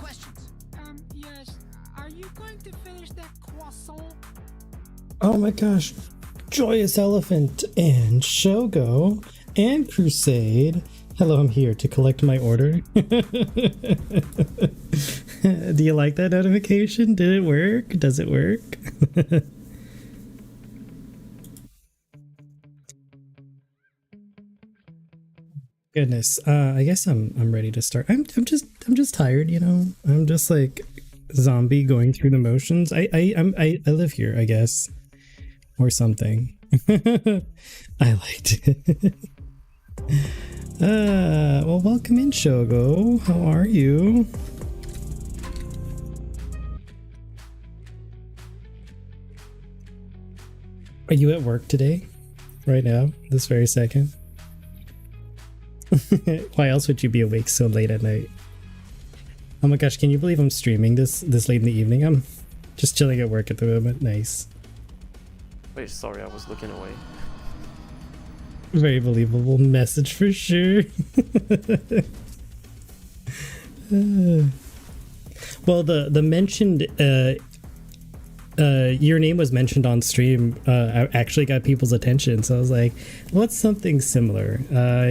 questions? Yes. Are you going to finish that croissant? Oh my gosh. Joyous Elephant and Shogo and Crusade. Hello, I'm here to collect my order. Do you like that notification? Did it work? Does it work? Goodness. I guess I'm ready to start. I'm just tired, you know. I'm just like zombie going through the motions. I live here, I guess. Or something. I liked it. Well, welcome in, Shogo. How are you? Are you at work today? Right now? This very second? Why else would you be awake so late at night? Oh my gosh, can you believe I'm streaming this late in the evening? I'm just chilling at work at the moment. Nice. Wait, sorry, I was looking away. Very believable message for sure. Well, the mentioned your name was mentioned on stream actually got people's attention, so I was like, what's something similar?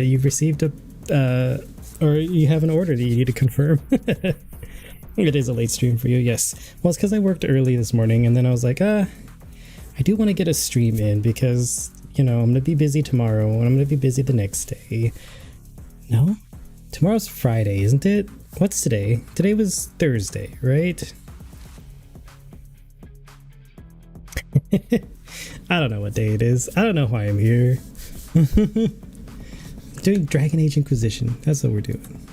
You've received a or you have an order that you need to confirm. It is a late stream for you, yes. Well, it's because I worked early this morning, and then I was like, I do want to get a stream in because, you know, I'm gonna be busy tomorrow and I'm gonna be busy the next day. No? Tomorrow's Friday, isn't it? What's today? Today was Thursday, right? I don't know what day it is. I don't know why I'm here. Doing Dragon Age Inquisition. That's what we're doing.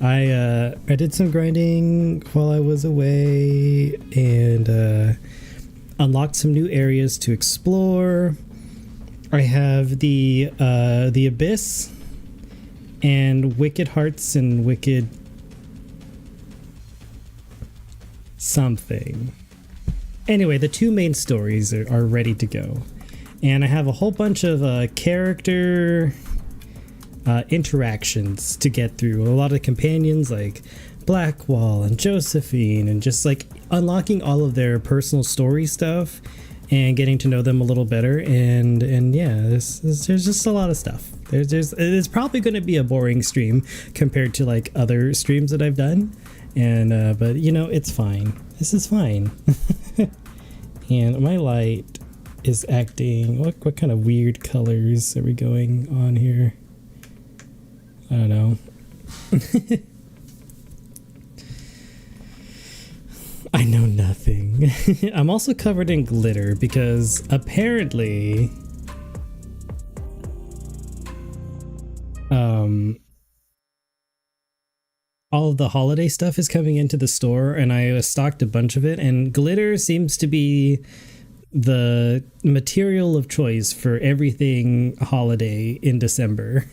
I did some grinding while I was away and unlocked some new areas to explore. I have the Abyss and Wicked Hearts and Wicked something. Anyway, the two main stories are ready to go. And I have a whole bunch of character interactions to get through. A lot of companions like Blackwall and Josephine, and just like unlocking all of their personal story stuff and getting to know them a little better. And yeah, there's just a lot of stuff. It's probably going to be a boring stream compared to like other streams that I've done. And but you know, it's fine. This is fine. And my light is acting. What kind of weird colors are we going on here? I don't know. I know nothing. I'm also covered in glitter because apparently all of the holiday stuff is coming into the store, and I stocked a bunch of it, and glitter seems to be the material of choice for everything holiday in December.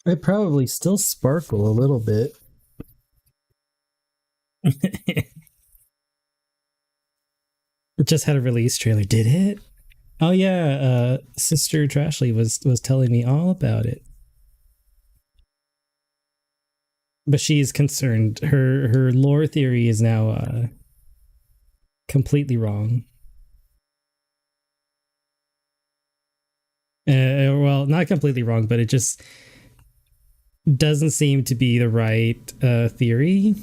I probably still sparkle a little bit. It just had a release trailer, did it? Oh yeah, Sister Trashly was telling me all about it. But she's concerned. Her lore theory is now completely wrong. Well, not completely wrong, but it just doesn't seem to be the right theory.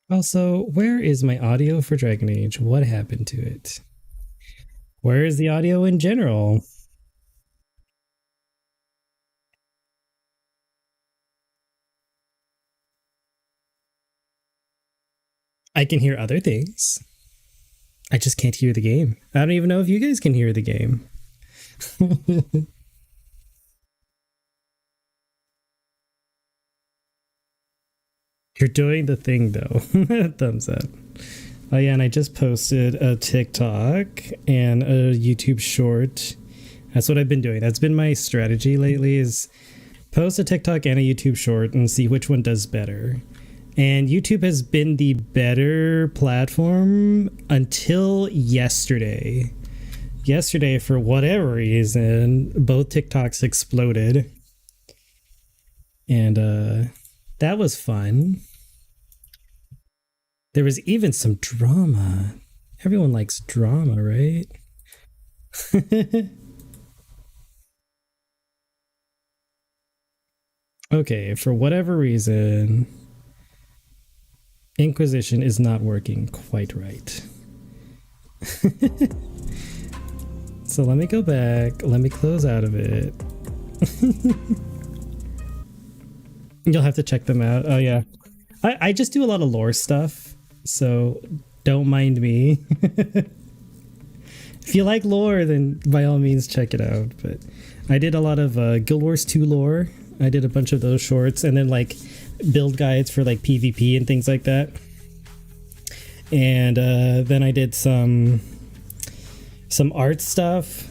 Also, where is my audio for Dragon Age? What happened to it? Where is the audio in general? I can hear other things. I just can't hear the game. I don't even know if you guys can hear the game. You're doing the thing though. Thumbs up. Oh yeah, and I just posted a TikTok and a YouTube short. That's what I've been doing. That's been my strategy lately, is post a TikTok and a YouTube short and see which one does better. And YouTube has been the better platform until yesterday. yesterday, for whatever reason, both TikToks exploded. And that was fun. There was even some drama. Everyone likes drama, right? Okay, for whatever reason, Inquisition is not working quite right. So let me go back. Let me close out of it. You'll have to check them out. Oh yeah. I just do a lot of lore stuff, so don't mind me. If you like lore, then by all means check it out. But I did a lot of Guild Wars 2 lore. I did a bunch of those shorts, and then like build guides for like PvP and things like that. And then I did some art stuff,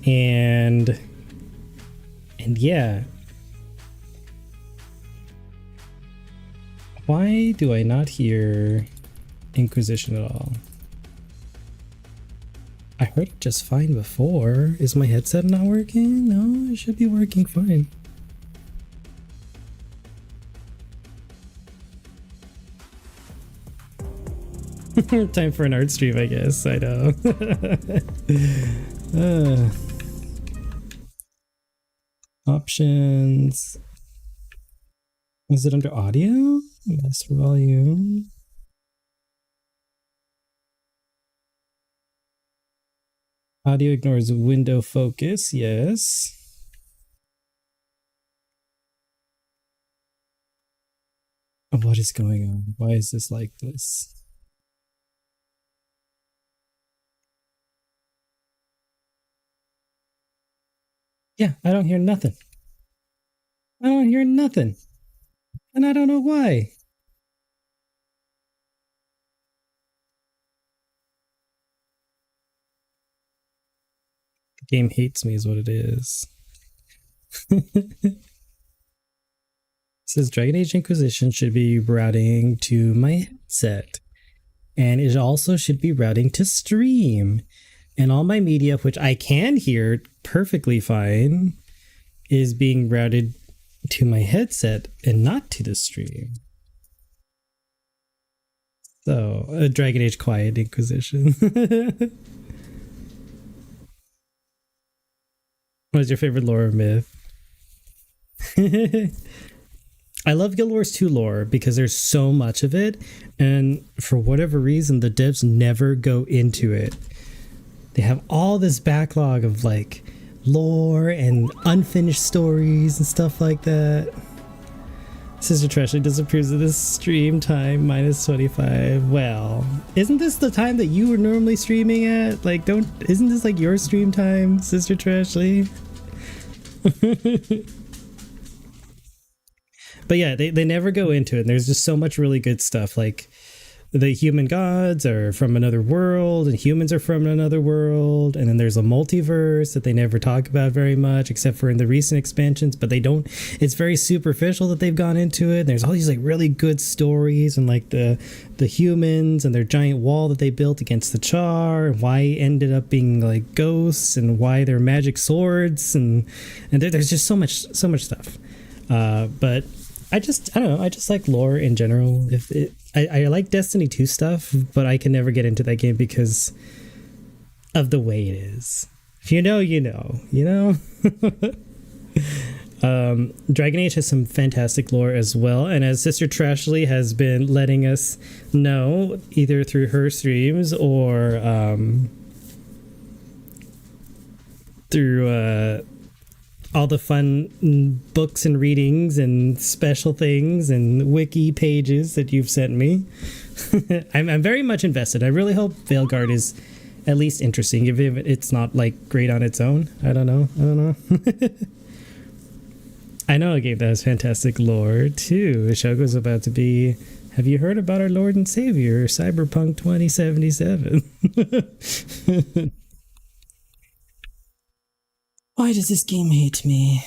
and yeah. Why do I not hear Inquisition at all? I heard it just fine before. Is my headset not working? No, it should be working fine. Time for an art stream, I guess. I know. Options. Is it under audio? Master volume. Audio ignores window focus. Yes. What is going on? Why is this like this? Yeah, I don't hear nothing. I don't hear nothing. And I don't know why. The game hates me is what it is. It says Dragon Age Inquisition should be routing to my headset. And it also should be routing to stream. And all my media, which I can hear perfectly fine, is being routed to my headset and not to the stream. So, a Dragon Age Quiet Inquisition. What's your favorite lore or myth? I love Guild Wars 2 lore because there's so much of it, and for whatever reason, the devs never go into it. They have all this backlog of like lore and unfinished stories and stuff like that. Sister Trashley disappears of this stream time -25. Well, isn't this the time that you were normally streaming at? Like, isn't this like your stream time, Sister Trashley? But yeah, they never go into it. And there's just so much really good stuff. Like, the human gods are from another world and humans are from another world, and then there's a multiverse that they never talk about very much except for in the recent expansions, but they don't, it's very superficial that they've gone into it. There's all these like really good stories, and like the humans and their giant wall that they built against the Char, and why it ended up being like ghosts, and why they're magic swords, and there's just so much stuff. But I don't know, I just like lore in general. I like Destiny 2 stuff, but I can never get into that game because of the way it is. If you know, you know, you know? Dragon Age has some fantastic lore as well, and as Sister Trashley has been letting us know, either through her streams or through all the fun books and readings and special things and wiki pages that you've sent me. I'm very much invested. I really hope Veilguard is at least interesting, if it's not like great on its own. I don't know. I know a game that has fantastic lore too. Shogo's about to be. Have you heard about our Lord and Savior, Cyberpunk 2077? Why does this game hate me?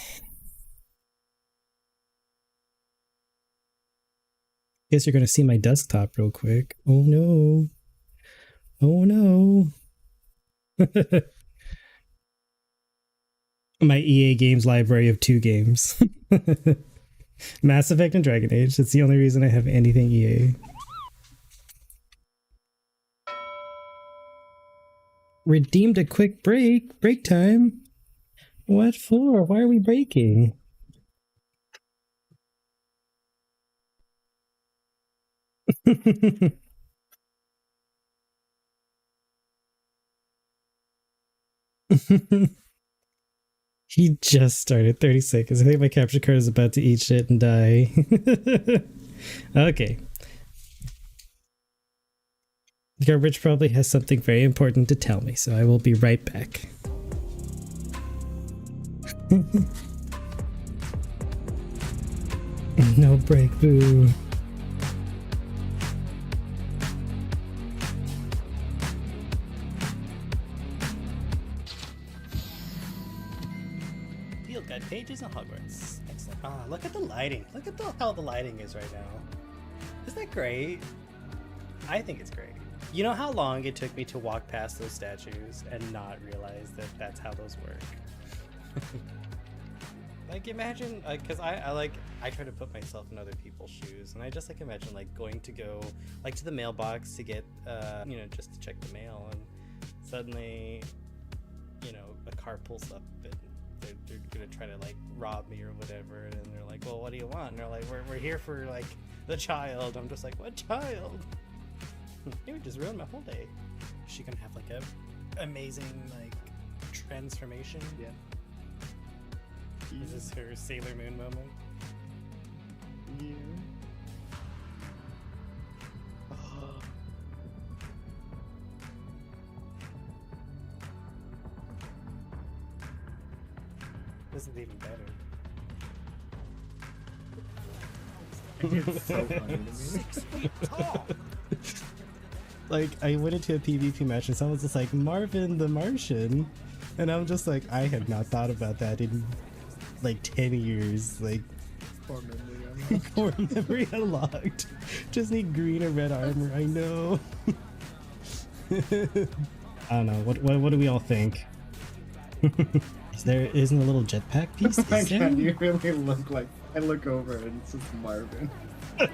Guess you're gonna see my desktop real quick. Oh no. Oh no. my EA games library of 2 games. Mass Effect and Dragon Age. That's the only reason I have anything EA. Redeemed a quick break. Break time. What for? Why are we breaking? He just started 30 seconds. I think my capture card is about to eat shit and die. Okay. Garbage probably has something very important to tell me, so I will be right back. No break, boo. Feel good pages in Hogwarts. Excellent. Ah, look at the lighting. Look at how the lighting is right now. Isn't that great? I think it's great. You know how long it took me to walk past those statues and not realize that that's how those work? Like, imagine, because I try to put myself in other people's shoes, and I just like imagine like going to go like to the mailbox to get you know, just to check the mail, and suddenly, you know, a car pulls up and they're gonna try to like rob me or whatever, and they're like, well, what do you want? And they're like, we're here for like the child. I'm just like, what child? It would just ruin my whole day. Is she gonna have like a amazing like transformation? Yeah. Is this her Sailor Moon moment? Yeah. Oh. This is even better. It's so funny to me. 6 feet tall. Like, I went into a PvP match and someone's just like, Marvin the Martian. And I'm just like, I have not thought about that in like 10 years. Like, Poor memory unlocked. poor memory unlocked. Just need green or red armor, I know. I don't know, what do we all think? Isn't a little jetpack piece? Oh my Is there? god, you really look like, I look over and it's just Marvin. Oh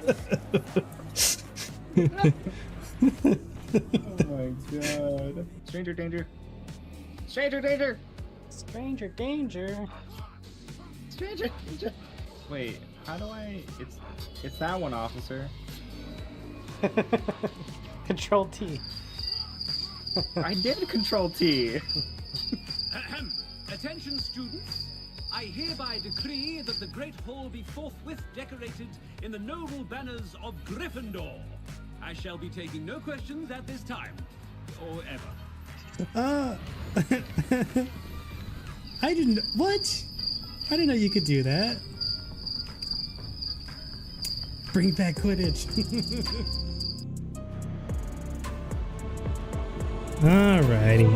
my god. Stranger danger. Stranger danger! Stranger danger. Stranger danger! Wait, how do I... It's that one, officer. Control T. I did control T! Ahem. Attention, students. I hereby decree that the Great Hall be forthwith decorated in the noble banners of Gryffindor. I shall be taking no questions at this time, or ever. I didn't... What? I didn't know you could do that. Bring back Quidditch. Alrighty,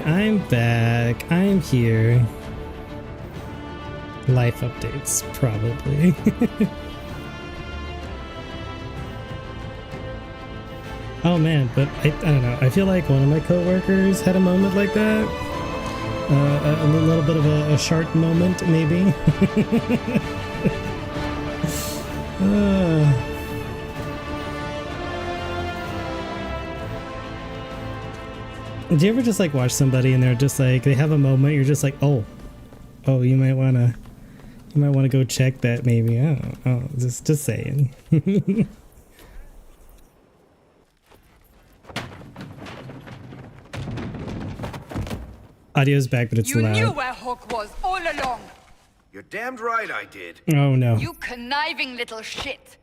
I'm back. I'm here. Life updates, probably. Oh man, but I don't know. I feel like one of my coworkers had a moment like that. A little bit of a shark moment, maybe. Do you ever just like watch somebody and they're just like, they have a moment, you're just like, oh, you might wanna go check that maybe. I don't know. Just saying. Audio's back, but it's You loud. knew where Hawk was all along. You're damned right I did. Oh no. You conniving little shit.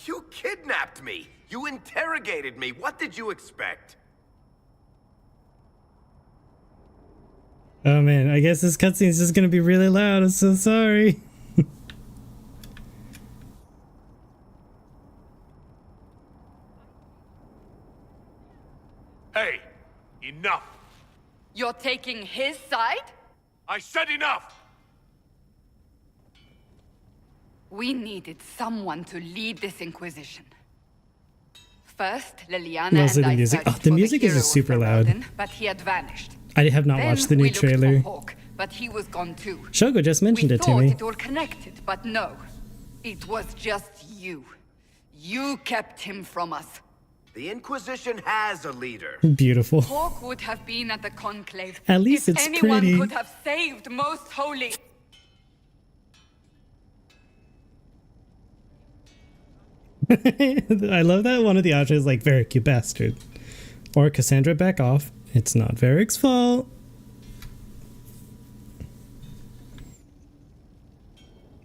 You kidnapped me. You interrogated me. What did you expect? Oh man, I guess this cutscene is just gonna be really loud. I'm so sorry. Hey, enough. You're taking his side? I said enough. We needed someone to lead this Inquisition. First, Liliana Mostly and the I music. searched Oh, the for music is hero just super of loud. Ferelden, but he had vanished. I have not Then watched the we new looked for trailer. Hawk, but he was gone too. Shogo just mentioned We it to thought me. it all connected, but no. It was just you. You kept him from us. The Inquisition has a leader. Beautiful. Hawk would have been at the conclave. At least if it's anyone pretty. could have saved Most Holy. I love that one of the options is like, Varric, you bastard. Or Cassandra, back off. It's not Varric's fault.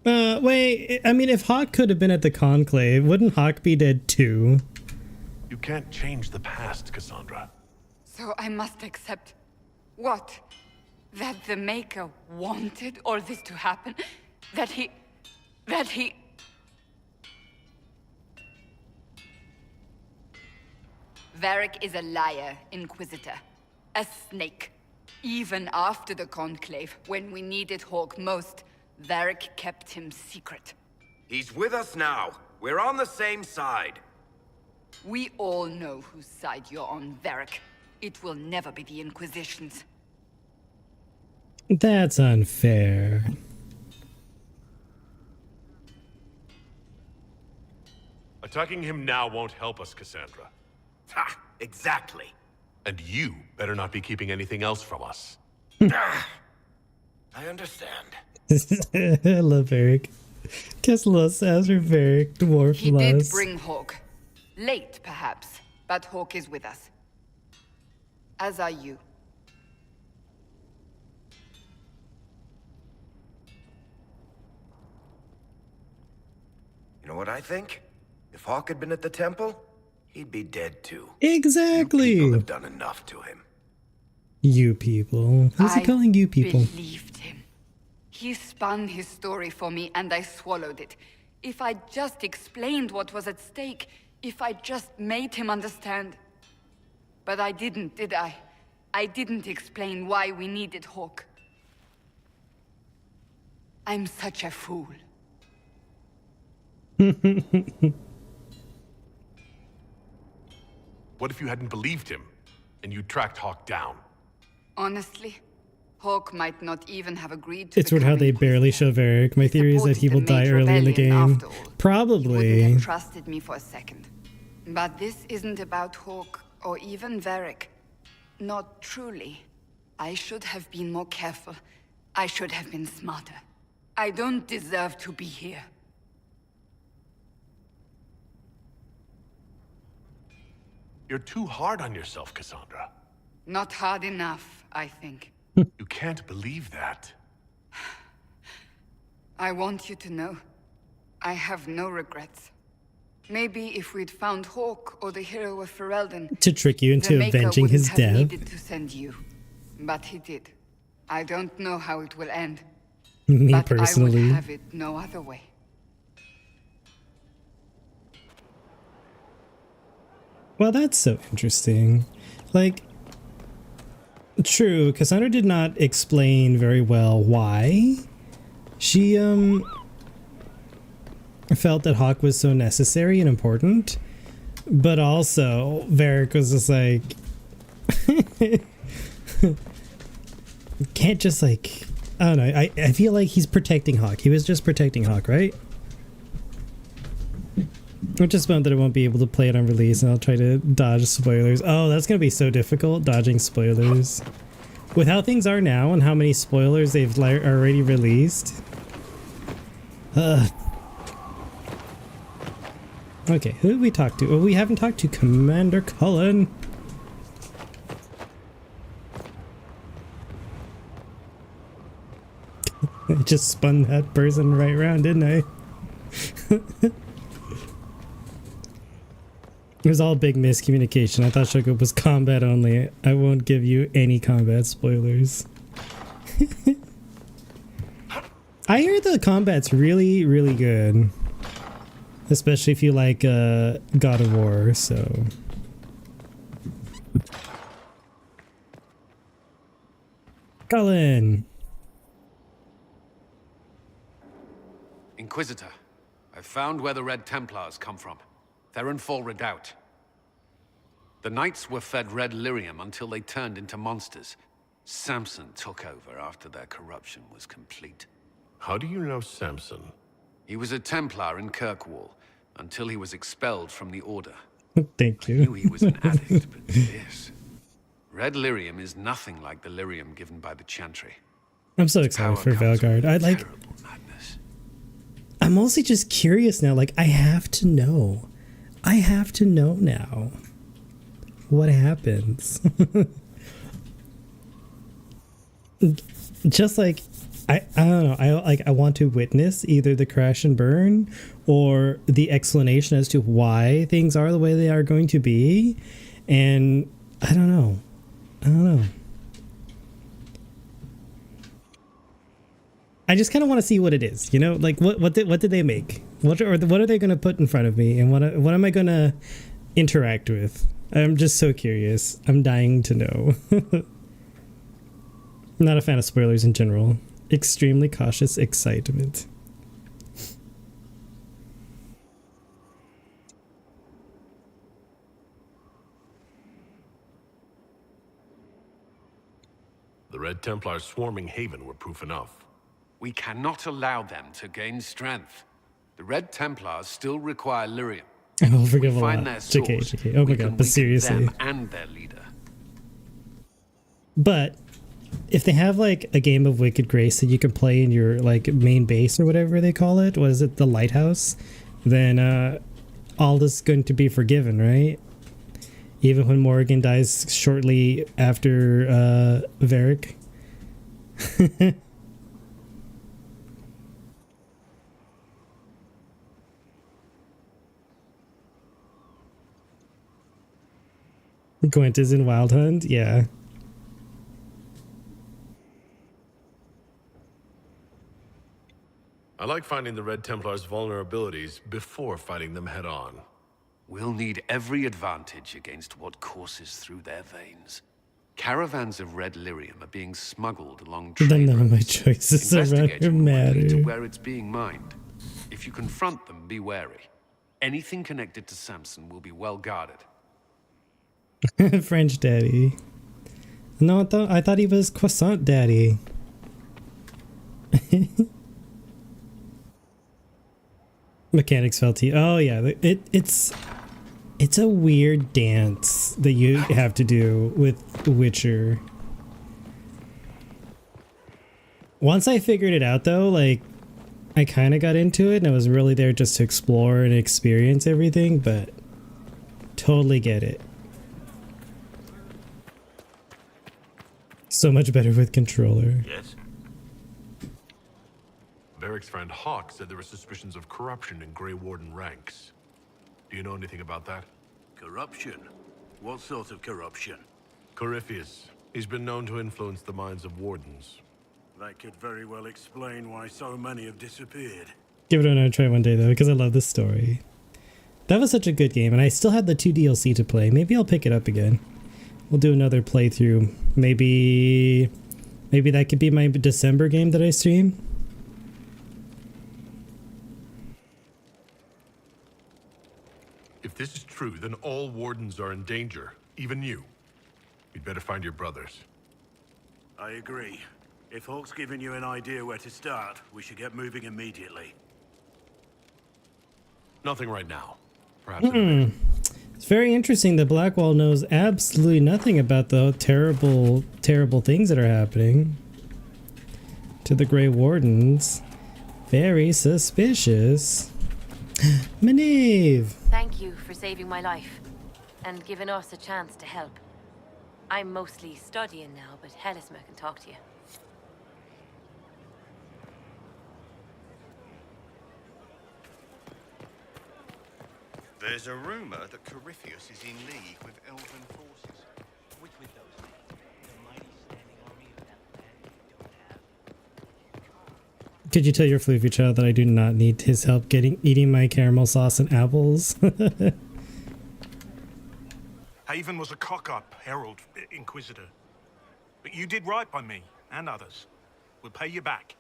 Wait, I mean, if Hawk could have been at the conclave, wouldn't Hawk be dead too? You can't change the past, Cassandra. So I must accept what? That the Maker wanted all this to happen? That he... Varric is a liar, Inquisitor. A snake. Even after the Conclave, when we needed Hawk most, Varric kept him secret. He's with us now. We're on the same side. We all know whose side you're on, Varric. It will never be the Inquisition's. That's unfair. Attacking him now won't help us, Cassandra. Ha! Exactly. And you better not be keeping anything else from us. I understand. I love Varric. Kesselos, Azure, Varric, Dwarf, He did Lus. bring Hawk. Late, perhaps, but Hawk is with us. As are you. You know what I think? If Hawk had been at the temple, he'd be dead too. Exactly. You people have done enough to him. You people. Who's he calling you people? Believed him. He spun his story for me and I swallowed it. If I just explained what was at stake, if I just made him understand. But I didn't, did I? I didn't explain why we needed Hawk. I'm such a fool. What if you hadn't believed him, and you tracked Hawk down? Honestly, Hawk might not even have agreed to It's weird how they becoming barely show Varric. My theory is that he will die early in the game. He wouldn't Probably. have trusted me for a second. But this isn't about Hawk or even Varric. Not truly. I should have been more careful. I should have been smarter. I don't deserve to be here. You're too hard on yourself, Cassandra. Not hard enough, I think. You can't believe that. I want you to know, I have no regrets. Maybe if we'd found Hawk or the hero of Ferelden, To trick you the into Maker avenging his wouldn't have death. needed to send you. But he did. I don't know how it will end. Me But personally. I would have it no other way. Well, that's so interesting. Like, true, Cassandra did not explain very well why she felt that Hawk was so necessary and important, but also Varric was just like can't just like, I don't know, I feel like he's protecting Hawk. He was just protecting Hawk, right? I'm just bummed that I won't be able to play it on release, and I'll try to dodge spoilers. Oh, that's gonna be so difficult, dodging spoilers. With how things are now and how many spoilers they've already released. Okay, who did we talk to? Oh, we haven't talked to Commander Cullen. I just spun that person right around, didn't I? It was all big miscommunication. I thought Shogo was combat only. I won't give you any combat spoilers. I hear the combat's really, really good. Especially if you like God of War, so... Cullen! Inquisitor, I've found where the Red Templars come from. They're in Fall Redoubt. The Knights were fed red lyrium until they turned into monsters. Samson took over after their corruption was complete. How do you know Samson? He was a Templar in Kirkwall until he was expelled from the Order. Thank I knew you. he was an addict, but this... Red lyrium is nothing like the lyrium given by the Chantry. I'm so Its excited power for comes Valgard. from I'd like. terrible madness. I'm mostly just curious now. Like, I have to know. I have to know now. What happens? Just like I don't know. I want to witness either the crash and burn or the explanation as to why things are the way they are going to be. And I don't know. I just kind of want to see what it is, you know, like what did they make? What are they going to put in front of me, and what am I going to interact with? I'm just so curious. I'm dying to know. I'm not a fan of spoilers in general. Extremely cautious excitement. The Red Templars swarming Haven were proof enough. We cannot allow them to gain strength. The Red Templars still require lyrium. I will forgive We a lot. find their source, JK. Oh my we god, can but weaken seriously. them and their leader. But if they have like a game of Wicked Grace that you can play in your like main base or whatever they call it, what is it, the lighthouse, then all is going to be forgiven, right? Even when Morrigan dies shortly after Varric. Gwent is in Wild Hunt, yeah. I like finding the Red Templars' vulnerabilities before fighting them head on. We'll need every advantage against what courses through their veins. Caravans of red lyrium are being smuggled along trade Then none of my routes. choices around Investigate here them will lead matter. to where it's being mined. If you confront them, be wary. Anything connected to Samson will be well guarded. French daddy. No, I thought he was croissant daddy. Mechanics felty. Oh yeah, it's a weird dance that you have to do with Witcher. Once I figured it out though, like I kind of got into it and I was really there just to explore and experience everything, but totally get it. So much better with controller. Yes? Varric's friend Hawk said there were suspicions of corruption in Grey Warden ranks. Do you know anything about that? Corruption? What sort of corruption? Corypheus. He's been known to influence the minds of wardens. That could very well explain why so many have disappeared. Give it another try one day though, because I love this story. That was such a good game, and I still had the 2 DLC to play. Maybe I'll pick it up again. We'll do another playthrough. Maybe that could be my December game that I stream. If this is true, then all wardens are in danger, even you. You'd better find your brothers. I agree. If Hawk's given you an idea where to start, we should get moving immediately. Nothing right now. Perhaps in a minute. It's very interesting that Blackwall knows absolutely nothing about the terrible, terrible things that are happening to the Grey Wardens. Very suspicious. Maneve! Thank you for saving my life and giving us a chance to help. I'm mostly studying now, but Hellisma can talk to you. There's a rumor that Corypheus is in league with elven forces. Which with those? The mighty standing army of that land you don't have. Could you tell your floofy child that I do not need his help eating my caramel sauce and apples? Haven was a cock-up, Herald, Inquisitor. But you did right by me, and others. We'll pay you back.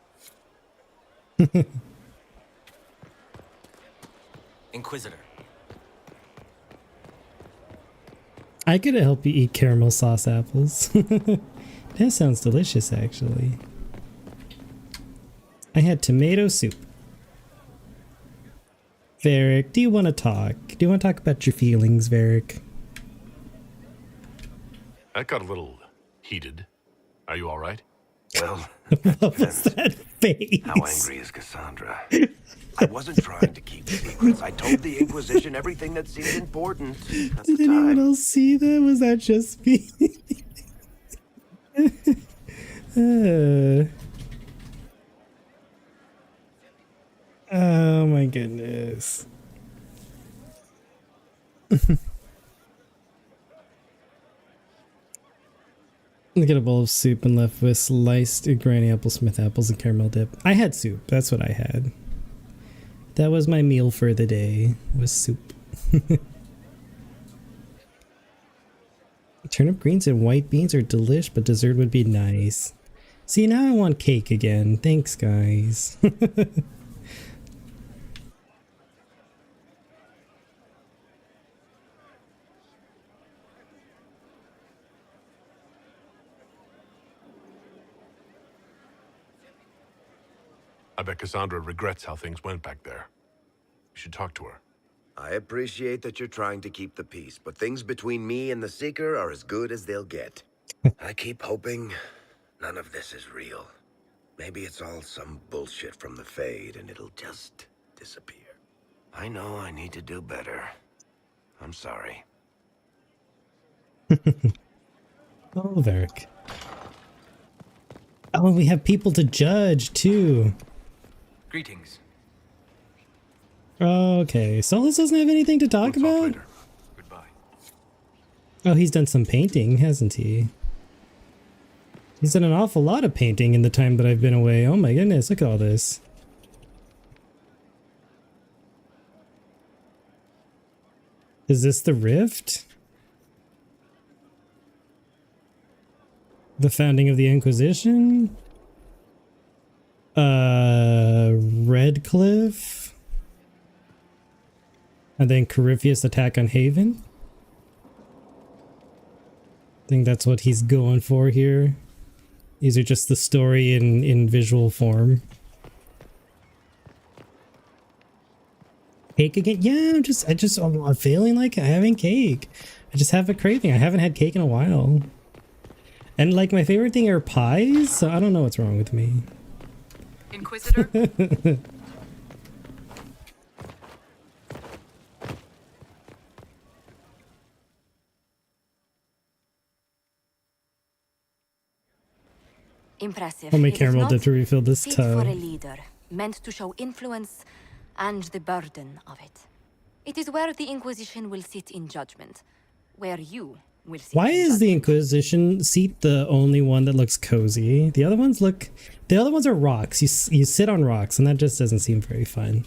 Inquisitor. I could help you eat caramel sauce apples. That sounds delicious, actually. I had tomato soup. Varric, do you want to talk? Do you want to talk about your feelings, Varric? That got a little heated. Are you all right? Well, what was that face? how angry is Cassandra? I wasn't trying to keep secrets. I told the Inquisition everything that seemed important at Did the anyone time. else see that? Was that just me? Oh my goodness. Get a bowl of soup and left with sliced Granny Apple Smith apples and caramel dip. I had soup. That's what I had. That was my meal for the day. Was soup. Turnip greens and white beans are delish, but dessert would be nice. See, now I want cake again. Thanks, guys. I bet Cassandra regrets how things went back there. You should talk to her. I appreciate that you're trying to keep the peace, but things between me and the Seeker are as good as they'll get. I keep hoping none of this is real. Maybe it's all some bullshit from the Fade and it'll just disappear. I know I need to do better. I'm sorry. Oh, Varric. Oh, we have people to judge, too. Greetings. Okay, Solus doesn't have anything to talk about? Goodbye. Oh, he's done some painting, hasn't he? He's done an awful lot of painting in the time that I've been away. Oh my goodness, look at all this. Is this the Rift? The founding of the Inquisition? Redcliffe? And then Corypheus' attack on Haven? I think that's what he's going for here. These are just the story in visual form. Cake again? Yeah, I'm feeling like having cake. I just have a craving. I haven't had cake in a while. And like my favorite thing are pies, so I don't know what's wrong with me. Inquisitor? Impressive. I'll make It is caramel not dip to refill this fit for a tub. leader, meant to show influence and the burden of it. It is where the Inquisition will sit in judgment, where you will sit. Why in is the Inquisition seat the only one that looks cozy? The other ones are rocks. You sit on rocks, and that just doesn't seem very fun.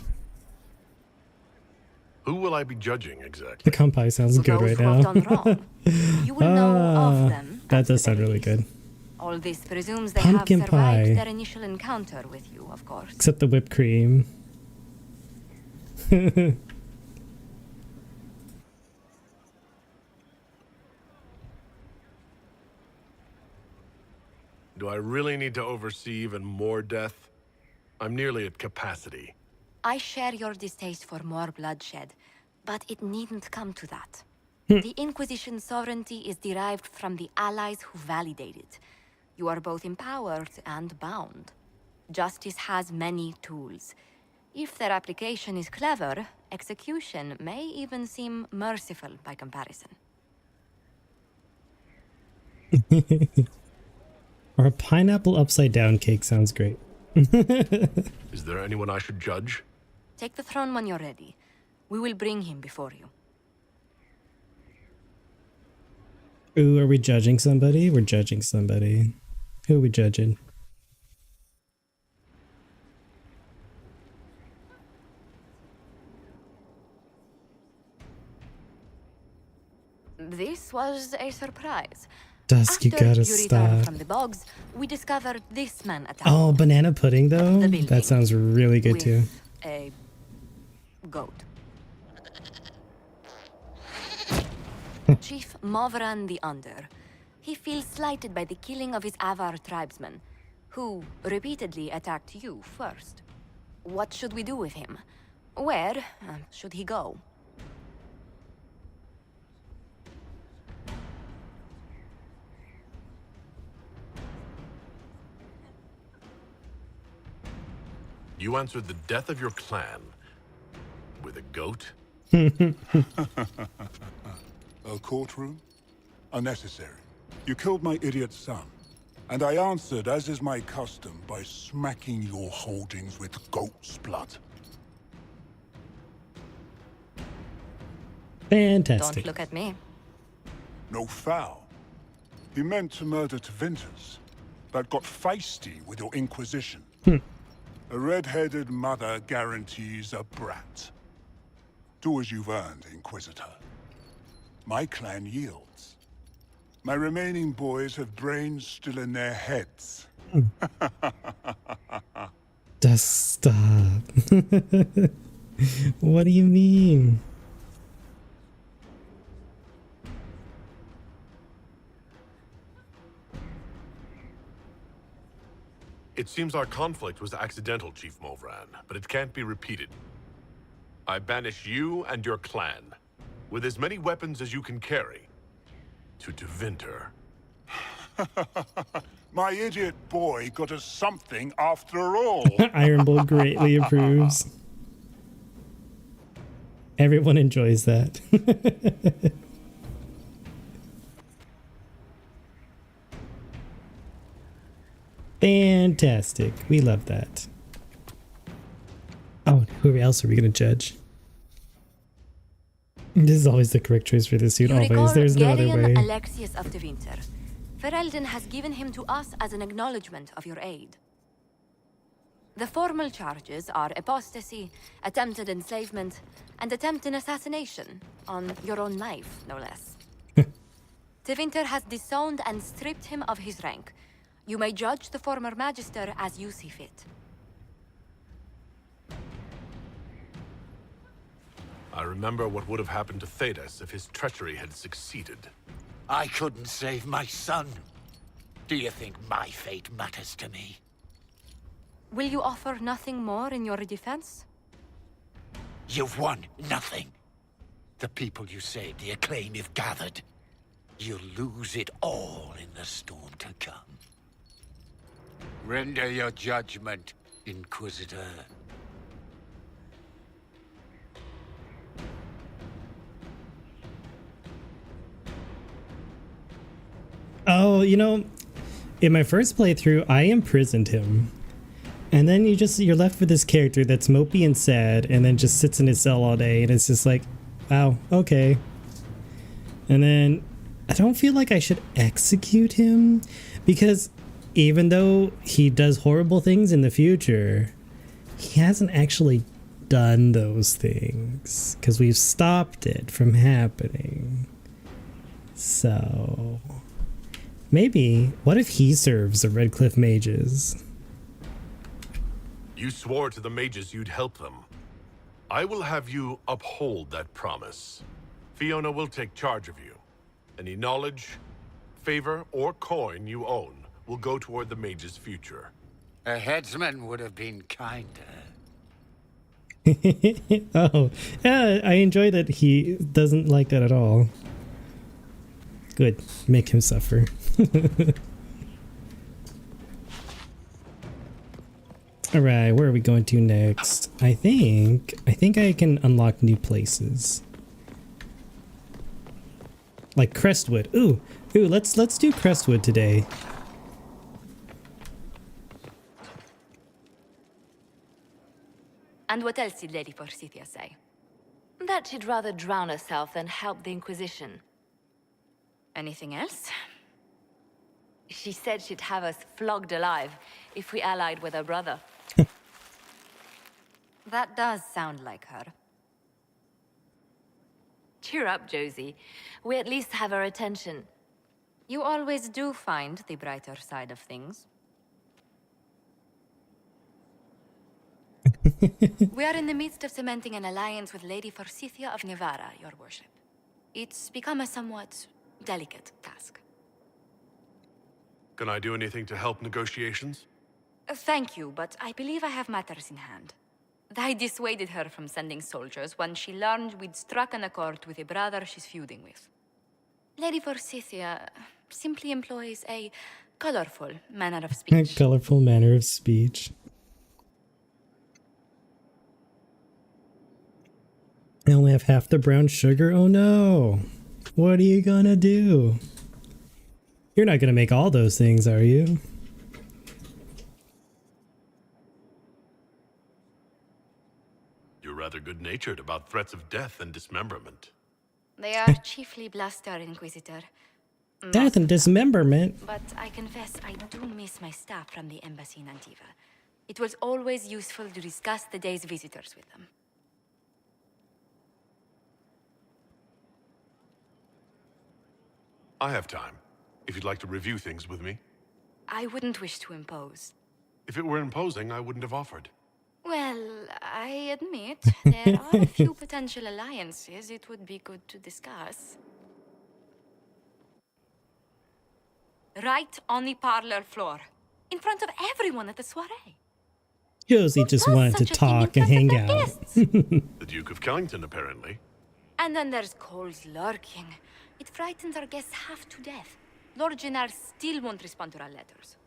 Who will I be judging exactly? The Kampai sounds good Those right who have done now. wrong. You will know of them. That does sound really good. All this presumes they Pumpkin have survived pie. their initial encounter with you, of course. Except the whipped cream. Do I really need to oversee even more death? I'm nearly at capacity. I share your distaste for more bloodshed, but it needn't come to that. The Inquisition's sovereignty is derived from the allies who validate it. You are both empowered and bound. Justice has many tools. If their application is clever, execution may even seem merciful by comparison. Or a pineapple upside down cake sounds great. Is there anyone I should judge? Take the throne when you're ready. We will bring him before you. Ooh, are we judging somebody? We're judging somebody. Who are we judging? This was a surprise. Dusk, you After gotta you returned stop. from the bogs, we discovered this man attacked Oh, banana pudding though? The building That sounds really good with too. a goat. Chief Mavran the Under. He feels slighted by the killing of his Avar tribesmen, who repeatedly attacked you first. What should we do with him? Where should he go? You answered the death of your clan with a goat? A courtroom? Unnecessary. You killed my idiot son, and I answered, as is my custom, by smacking your holdings with goat's blood. Fantastic. Don't look at me. No foul. He meant to murder Tevinters, but got feisty with your Inquisition. A red-headed mother guarantees a brat. Do as you've earned, Inquisitor. My clan yields. My remaining boys have brains still in their heads. Just stop. What do you mean? It seems our conflict was accidental, Chief Movran, but it can't be repeated. I banish you and your clan, with as many weapons as you can carry, to Tevinter. My idiot boy got us something after all. Iron Bull greatly approves. Everyone enjoys that. Fantastic. We love that. Oh, who else are we going to judge? This is always the correct choice for this suit. Always. There's no other way. Alexius of Tevinter. Ferelden has given him to us as an acknowledgement of your aid. The formal charges are apostasy, attempted enslavement, and attempted assassination on your own life, no less. Tevinter has disowned and stripped him of his rank. You may judge the former Magister as you see fit. I remember what would have happened to Thedas if his treachery had succeeded. I couldn't save my son. Do you think my fate matters to me? Will you offer nothing more in your defense? You've won nothing. The people you saved, the acclaim you've gathered. You'll lose it all in the storm to come. Render your judgment, Inquisitor. Oh, you know, in my first playthrough, I imprisoned him. And then you're left with this character that's mopey and sad and then just sits in his cell all day, and it's just like, wow, okay. And then I don't feel like I should execute him, because even though he does horrible things in the future, he hasn't actually done those things because we've stopped it from happening. So maybe, what if he serves the Redcliffe mages? You swore to the mages you'd help them. I will have you uphold that promise. Fiona will take charge of you. Any knowledge, favor, or coin you own will go toward the mage's future. A headsman would have been kinder. Oh, yeah, I enjoy that he doesn't like that at all. Good, make him suffer. All right, where are we going to next? I think I can unlock new places. Like Crestwood. Ooh, let's do Crestwood today. And what else did Lady Forsythia say? That she'd rather drown herself than help the Inquisition. Anything else? She said she'd have us flogged alive if we allied with her brother. That does sound like her. Cheer up, Josie. We at least have her attention. You always do find the brighter side of things. We are in the midst of cementing an alliance with Lady Forsythia of Nevada, your worship. It's become a somewhat delicate task. Can I do anything to help negotiations? Thank you, but I believe I have matters in hand. I dissuaded her from sending soldiers when she learned we'd struck an accord with a brother she's feuding with. Lady Forsythia simply employs a colorful manner of speech. Colorful manner of speech. I only have half the brown sugar? Oh no! What are you gonna do? You're not gonna make all those things, are you? You're rather good-natured about threats of death and dismemberment. They are chiefly bluster, Inquisitor. Death and dismemberment? But I confess I do miss my staff from the embassy in Antiva. It was always useful to discuss the day's visitors with them. I have time, if you'd like to review things with me. I wouldn't wish to impose. If it were imposing, I wouldn't have offered. Well, I admit there are a few potential alliances it would be good to discuss. Right on the parlor floor, in front of everyone at the soiree. Josie just wanted to talk and hang out. The Duke of Kellington, apparently. And then there's Cole's lurking. It frightens our guests half to death. Lord Gennard still won't respond to our letters.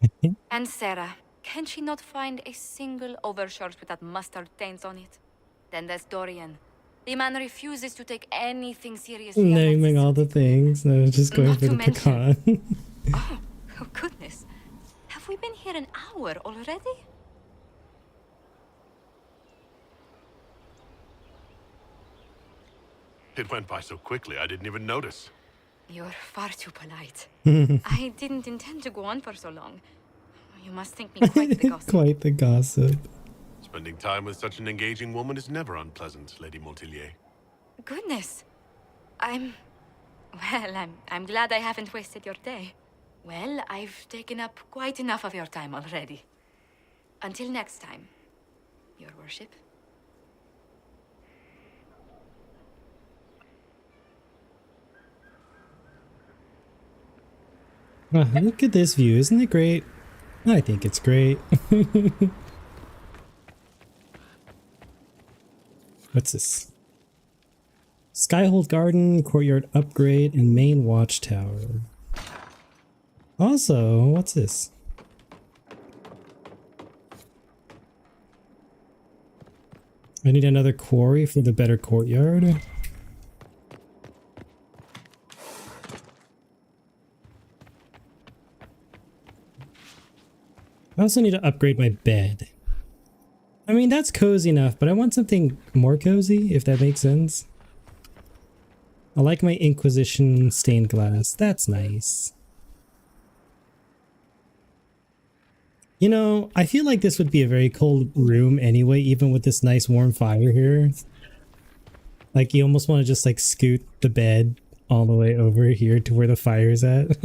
And Sarah, can she not find a single overshirt with that mustard taint on it? Then there's Dorian. The man refuses to take anything seriously. Naming all the things. No, just going Not for to the mention- pecan. Oh, goodness. Have we been here an hour already? It went by so quickly, I didn't even notice. You're far too polite. I didn't intend to go on for so long. You must think me quite the gossip. Quite the gossip. Spending time with such an engaging woman is never unpleasant, Lady Montillier. Goodness. I'm glad I haven't wasted your day. Well, I've taken up quite enough of your time already. Until next time, Your Worship. Look at this view. Isn't it great? I think it's great. What's this? Skyhold Garden, Courtyard Upgrade, and Main Watchtower. Also, what's this? I need another quarry for the better courtyard. I also need to upgrade my bed. I mean, that's cozy enough, but I want something more cozy, if that makes sense. I like my Inquisition stained glass. That's nice. You know, I feel like this would be a very cold room anyway, even with this nice warm fire here. Like, you almost want to just, like, scoot the bed all the way over here to where the fire's at.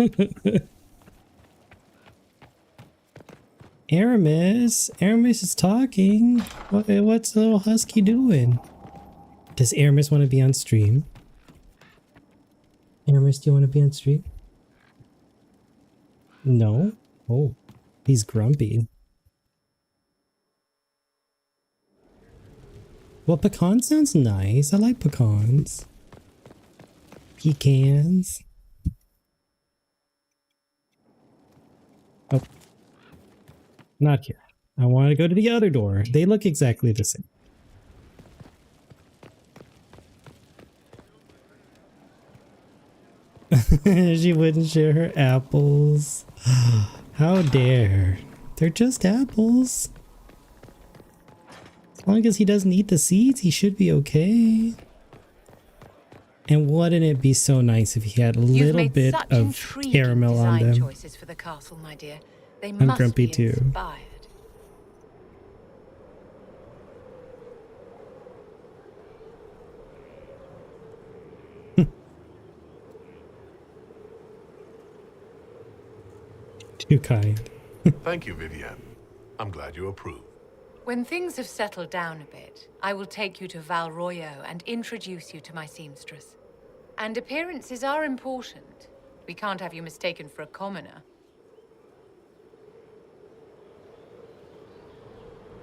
Aramis is talking. What's the little husky doing? Does Aramis want to be on stream? Aramis, do you want to be on stream? No? Oh, he's grumpy. Well, pecan sounds nice. I like pecans. Pecans. Oh. Not here. I want to go to the other door. They look exactly the same. She wouldn't share her apples. How dare. They're just apples. As long as he doesn't eat the seeds, he should be okay. And wouldn't it be so nice if he had a little bit of caramel on them? Choices for the castle, my dear. They I'm must grumpy be too. inspired. Too kind. Thank you, Vivienne. I'm glad you approve. When things have settled down a bit, I will take you to Val Royo and introduce you to my seamstress. And appearances are important. We can't have you mistaken for a commoner.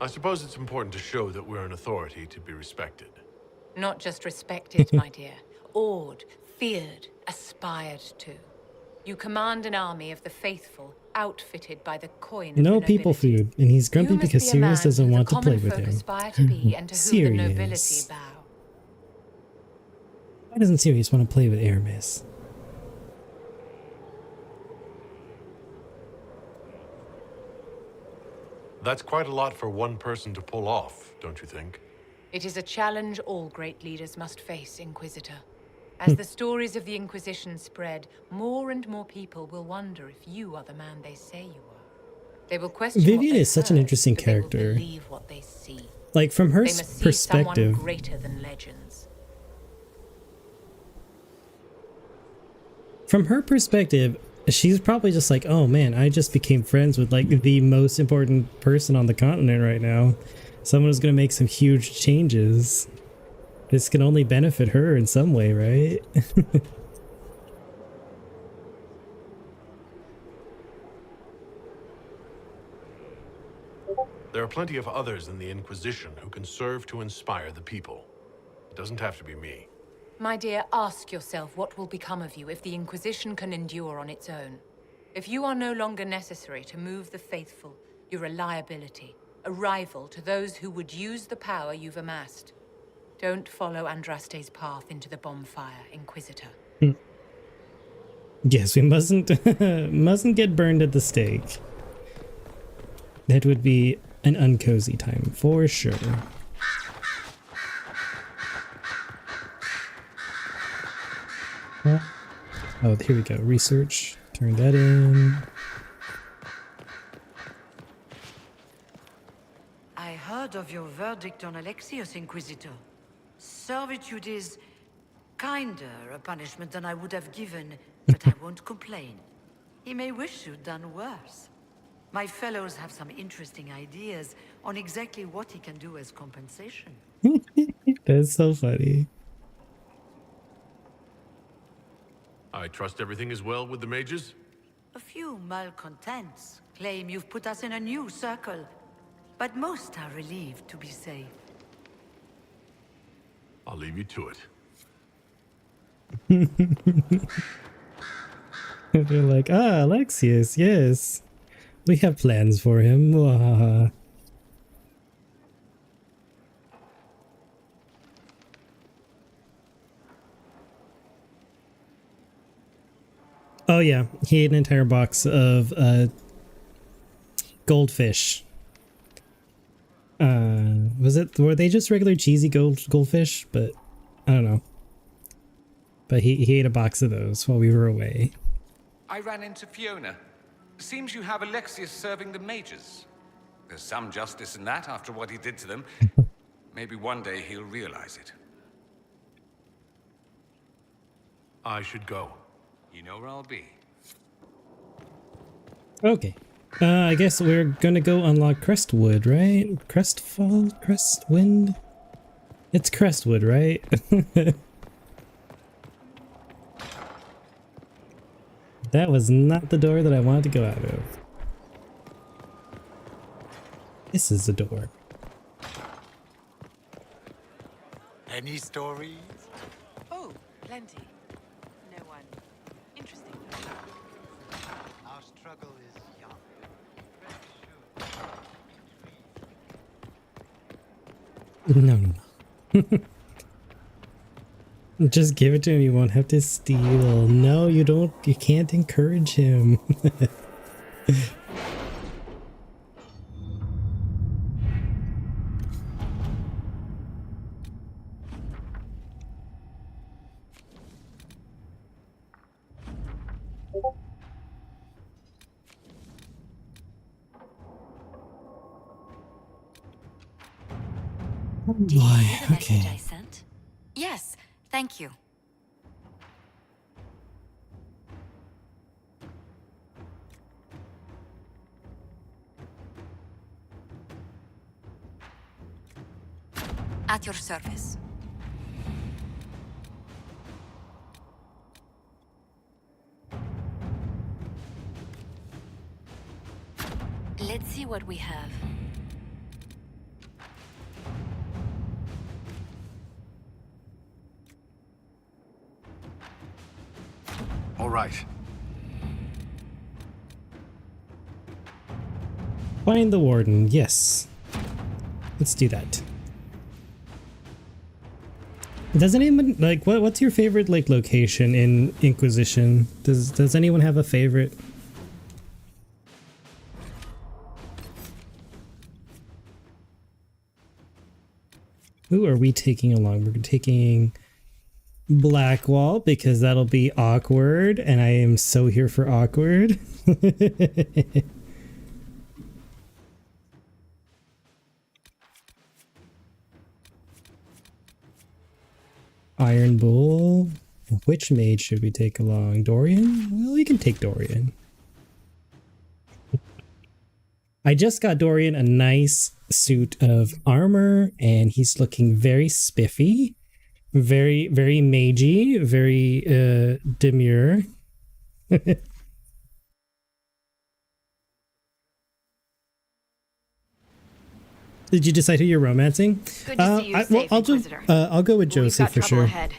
I suppose it's important to show that we're an authority to be respected. Not just respected, my dear. Awed, feared, aspired to. You command an army of the faithful, outfitted by the coin of No the people nobility. food, and he's grumpy You must because be a man Sirius doesn't who the want to play common with folk him. aspire to be, and to whom the nobility Sirius. bow. Why doesn't Sirius want to play with Aramis? That's quite a lot for one person to pull off, don't you think? It is a challenge all great leaders must face, Inquisitor. As the stories of the Inquisition spread, more and more people will wonder if you are the man they say you are. They will question Vivian what is such an heard, interesting but they will character. believe what they see. Like, from her They must see perspective, someone greater than legends. from her perspective, she's probably just like, oh man, I just became friends with like the most important person on the continent right now. Someone who's going to make some huge changes. This can only benefit her in some way, right? There are plenty of others in the Inquisition who can serve to inspire the people. It doesn't have to be me. My dear, ask yourself what will become of you if the Inquisition can endure on its own. If you are no longer necessary to move the faithful, you're a liability, a rival to those who would use the power you've amassed. Don't follow Andraste's path into the bonfire, Inquisitor. Yes, we mustn't mustn't get burned at the stake. That would be an uncozy time for sure. Oh, here we go. Research. Turn that in. I heard of your verdict on Alexius, Inquisitor. Servitude is kinder a punishment than I would have given, but I won't complain. He may wish you'd done worse. My fellows have some interesting ideas on exactly what he can do as compensation. That's so funny. I trust everything is well with the mages? A few malcontents claim you've put us in a new circle, but most are relieved to be safe. I'll leave you to it. They're like, Alexius, yes. We have plans for him. Wahaha. Oh yeah, he ate an entire box of goldfish. Were they just regular cheesy goldfish? But I don't know. But he ate a box of those while we were away. I ran into Fiona. Seems you have Alexius serving the mages. There's some justice in that after what he did to them. Maybe one day he'll realize it. I should go. You know where I'll be. Okay. I guess we're gonna go unlock Crestwood, right? Crestfall? Crestwind? It's Crestwood, right? That was not the door that I wanted to go out of. This is the door. Any stories? Oh, plenty. No one. Interesting. Our struggle is young. No. Just give it to him, you won't have to steal. No, you don't. You can't encourage him. Oh boy, okay. I sent? Yes, thank you. At your service. Let's see what we have. right. Find the warden. Yes. Let's do that. Does anyone like what's your favorite like location in Inquisition? Does anyone have a favorite? Who are we taking along? We're taking Blackwall because that'll be awkward, and I am so here for awkward. Iron Bull. Which mage should we take along? Dorian? Well, we can take Dorian. I just got Dorian a nice suit of armor, and he's looking very spiffy. Very, very magey. Very demure. Did you decide who you're romancing? Good to see you safe, Inquisitor. I'll go with Joseph for sure. Ahead.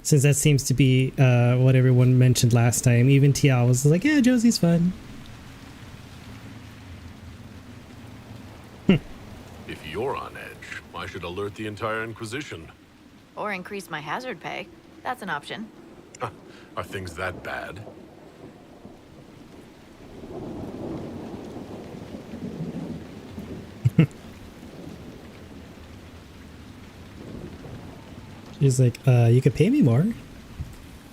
Since that seems to be what everyone mentioned last time. Even Tial was like, yeah, Josie's fun. If you're on edge, I should alert the entire Inquisition. Or increase my hazard pay. That's an option. Are things that bad? She's like, you could pay me more.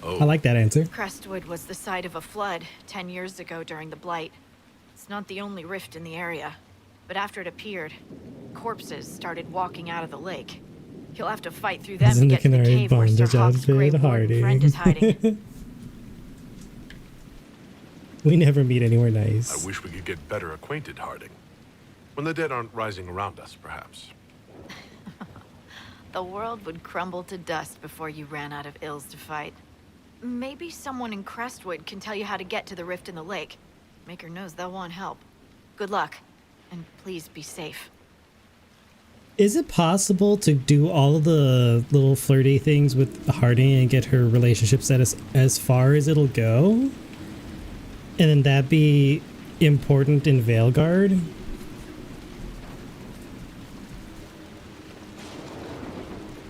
Oh. I like that answer. Crestwood was the site of a flood 10 years ago during the Blight. It's not the only rift in the area. But after it appeared, corpses started walking out of the lake. You'll have to fight through them to get to the cave where Sir Hawk's Grey Warden friend is hiding. We never meet anywhere nice. I wish we could get better acquainted, Harding. When the dead aren't rising around us, perhaps. The world would crumble to dust before you ran out of ills to fight. Maybe someone in Crestwood can tell you how to get to the rift in the lake. Maker knows they'll want help. Good luck, and please be safe. Is it possible to do all of the little flirty things with Harding and get her relationship set as far as it'll go? And then that be important in Veilguard?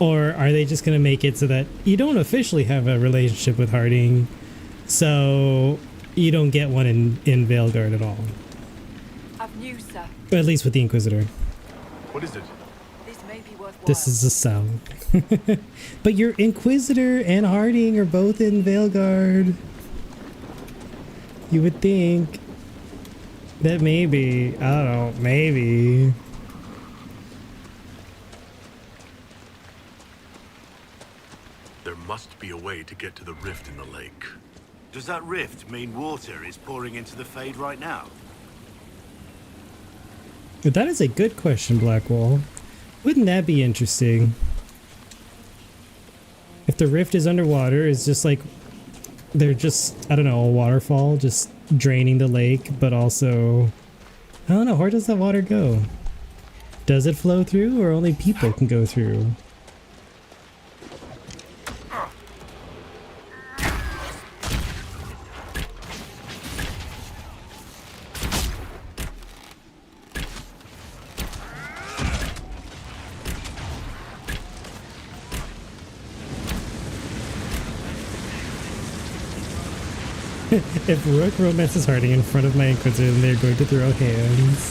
Or are they just going to make it so that you don't officially have a relationship with Harding, so you don't get one in Veilguard at all? I've news, sir. Or at least with the Inquisitor. What is it? This may be worthwhile. This is a sound. But your Inquisitor and Harding are both in Veilguard. You would think that maybe, I don't know, maybe. There must be a way to get to the rift in the lake. Does that rift mean water is pouring into the Fade right now? That is a good question, Blackwall. Wouldn't that be interesting? If the rift is underwater, it's just like they're just, I don't know, a waterfall just draining the lake, but also, I don't know, where does that water go? Does it flow through, or only people can go through? If Rook romances Harding in front of my Inquisitor, then they're going to throw hands.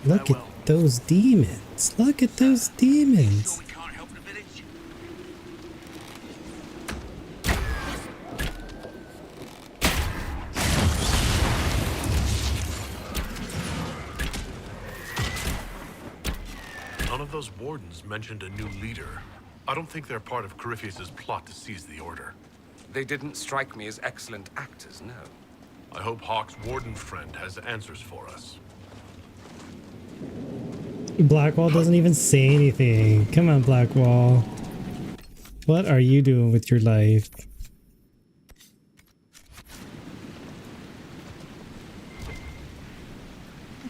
Look at those demons. Look at those demons. None of those wardens mentioned a new leader. I don't think they're part of Corypheus's plot to seize the Order. They didn't strike me as excellent actors, no. I hope Hawk's warden friend has answers for us. Blackwall doesn't even say anything. Come on, Blackwall. What are you doing with your life?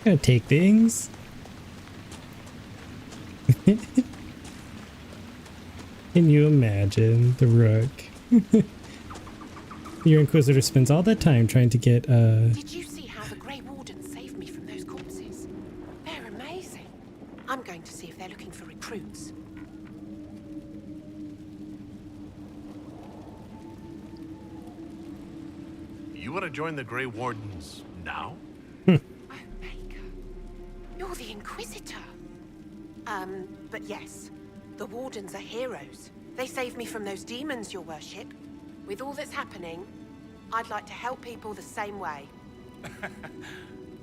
Gotta take things. Can you imagine the Rook? Your Inquisitor spends all that time trying to get Did you see how the Grey Wardens saved me from those corpses? They're amazing. I'm going to see if they're looking for recruits. You want to join the Grey Wardens now? You're the Inquisitor. But yes, the Wardens are heroes. They saved me from those demons, your worship. With all that's happening, I'd like to help people the same way.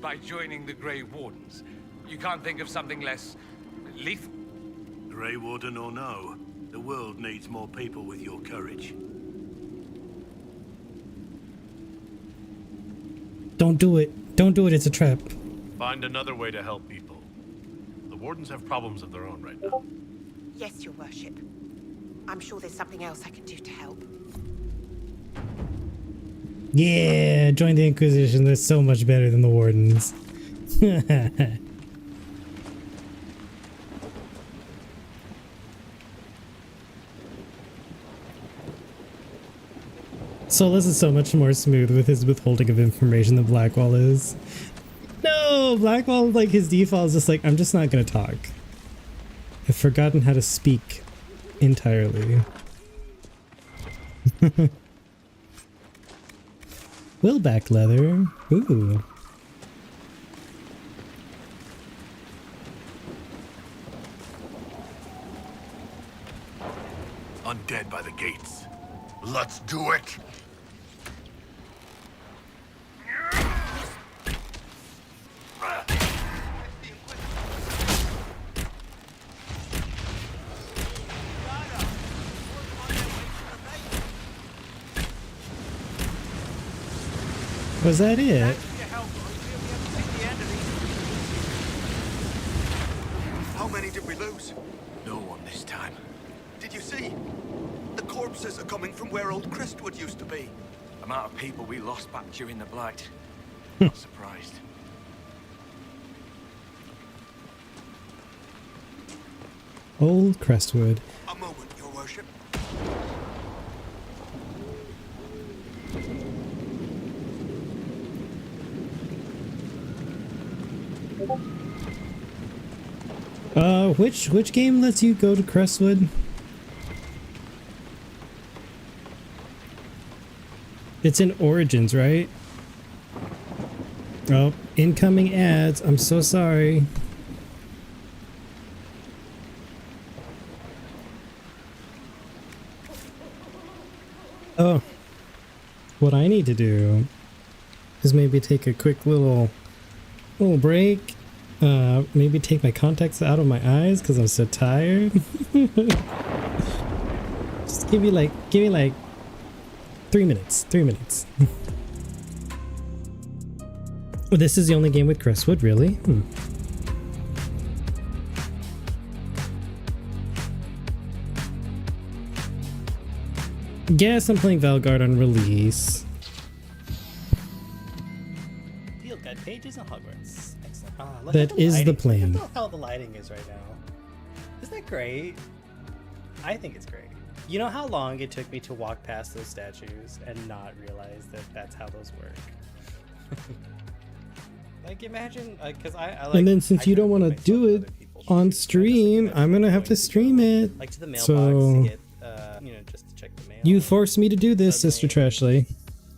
By joining the Grey Wardens, you can't think of something less lethal? Grey Warden or no, the world needs more people with your courage. Don't do it. Don't do it. It's a trap. Find another way to help people. The Wardens have problems of their own right now. Yes, your worship. I'm sure there's something else I can do to help. Yeah, join the Inquisition. They're so much better than the Wardens. Solus is so much more smooth with his withholding of information than Blackwall is. No, Blackwall, like, his default is just like, I'm just not gonna talk. I've forgotten how to speak entirely. Willback leather. Ooh. Undead by the gates. Let's do it! Was that it? How many did we lose? No one this time. Did you see? The corpses are coming from where old Crestwood used to be. Amount of people we lost back during the Blight. Not surprised. Old Crestwood. A moment, your worship. Which game lets you go to Crestwood? It's in Origins, right? Oh, incoming ads. I'm so sorry. Oh, what I need to do is maybe take a quick little break. Maybe take my contacts out of my eyes because I'm so tired. Just give me like 3 minutes. 3 minutes. This is the only game with Crestwood, really? Guess I'm playing Valgard on release. Feel good pages and Hogwarts. Excellent. That is the plan. Look at how the lighting is right now. Isn't that great? I think it's great. You know how long it took me to walk past those statues and not realize that that's how those work? Like, imagine, because I like. And then since you don't want to do it on stream, I'm gonna have to stream it. Like to the mailbox So to get, you know, just to check the mail. you forced me to do this, Sister Trashley.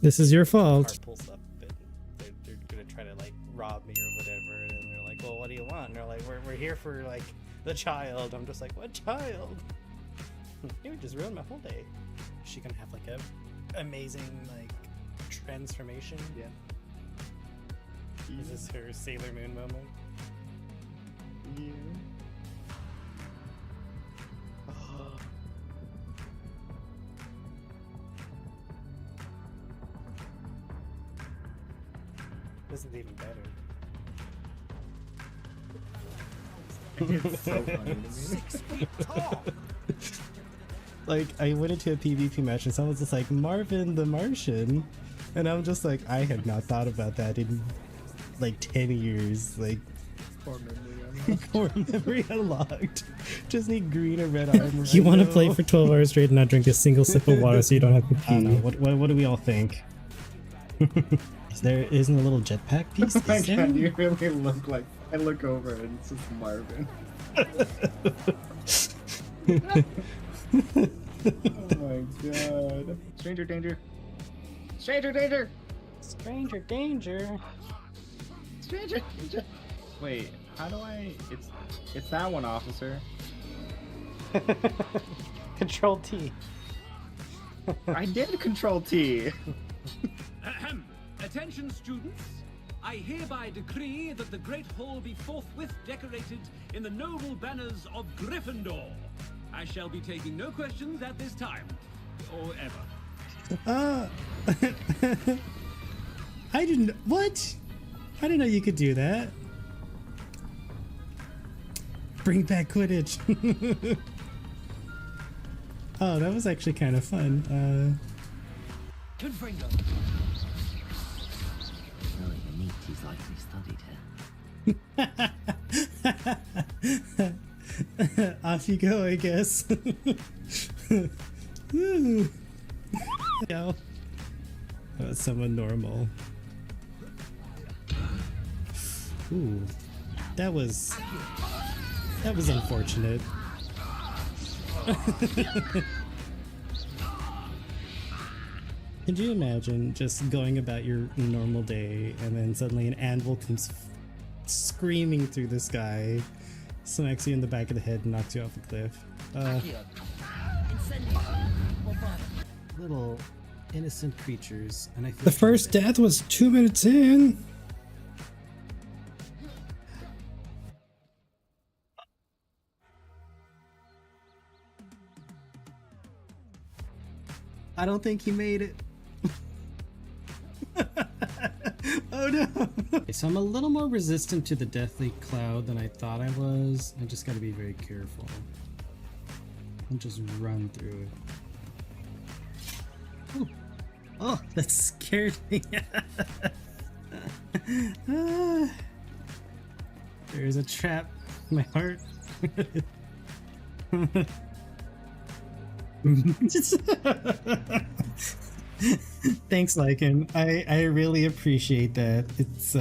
This is your fault. Car pulls up and they're gonna try to like rob me or whatever, and they're like, "Well, what do you want?" And they're like, "We're here for like the child." I'm just like, "What child?" You would just ruin my whole day. Is she gonna have like a amazing like transformation? Yeah. Is this her Sailor Moon moment? Yeah. This is even better. It's so funny to me. 6 feet tall. Like, I went into a PvP match and someone's just like, Marvin the Martian. And I'm just like, I had not thought about that in like 10 years. Like, Core memory. core memory unlocked. Just need green or red armor. You want to play for 12 hours straight and not drink a single sip of water so you don't have to pee. I don't know. What do we all think? Isn't a little jetpack piece? Oh my Is there? god, you really look like. I look over and it's just Marvin. Oh my god. Stranger danger. Stranger danger! Stranger danger. Stranger danger! Wait, how do I. It's that one, officer. Control T. I did Control T. Ahem. Attention, students. I hereby decree that the Great Hall be forthwith decorated in the noble banners of Gryffindor. I shall be taking no questions at this time, or ever. I didn't. What? I didn't know you could do that. Bring back Quidditch. Oh, that was actually kind of fun. Confringo. Really, the Nietzsche's likely studied here. Off you go, I guess. Woo. Yo. That was someone normal. Ooh, that was unfortunate. Could you imagine just going about your normal day and then suddenly an anvil comes screaming through the sky, smacks you in the back of the head and knocks you off a cliff? Little innocent creatures, and I feel The first death was 2 minutes in. I don't think he made it. Oh no. Okay, so I'm a little more resistant to the deathly cloud than I thought I was. I just gotta be very careful. I'll just run through it. Ooh. Oh, that scared me. There's a trap in my heart. Thanks, Lycan. I really appreciate that. It's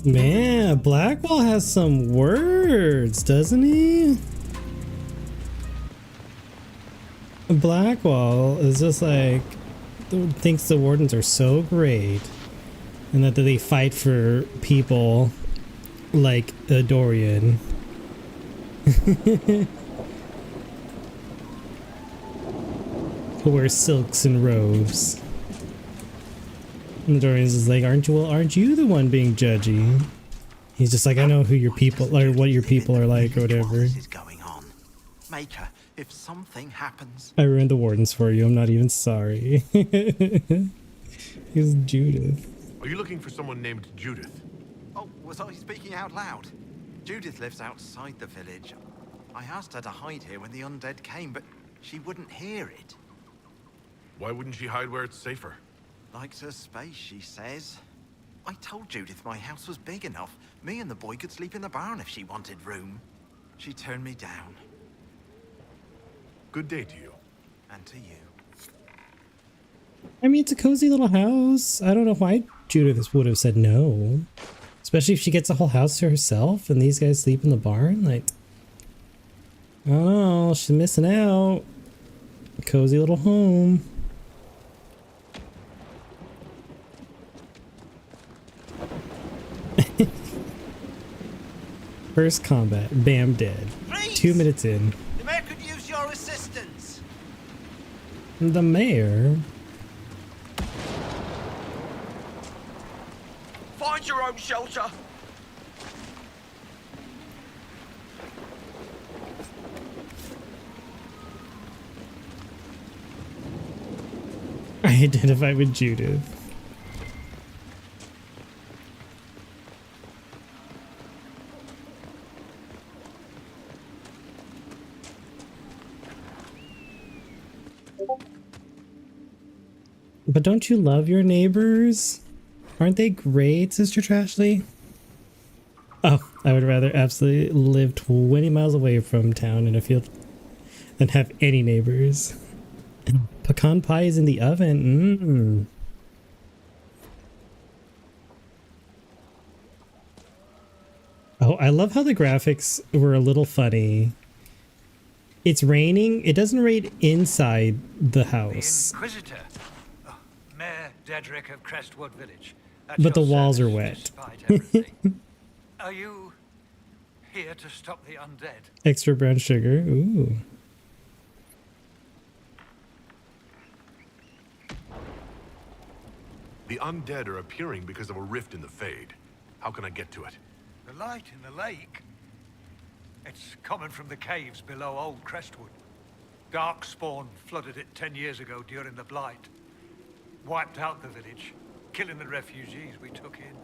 man, Blackwall has some words, doesn't he? Blackwall is just like thinks the wardens are so great and that they fight for people like Dorian. Who wear silks and robes. And Dorian's is like, aren't you the one being judgy? He's just like, I know who your people are, what your people are like, or whatever. What is going on? Maker, if something happens. I ruined the wardens for you. I'm not even sorry. He's Judith. Are you looking for someone named Judith? Oh, was I speaking out loud? Judith lives outside the village. I asked her to hide here when the undead came, but she wouldn't hear it. Why wouldn't she hide where it's safer? Likes her space, she says. I told Judith my house was big enough. Me and the boy could sleep in the barn if she wanted room. She turned me down. Good day to you. And to you. I mean, it's a cozy little house. I don't know why Judith would have said no. Especially if she gets a whole house to herself and these guys sleep in the barn. Like, I don't know, she's missing out. Cozy little home. First combat, bam, dead. Please! 2 minutes in. The mayor could use your assistance. The mayor? Find your own shelter. I identify with Judith. But don't you love your neighbors? Aren't they great, Sister Trashley? Oh, I would rather absolutely live 20 miles away from town in a field than have any neighbors. Pecan pie is in the oven. Oh, I love how the graphics were a little funny. It's raining. It doesn't rain inside the house. The Inquisitor, Mayor Dedrick of Crestwood Village. But the walls are wet. Are you here to stop the undead? Extra brown sugar. Ooh. The undead are appearing because of a rift in the Fade. How can I get to it? The light in the lake? It's coming from the caves below Old Crestwood. Darkspawn flooded it 10 years ago during the Blight. Wiped out the village, killing the refugees we took in.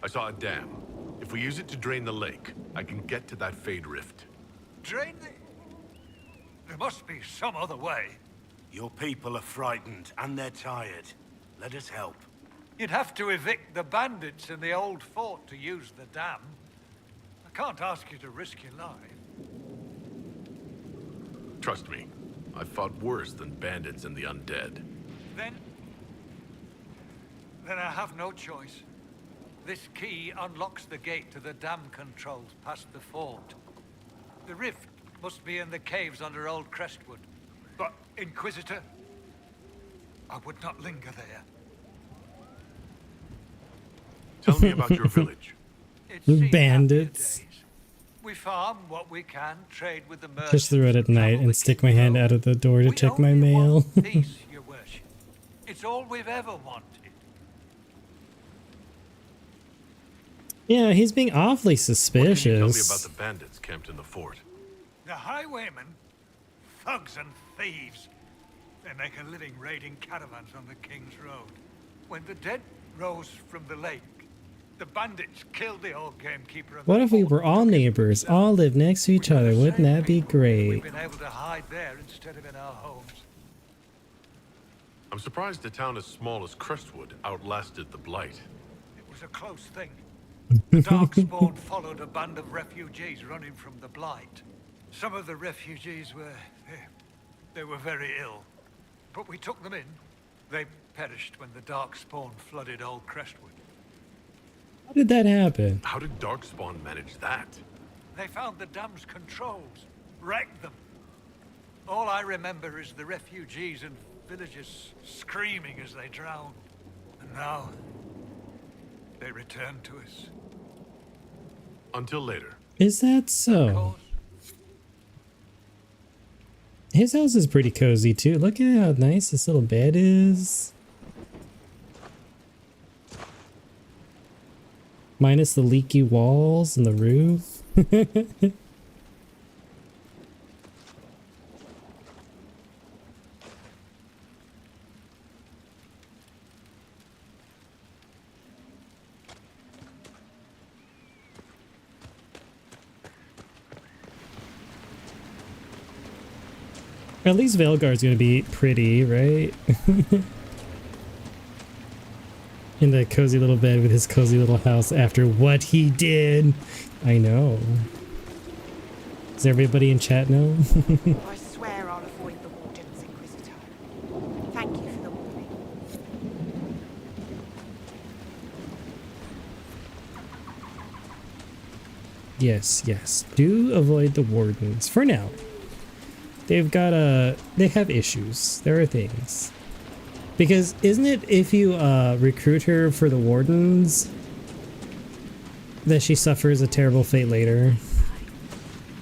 I saw a dam. If we use it to drain the lake, I can get to that Fade rift. Drain the... There must be some other way. Your people are frightened, and they're tired. Let us help. You'd have to evict the bandits in the old fort to use the dam. I can't ask you to risk your life. Trust me, I've fought worse than bandits and the undead. Then I have no choice. This key unlocks the gate to the dam controls past the fort. The rift must be in the caves under Old Crestwood. But, Inquisitor, I would not linger there. Tell me about your village. Bandits. We farm what we can, trade with the merchants. Push through it at night and stick my hand out of the door to check my mail. Peace, your worship. It's all we've ever wanted. Yeah, he's being awfully suspicious. What can you tell me about the bandits camped in the fort? The highwaymen, thugs and thieves. They make a living raiding caravans on the King's Road. When the dead rose from the lake, the bandits killed the old gamekeeper. What if we were all neighbors, all live next to each other? Wouldn't that be great? We've been able to hide there instead of in our homes. I'm surprised a town as small as Crestwood outlasted the Blight. It was a close thing. The Darkspawn followed a band of refugees running from the Blight. Some of the refugees they were very ill. But we took them in. They perished when the Darkspawn flooded Old Crestwood. How did that happen? How did Darkspawn manage that? They found the dam's controls, wrecked them. All I remember is the refugees and villagers screaming as they drowned. And now, they return to us. Until later. Is that so? His house is pretty cozy too. Look at how nice this little bed is. Minus the leaky walls and the roof. At least Velgar's gonna be pretty, right? In the cozy little bed with his cozy little house after what he did. I know. Does everybody in chat know? I swear I'll avoid the Wardens, Inquisitor. Thank you for the warning. Yes, yes. Do avoid the Wardens for now. They've got they have issues. There are things. Because isn't it if you recruit her for the Wardens that she suffers a terrible fate later?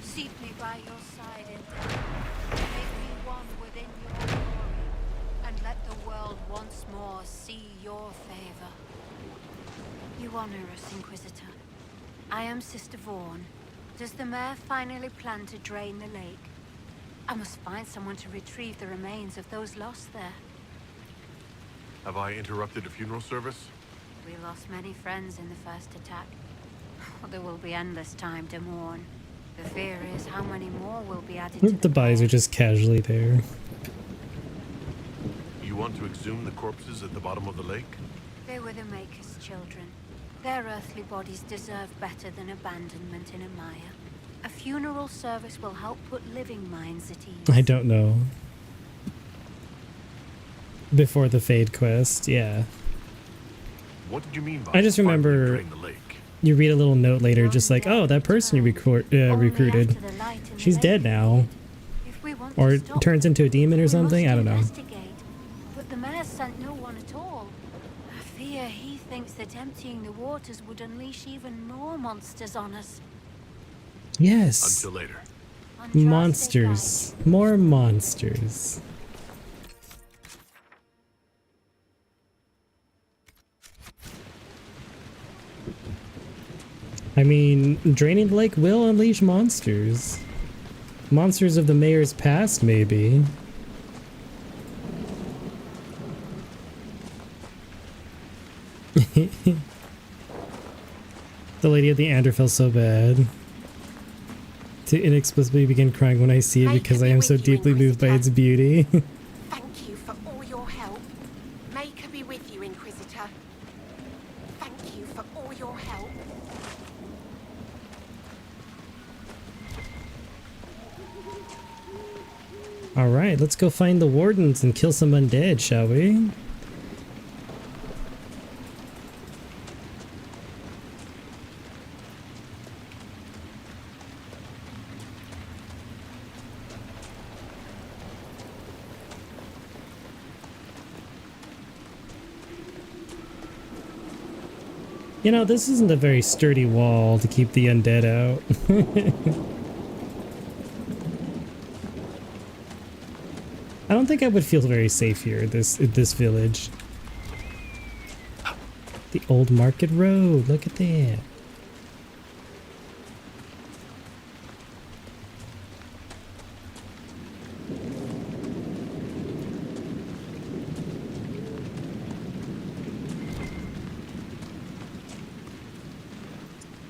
Seat me by your side in death. Make me one within your glory, and let the world once more see your favor. You honor us, Inquisitor. I am Sister Vaughn. Does the mayor finally plan to drain the lake? I must find someone to retrieve the remains of those lost there. Have I interrupted a funeral service? We lost many friends in the first attack. There will be endless time to mourn. The fear is how many more will be added to The bodies are just casually there. You want to exhume the corpses at the bottom of the lake? They were the Maker's children. Their earthly bodies deserve better than abandonment in a mire. A funeral service will help put living minds at ease. I don't know. Before the Fade quest, yeah. What did you mean by I just remember drain the lake? you read a little note later, just like, oh, that person you recruited, she's dead now. Or turns into a demon or something, I don't know. But the mayor sent no one at all. I fear he thinks that emptying the waters would unleash even more monsters on us. Yes. Until later. Monsters. More monsters. I mean, draining the lake will unleash monsters. Monsters of the mayor's past, maybe. The lady at the Ander felt so bad. To inexplicably begin crying when I see it because I am so deeply moved by its beauty. Thank you for all your help. May Maker be with you, Inquisitor. Thank you for all your help. Alright, let's go find the wardens and kill some undead, shall we? You know, this isn't a very sturdy wall to keep the undead out. I don't think I would feel very safe here, this village. The old market road, look at that.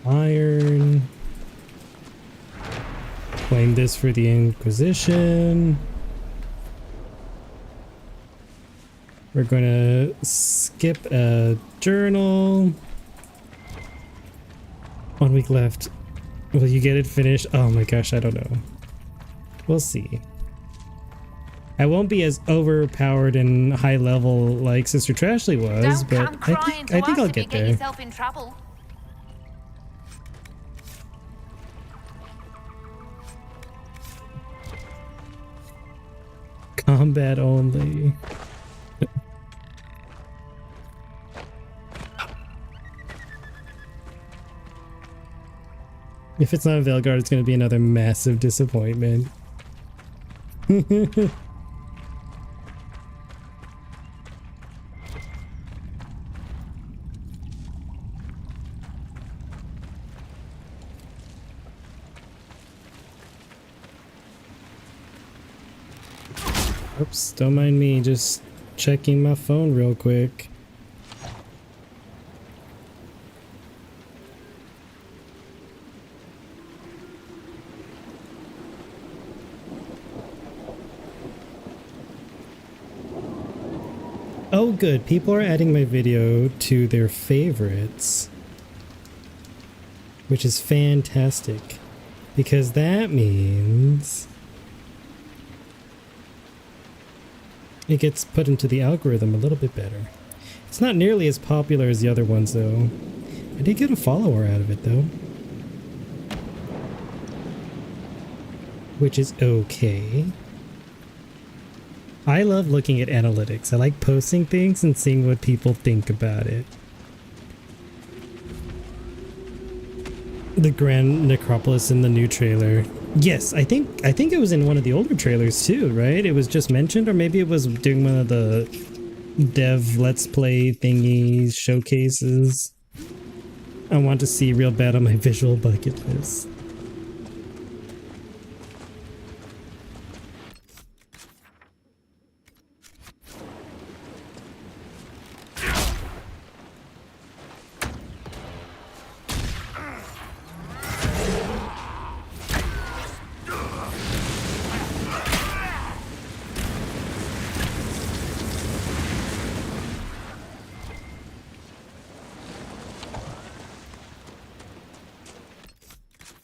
Iron. Claim this for the Inquisition. We're gonna skip a journal. 1 week left. Will you get it finished? Oh my gosh, I don't know. We'll see. I won't be as overpowered and high level like Sister Trashley was, but I think I'll get there. Yourself in trouble. Combat only. If it's not Velgard, it's going to be another massive disappointment. Oops, don't mind me, just checking my phone real quick. Oh good, people are adding my video to their favorites, which is fantastic, because that means it gets put into the algorithm a little bit better. It's not nearly as popular as the other ones though. I did get a follower out of it though, which is okay. I love looking at analytics. I like posting things and seeing what people think about it. The Grand Necropolis in the new trailer. Yes, I think it was in one of the older trailers too, right? It was just mentioned, or maybe it was during one of the dev let's play thingies, showcases. I want to see real bad on my visual bucket list.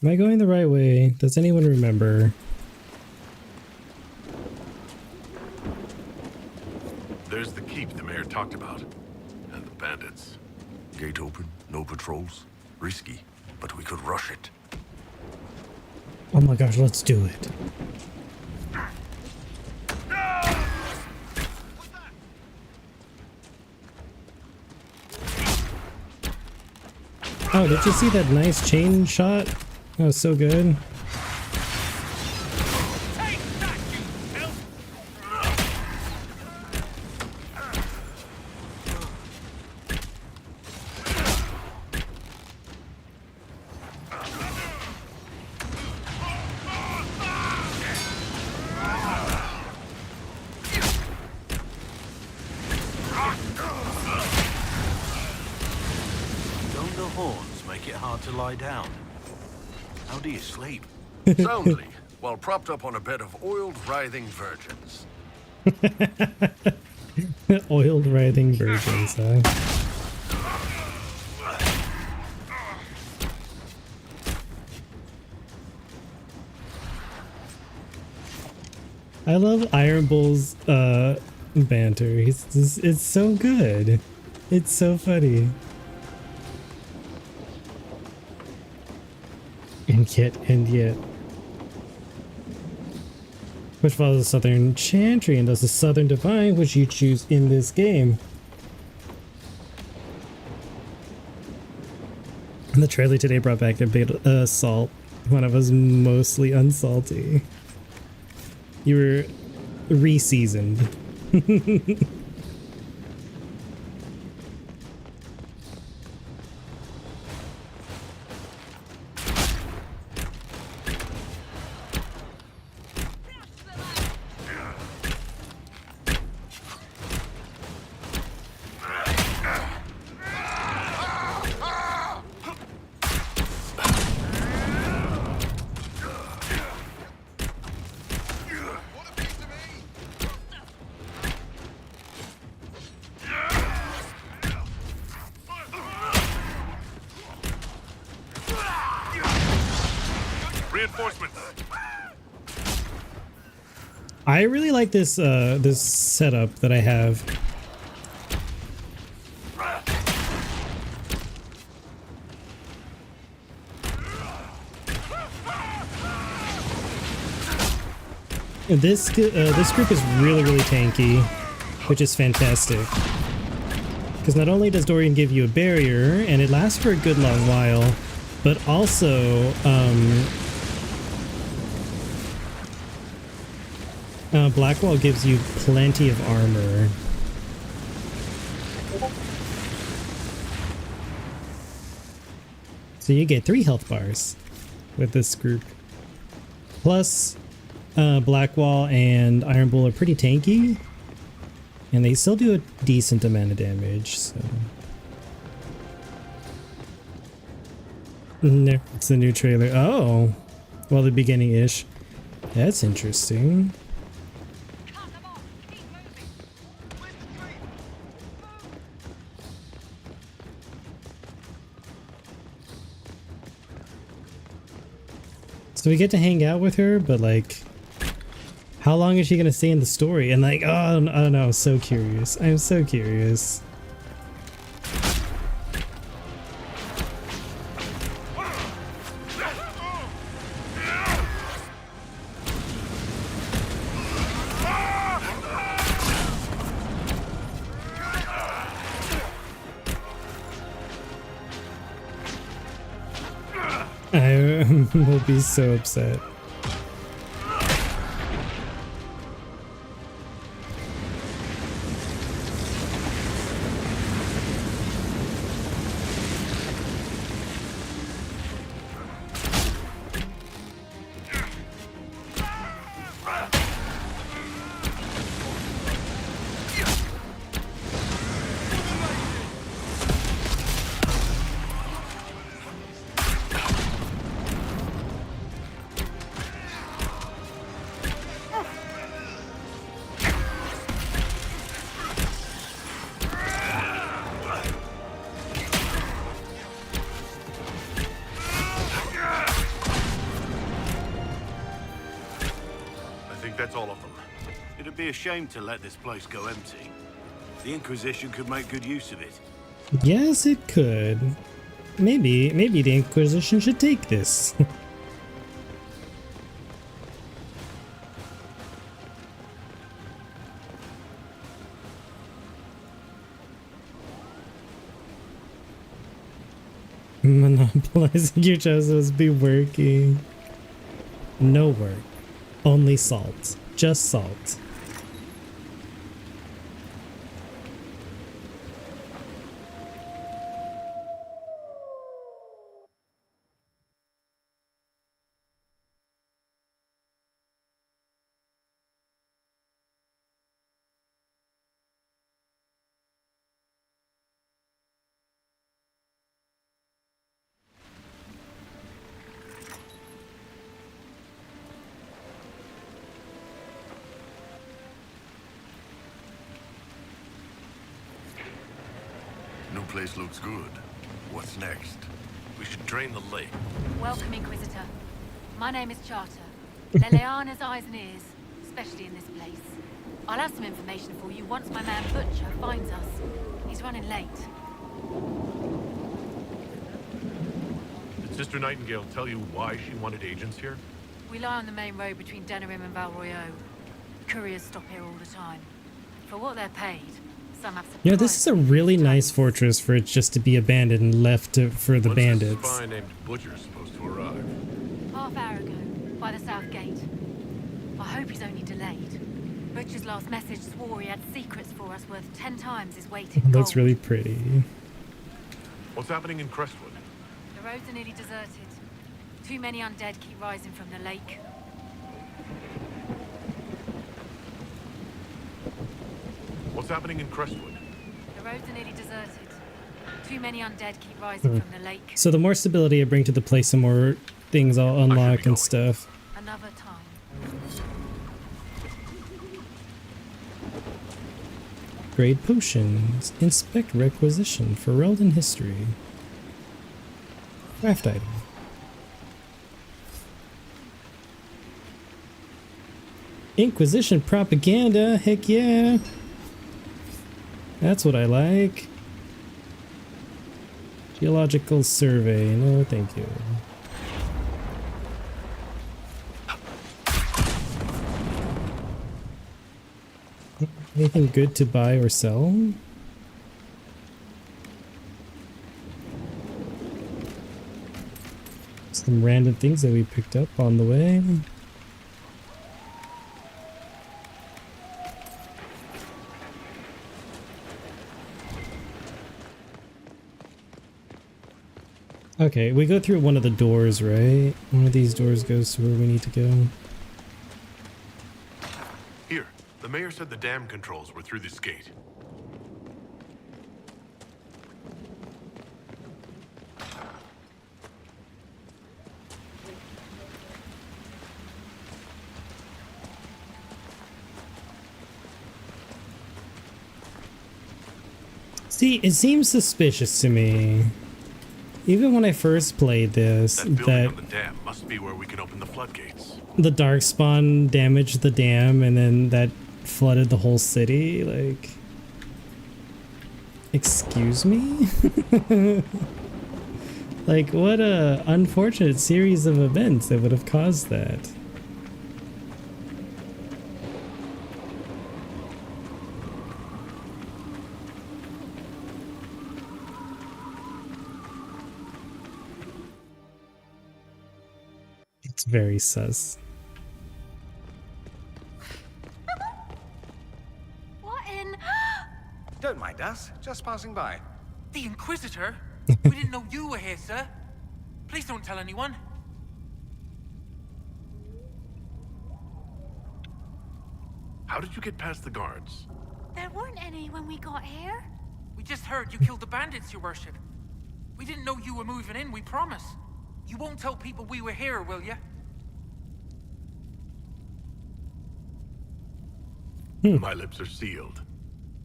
Am I going the right way? Does anyone remember? There's the keep the mayor talked about. And the bandits. Gate open, no patrols. Risky, but we could rush it. Oh my gosh, let's do it. Oh, did you see that nice chain shot? That was so good. Don't the horns make it hard to lie down? How do you sleep? Soundly, while propped up on a bed of oiled, writhing virgins. Oiled writhing virgins, huh? I love Iron Bull's banter. It's so good. It's so funny. And yet. Which follows the Southern Chantry and does the Southern Divine, which you choose in this game. And the trailer today brought back a bit salt when I was mostly unsalty. You were re-seasoned. Reinforcements. I really like this this setup that I have. And this group is really tanky, which is fantastic. Because not only does Dorian give you a barrier, and it lasts for a good long while, but also Blackwall gives you plenty of armor. So you get 3 health bars with this group. Plus, Blackwall and Iron Bull are pretty tanky, and they still do a decent amount of damage, so... No, it's the new trailer. Oh! Well, the beginning-ish. That's interesting. So we get to hang out with her, but like, how long is she gonna stay in the story? And like, oh, I don't know, I'm so curious. I'm so curious. I will be so upset. think that's all of them. It'd be a shame to let this place go empty. The Inquisition could make good use of it. Yes, it could. Maybe the Inquisition should take this. Monopolizing your justice be working. No work. Only salt. Just salt. New place looks good. What's next? We should drain the lake. Welcome, Inquisitor. My name is Charter. Leliana's eyes and ears, especially in this place. I'll have some information for you once my man Butcher finds us. He's running late. Did Sister Nightingale tell you why she wanted agents here? We lie on the main road between Denerim and Valroyo. Couriers stop here all the time. For what they're paid, some have You know, this is a really nice fortress for it just to be abandoned and left for the When's bandits. this spy named Butcher supposed to arrive? half hour ago, by the south gate. I hope he's only delayed. Butcher's last message swore he had secrets for us worth 10 times his weight in gold. That's really pretty. What's happening in Crestwood? The roads are nearly deserted. Too many undead keep rising from the lake. What's happening in Crestwood? The roads are nearly deserted. Too many undead keep rising from the lake. So the more stability I bring to the place, the more things I'll unlock and stuff. Another time. Grade potions. Inspect requisition for Relden history. Craft item. Inquisition propaganda. Heck yeah. That's what I like. Geological survey. No, thank you. Anything good to buy or sell? Some random things that we picked up on the way. Okay, we go through one of the doors, right? One of these doors goes to where we need to go. Here, the mayor said the dam controls were through this gate. See, it seems suspicious to me. Even when I first played this, That building on the dam must be where we can open the floodgates. the darkspawn damaged the dam and then that flooded the whole city. Like, excuse me? Like, what a unfortunate series of events that would have caused that. It's very sus. What in? Don't mind us, just passing by. The Inquisitor? We didn't know you were here, sir. Please don't tell anyone. How did you get past the guards? There weren't any when we got here. We just heard you killed the bandits, your worship. We didn't know you were moving in, we promise. You won't tell people we were here, will you? My lips are sealed.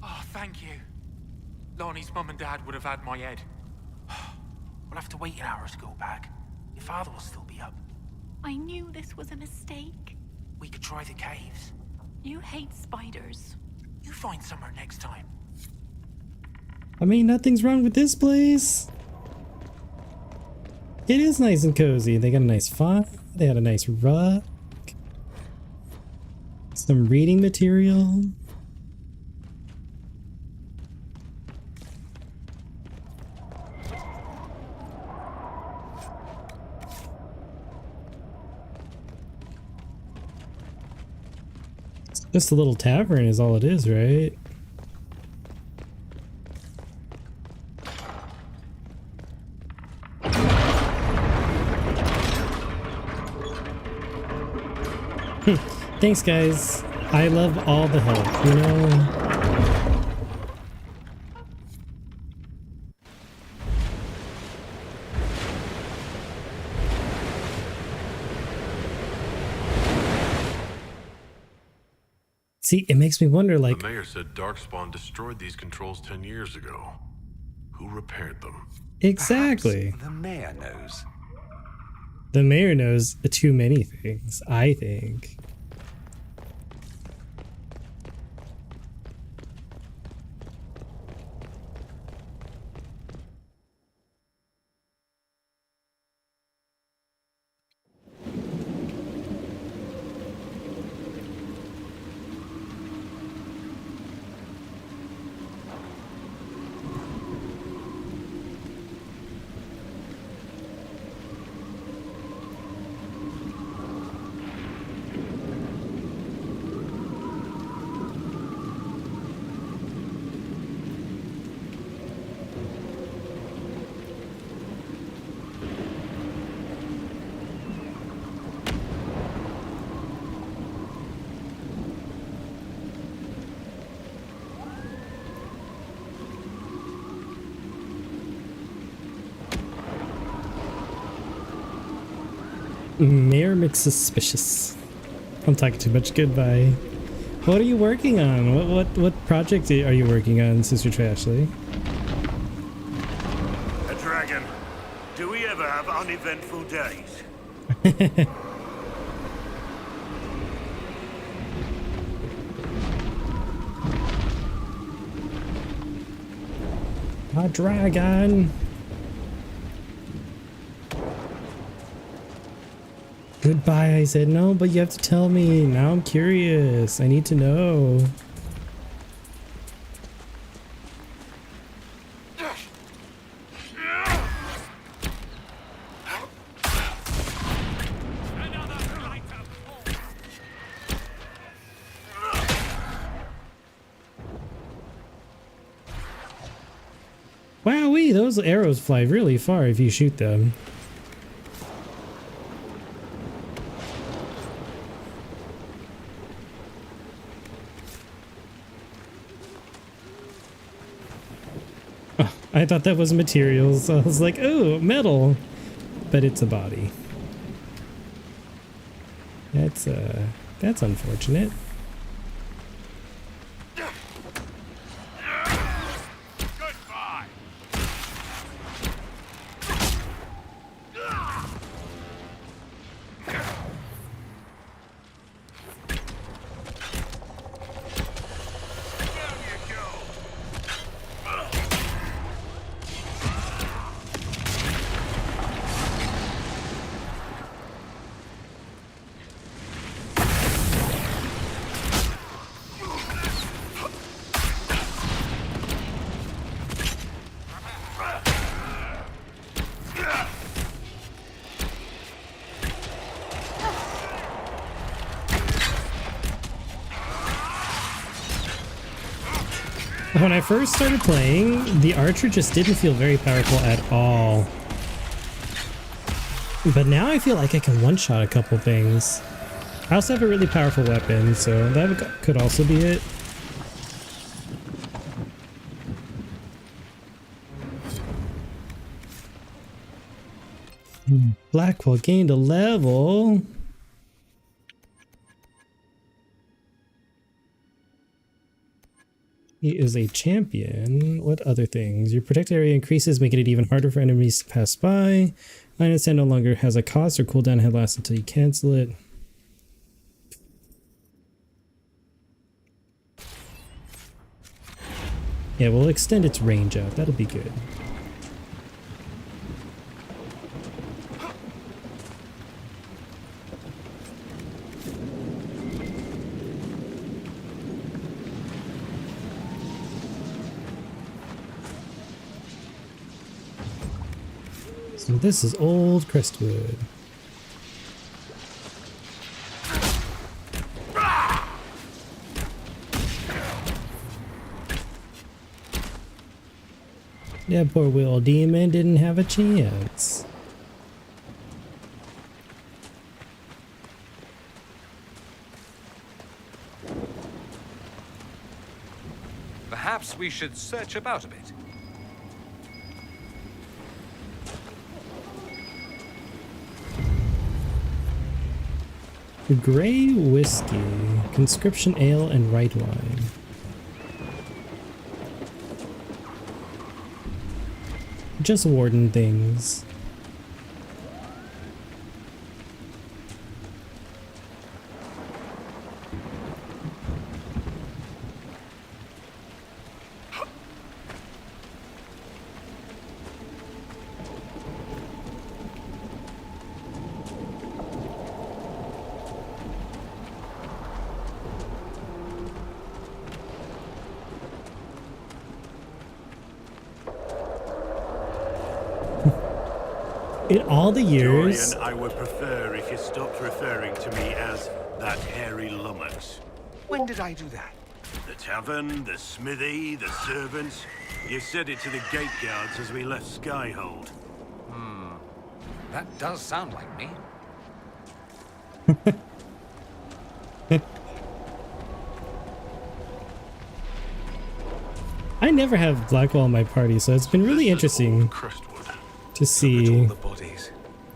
Oh, thank you. Lonnie's mum and dad would have had my head. We'll have to wait an hour to go back. Your father will still be up. I knew this was a mistake. we could try the caves. You hate spiders. You find somewhere next time. I mean, nothing's wrong with this place. It is nice and cozy. They got a nice fire. They had a nice rug. Some reading material. Just a little tavern is all it is, right? Thanks, guys. I love all the help, you know? See, it makes me wonder, like... The mayor said Darkspawn destroyed these controls 10 years ago. Who repaired them? Exactly. Perhaps the mayor knows. The mayor knows too many things, I think. Mayor McSuspicious. I'm talking too much. Goodbye. What are you working on? What project are you working on, Sister Trashley? A dragon. Do we ever have uneventful days? A dragon. Goodbye, I said. No, but you have to tell me. Now I'm curious. I need to know. Wowee, those arrows fly really far if you shoot them. I thought that was materials. I was like, oh, metal. But it's a body. That's unfortunate. When I first started playing, the archer just didn't feel very powerful at all. But now I feel like I can one-shot a couple things. I also have a really powerful weapon, so that could also be it. Blackwell gained a level. He is a champion. What other things? Your protected area increases, making it even harder for enemies to pass by. Line of Sand no longer has a cost or cooldown had lasts until you cancel it. Yeah, we'll extend its range out. That'll be good. So this is Old Crestwood. Yeah, poor Will Demon didn't have a chance. Perhaps we should search about a bit. Grey whiskey, conscription ale, and white wine. Just warden things. In all the years... Dorian, I would prefer if you stopped referring to me as that hairy lummox. When did I do that? The tavern, the smithy, the servants. You said it to the gate guards as we left Skyhold. That does sound like me. I never have Blackwall in my party, so it's been really interesting to see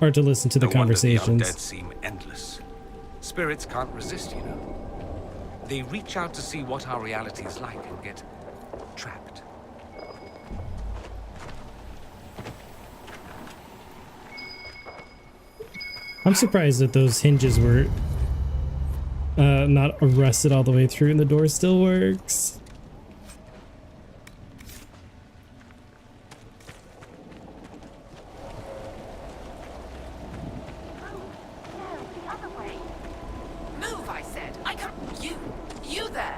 or to listen to the conversations. The undead seem endless. Spirits can't resist, you know. They reach out to see what our reality is like and get trapped. I'm surprised that those hinges were not rusted all the way through and the door still works. Move, I said. I can't. You there.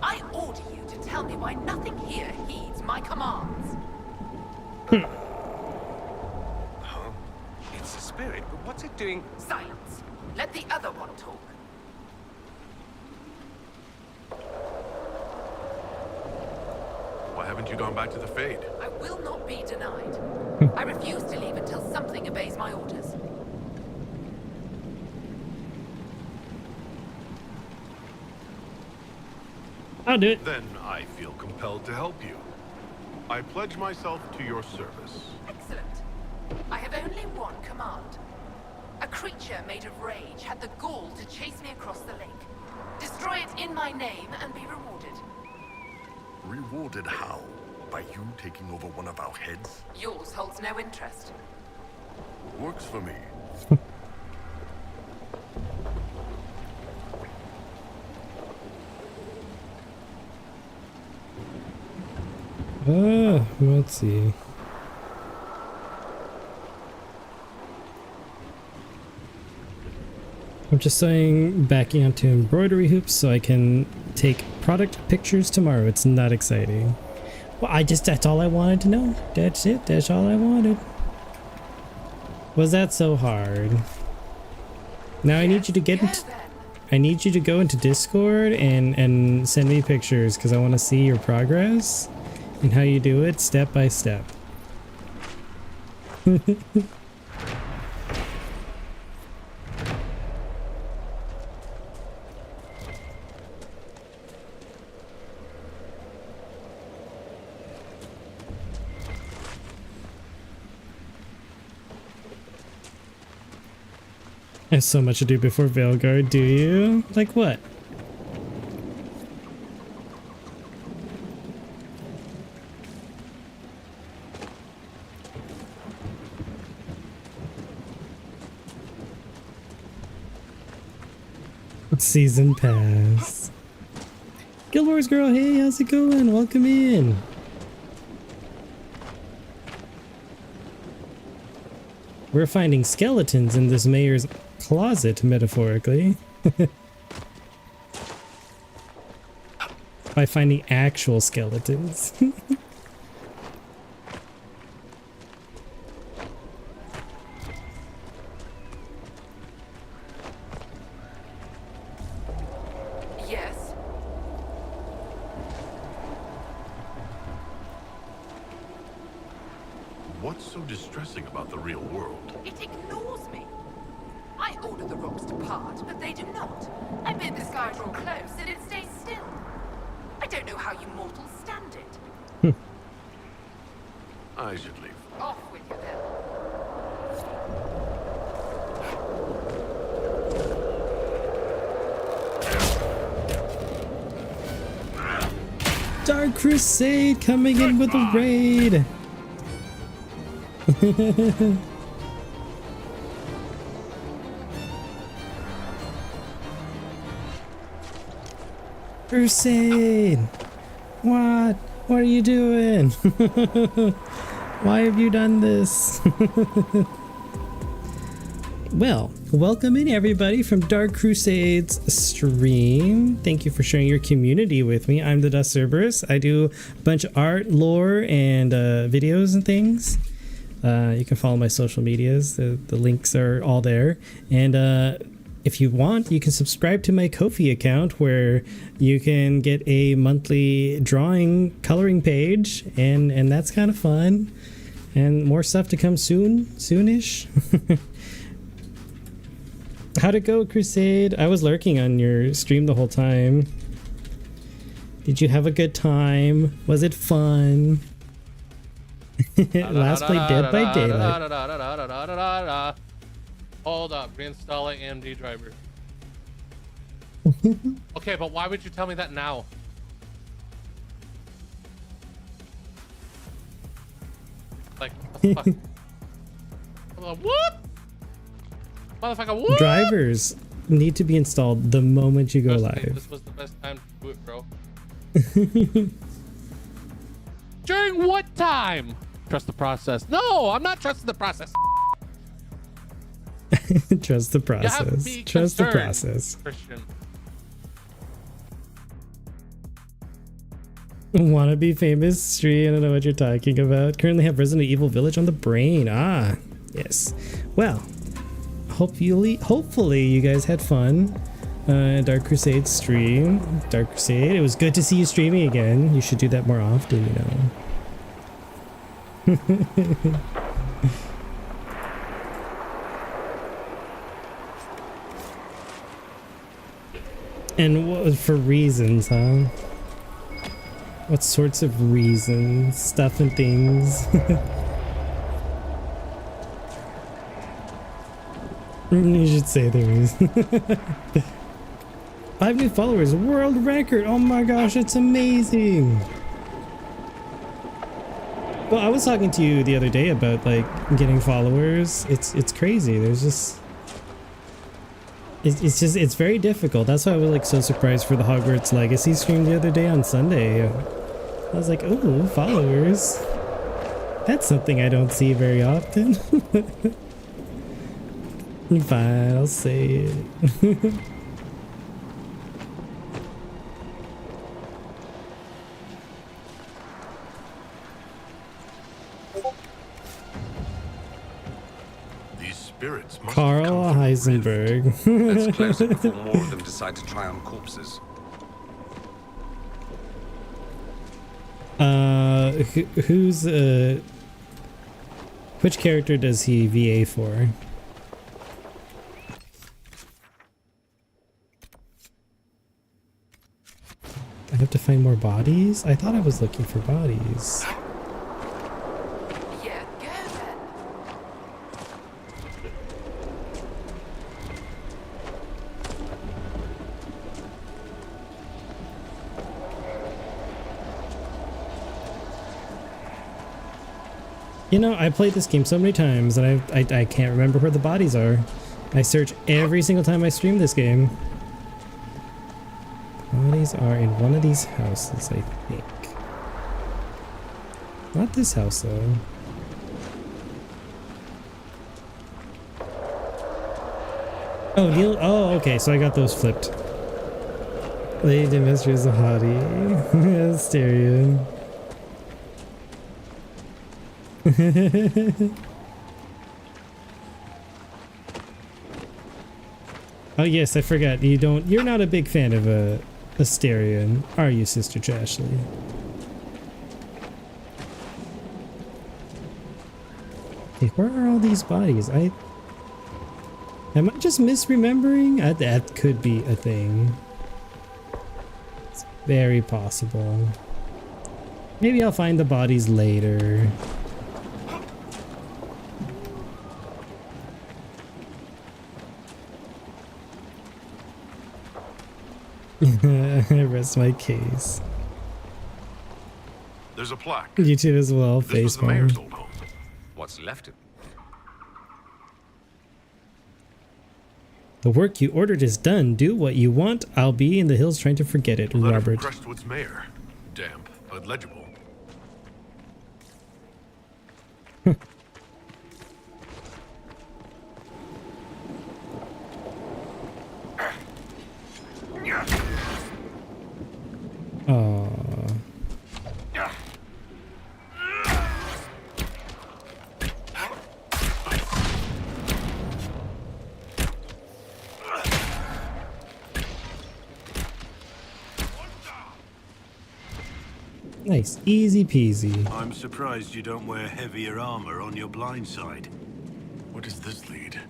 I order you to tell me why nothing here heeds my commands. It's a spirit, but what's it doing? Silence. Let the other one talk. Why haven't you gone back to the Fade? I will not be denied. I refuse to leave until something obeys my orders. I'll do it. Then I feel compelled to help you. I pledge myself to your service. Excellent. I have only one command. A creature made of rage had the gall to chase me across the lake. Destroy it in my name and be rewarded. Rewarded how? By you taking over one of our heads? Yours holds no interest. Works for me. Let's see. I'm just backing onto embroidery hoops so I can take product pictures tomorrow. It's not exciting. Well, that's all I wanted to know. That's it. That's all I wanted. Was that so hard? Now I need you to get into... I need you to go into Discord and send me pictures because I want to see your progress and how you do it step by step. There's so much to do before Veilguard, do you? Like what? Season pass. Guild Wars girl, hey, how's it going? Welcome in. We're finding skeletons in this mayor's closet, metaphorically. By finding actual skeletons. Yes? What's so distressing about the real world? It ignores me. I order the rocks to part, but they do not. I bid the sky draw close, and it stays still. I don't know how you mortals stand it. I should leave. Off with you then. Dark Crusade coming in with a raid. Crusade! What? What are you doing? Why have you done this? Well, welcome in everybody from Dark Crusade's stream. Thank you for sharing your community with me. I'm the Dusk Cerberus. I do a bunch of art, lore, and videos and things. You can follow my social medias. The links are all there. And if you want, you can subscribe to my Ko-fi account where you can get a monthly drawing coloring page, and that's kind of fun. And more stuff to come soonish. How'd it go, Crusade? I was lurking on your stream the whole time. Did you have a good time? Was it fun? Last played Dead by Daylight. Hold up, reinstalling AMD driver. Okay, but why would you tell me that now? Like, what the fuck? What? Motherfucker, what? Drivers need to be installed the moment you go live. This was the best time to do it, bro. During what time? Trust the process. No, I'm not trusting the process. Trust the process. Trust the process. Christian. Wanna be famous stream? I don't know what you're talking about. Currently have Resident Evil Village on the brain. Ah, yes. Well, hopefully you guys had fun. Dark Crusade stream. Dark Crusade, it was good to see you streaming again. You should do that more often, you know. And what for reasons, huh? What sorts of reasons? Stuff and things. You should say the reason. 5 new followers, world record. Oh my gosh, it's amazing. Well, I was talking to you the other day about like getting followers. It's crazy. There's just it's very difficult. That's why I was like so surprised for the Hogwarts Legacy stream the other day on Sunday. I was like, oh, followers. That's something I don't see very often. Fine, I'll say it. These spirits must Carl Heisenberg. Let's close it before more of them decide to try on corpses. Who's which character does he VA for? I have to find more bodies? I thought I was looking for bodies. Yeah, go then. You know, I played this game so many times and I can't remember where the bodies are. I search every single time I stream this game. bodies are in one of these houses, I think. Not this house, though. Oh, Neil. Oh, okay. So I got those flipped. Lady Demetria is a hottie. Asterion. Oh yes, I forgot. You're not a big fan of Asterion, are you, Sister Trashley? Hey, where are all these bodies? Am I just misremembering? That could be a thing. It's very possible. Maybe I'll find the bodies later. I rest my case. There's a plaque. You too as well, This was the mayor's old home. What's left of it? The work you ordered is done. Do what you want. I'll be in the hills trying to forget it, Letter from Robert. Crestwood's mayor. Damp, but legible. Aww. Nice, easy peasy. I'm surprised you don't wear heavier armor on your blind side. Where does this lead?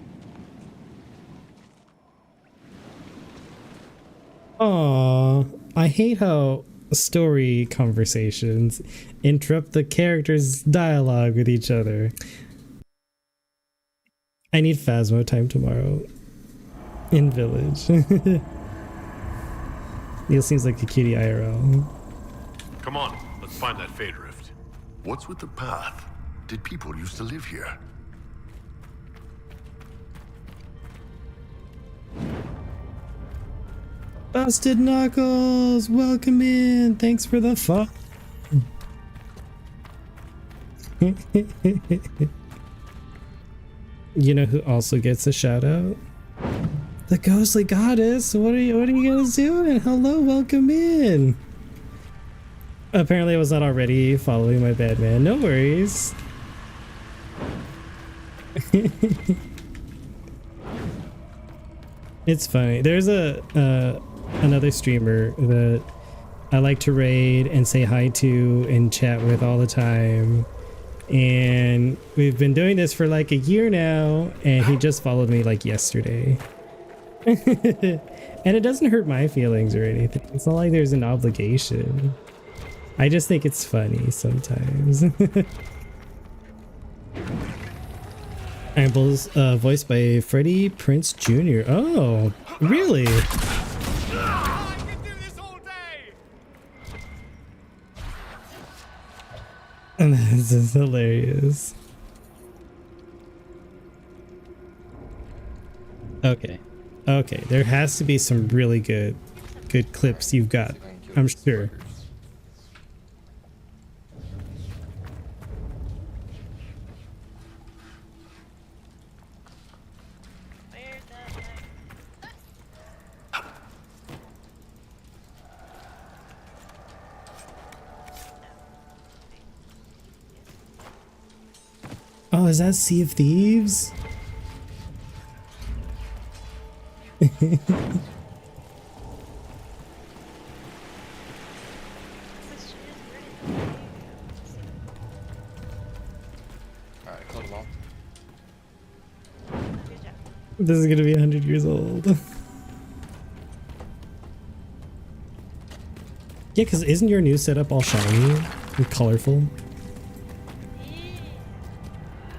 Aww, I hate how story conversations interrupt the characters' dialogue with each other. I need Phasmo time tomorrow. In Village. Neil seems like a cutie IRL. Come on, let's find that Fade Rift. What's with the path? Did people used to live here? Busted Knuckles, welcome in. Thanks for the fun. You know who also gets a shout out? The Ghostly Goddess. What are you guys doing? Hello, welcome in. Apparently I was not already following my bad man. No worries. It's funny. There's another streamer that I like to raid and say hi to and chat with all the time. And we've been doing this for like a year now, and he just followed me like yesterday. And it doesn't hurt my feelings or anything. It's not like there's an obligation. I just think it's funny sometimes. Amble's voiced by Freddie Prinze Jr. Oh, really? And this is hilarious. Okay. Okay, there has to be some really good clips you've got, I'm sure. Oh, is that Sea of Thieves? Alright, close them all. This is gonna be 100 years old. Yeah, because isn't your new setup all shiny and colorful?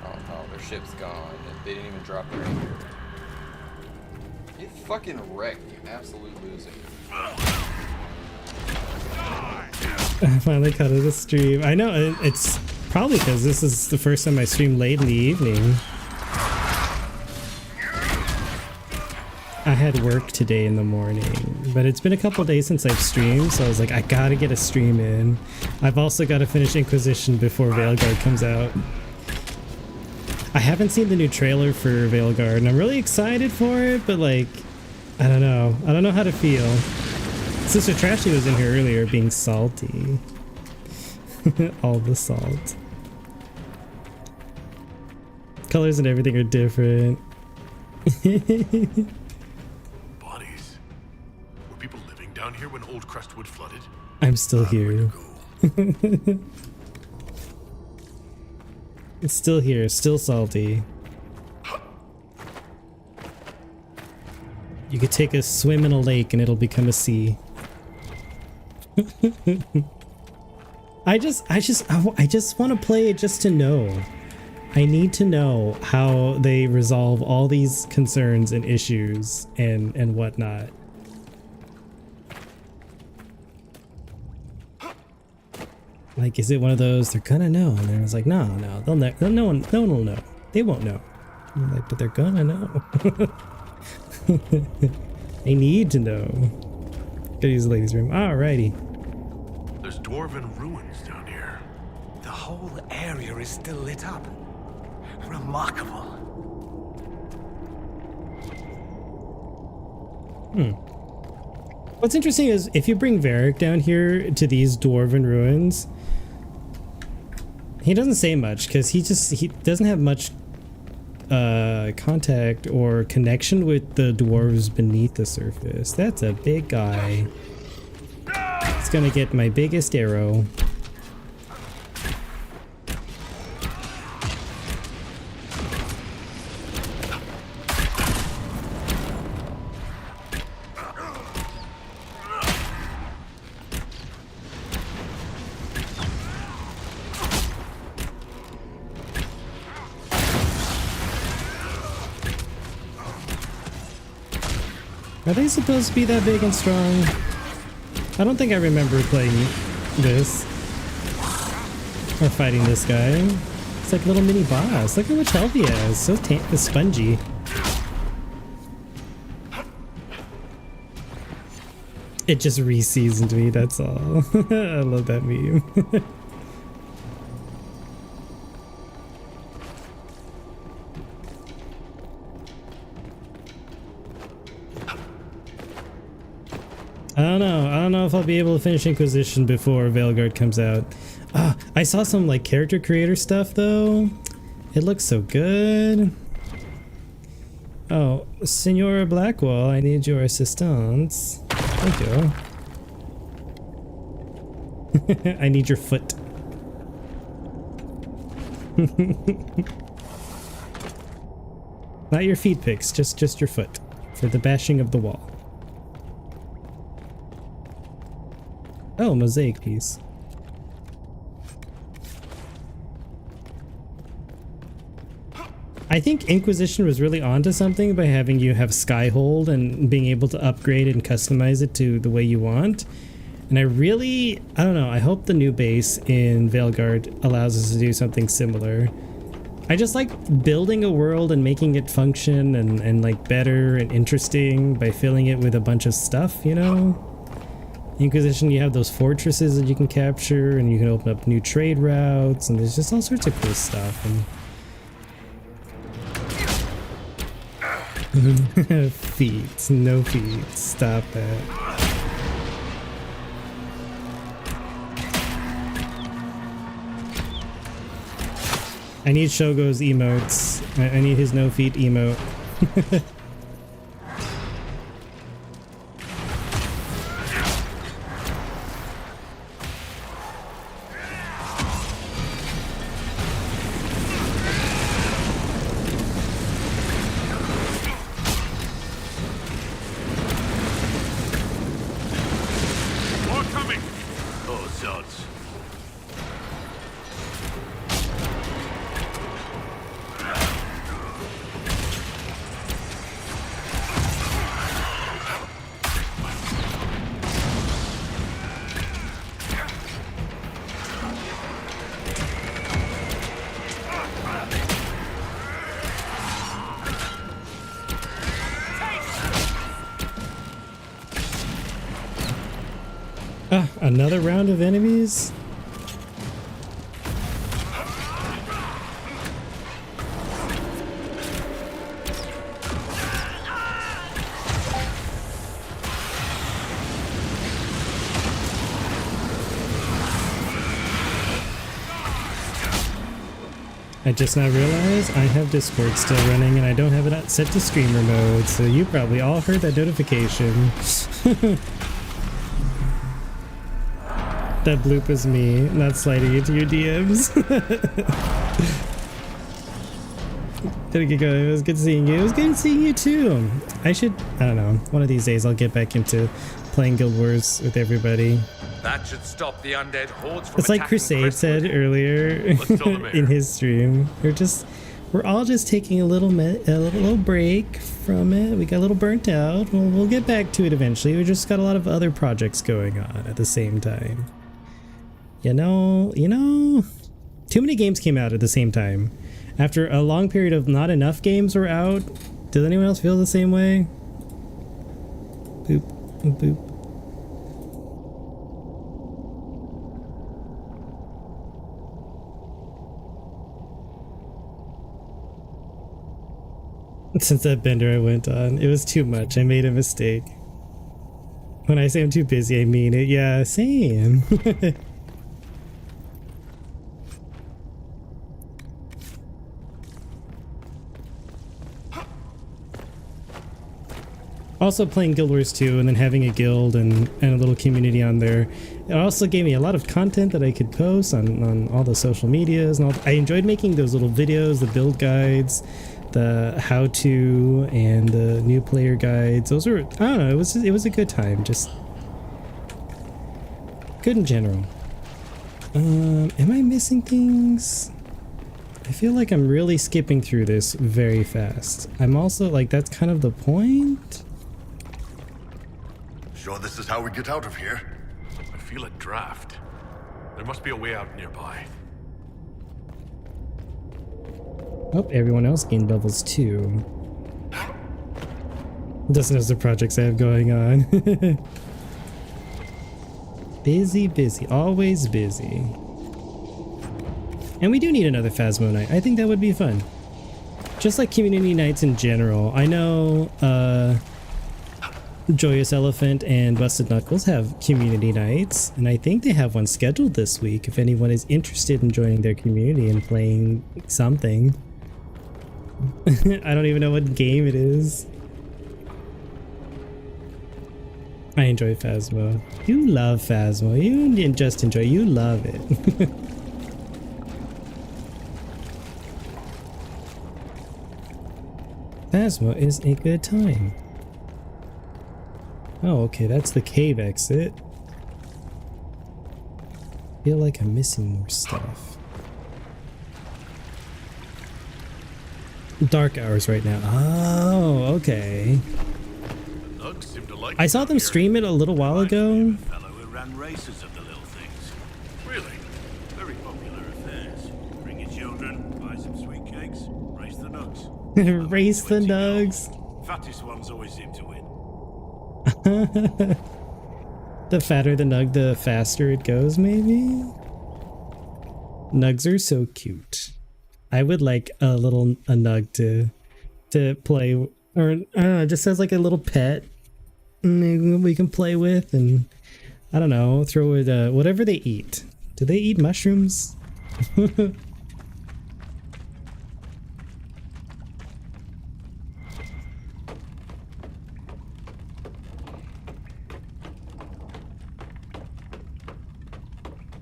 Oh no, their ship's gone. They didn't even drop their anchor. You fucking wrecked, you absolute loser. I finally cut it a stream. I know, it's probably because this is the first time I stream late in the evening. I had work today in the morning, but it's been a couple days since I've streamed, so I was like, I gotta get a stream in. I've also got to finish Inquisition before Veilguard comes out. I haven't seen the new trailer for Veilguard, and I'm really excited for it, but like, I don't know. I don't know how to feel. Sister Trashy was in here earlier being salty. All the salt. Colors and everything are different. Bodies. Were people living down here when Old Crestwood flooded? I'm still here. It's still here, still salty. You could take a swim in a lake and it'll become a sea. I just want to play it just to know. I need to know how they resolve all these concerns and issues and whatnot. Like, is it one of those they're gonna know? And then it's like, no, no one will know. They won't know. I'm like, but they're gonna know. They need to know. Gotta use the ladies' room. Alrighty. There's dwarven ruins down here. The whole area is still lit up. Remarkable. What's interesting is if you bring Varric down here to these dwarven ruins, he doesn't say much because he doesn't have much contact or connection with the dwarves beneath the surface. That's a big guy. It's gonna get my biggest arrow. Are they supposed to be that big and strong? I don't think I remember playing this. Or fighting this guy. It's like a little mini boss. Look how much health he has. So spongy. It just re-seasoned me, that's all. I love that meme. I don't know if I'll be able to finish Inquisition before Veilguard comes out. I saw some like character creator stuff though. It looks so good. Oh, Senora Blackwall, I need your assistance. Thank you. I need your foot. Not your feet picks, just your foot. For the bashing of the wall. Oh, mosaic piece. I think Inquisition was really onto something by having you have Skyhold and being able to upgrade and customize it to the way you want. And I don't know, I hope the new base in Veilguard allows us to do something similar. I just like building a world and making it function and like better and interesting by filling it with a bunch of stuff, you know? Inquisition, you have those fortresses that you can capture and you can open up new trade routes and there's just all sorts of cool stuff. And feet, no feet, stop that. I need Shogo's emotes. I need his no feet emote. Another round of enemies? I just now realized I have Discord still running and I don't have it set to streamer mode, so you probably all heard that notification. That bloop is me, not sliding into your DMs. Gotta get going. It was good seeing you. It was good seeing you too. I don't know, one of these days I'll get back into playing Guild Wars with everybody. That should stop the undead hordes from It's like attacking Crusade said earlier in his stream. We're all just taking a little break from it. We got a little burnt out. We'll get back to it eventually. We just got a lot of other projects going on at the same time. You know, too many games came out at the same time. After a long period of not enough games were out. Does anyone else feel the same way? Boop, boop. Since that bender I went on, it was too much. I made a mistake. When I say I'm too busy, I mean it. Yeah, same. Also playing Guild Wars 2 and then having a guild and a little community on there. It also gave me a lot of content that I could post on all the social medias and all. I enjoyed making those little videos, the build guides, the how-to and the new player guides. Those were, I don't know, it was a good time. Just good in general. Am I missing things? I feel like I'm really skipping through this very fast. I'm also like, that's kind of the point. Sure this is how we get out of here? I feel a draft. There must be a way out nearby. Oh, everyone else gained levels too. Doesn't know the projects I have going on. Busy, always busy. And we do need another Phasmo night. I think that would be fun. Just like community nights in general. I know Joyous Elephant and Busted Knuckles have community nights, and I think they have one scheduled this week if anyone is interested in joining their community and playing something. I don't even know what game it is. I enjoy Phasmo. You love Phasmo. You didn't just enjoy, you love it. Phasmo is a good time. Oh, okay, that's the cave exit. Feel like I'm missing more stuff. Dark hours right now. Oh, okay. I saw them stream it a little while ago. Fellow who ran races of the little things. Really? Very popular affairs. Bring your children, buy some sweet cakes, race the nugs. Race the nugs. Fattest ones always seem to win. The fatter the nug, the faster it goes, maybe? Nugs are so cute. I would like a nug to play, or I don't know, just as like a little pet we can play with, and I don't know, throw it whatever they eat. Do they eat mushrooms?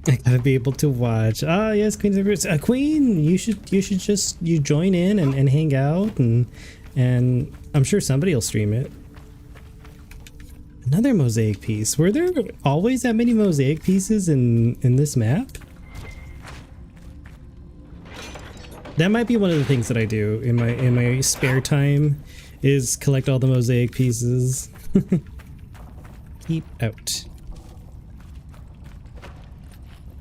I gotta be able to watch. Ah, yes, Queen's Empress. Queen, you should just join in and hang out, and I'm sure somebody will stream it. Another mosaic piece. Were there always that many mosaic pieces in this map? That might be one of the things that I do in my spare time, is collect all the mosaic pieces. Keep out.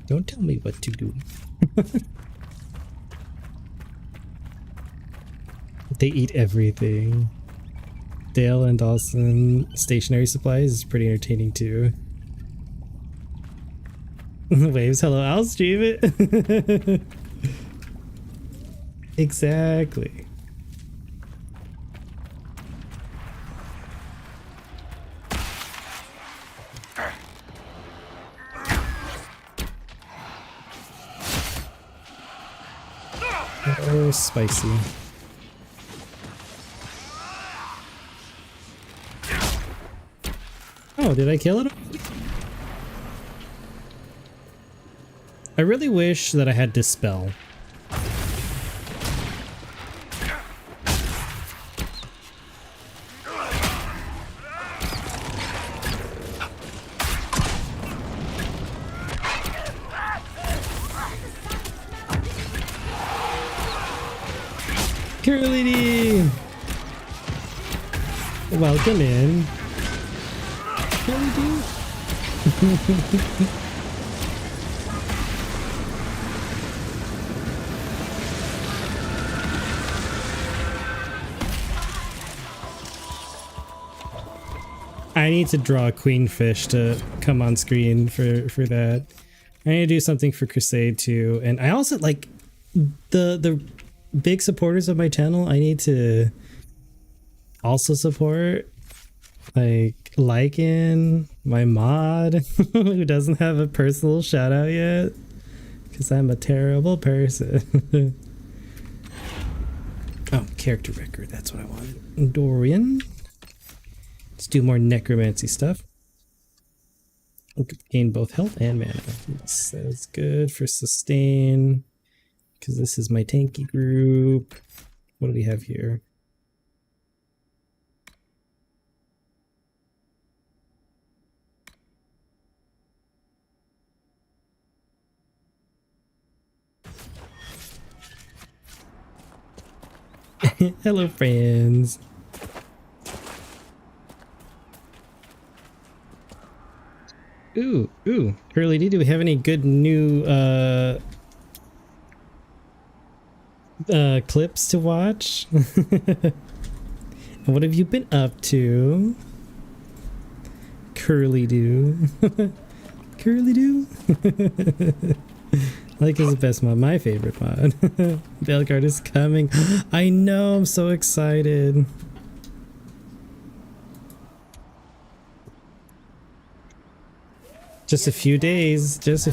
Don't tell me what to do. They eat everything. Dale and Dawson stationary supplies is pretty entertaining too. Waves, hello, I'll stream it. Exactly. Oh, spicy. Oh, did I kill it? I really wish that I had Dispel. Curly D! Welcome in. Curly D? I need to draw a queenfish to come on screen for that. I need to do something for Crusade too. And I also like the big supporters of my channel. I need to also support like Lycan, my mod, who doesn't have a personal shout out yet because I'm a terrible person. Oh, character record. That's what I wanted. Dorian. Let's do more necromancy stuff. We could gain both health and mana. Yes, that's good for sustain. Because this is my tanky group. What do we have here? Hello, friends. Ooh. Curly D, do we have any good new clips to watch? And what have you been up to? Curly Do. Curly Do? Like is the best mod, my favorite mod. Belgard is coming. I know, I'm so excited. Just a few days left. Just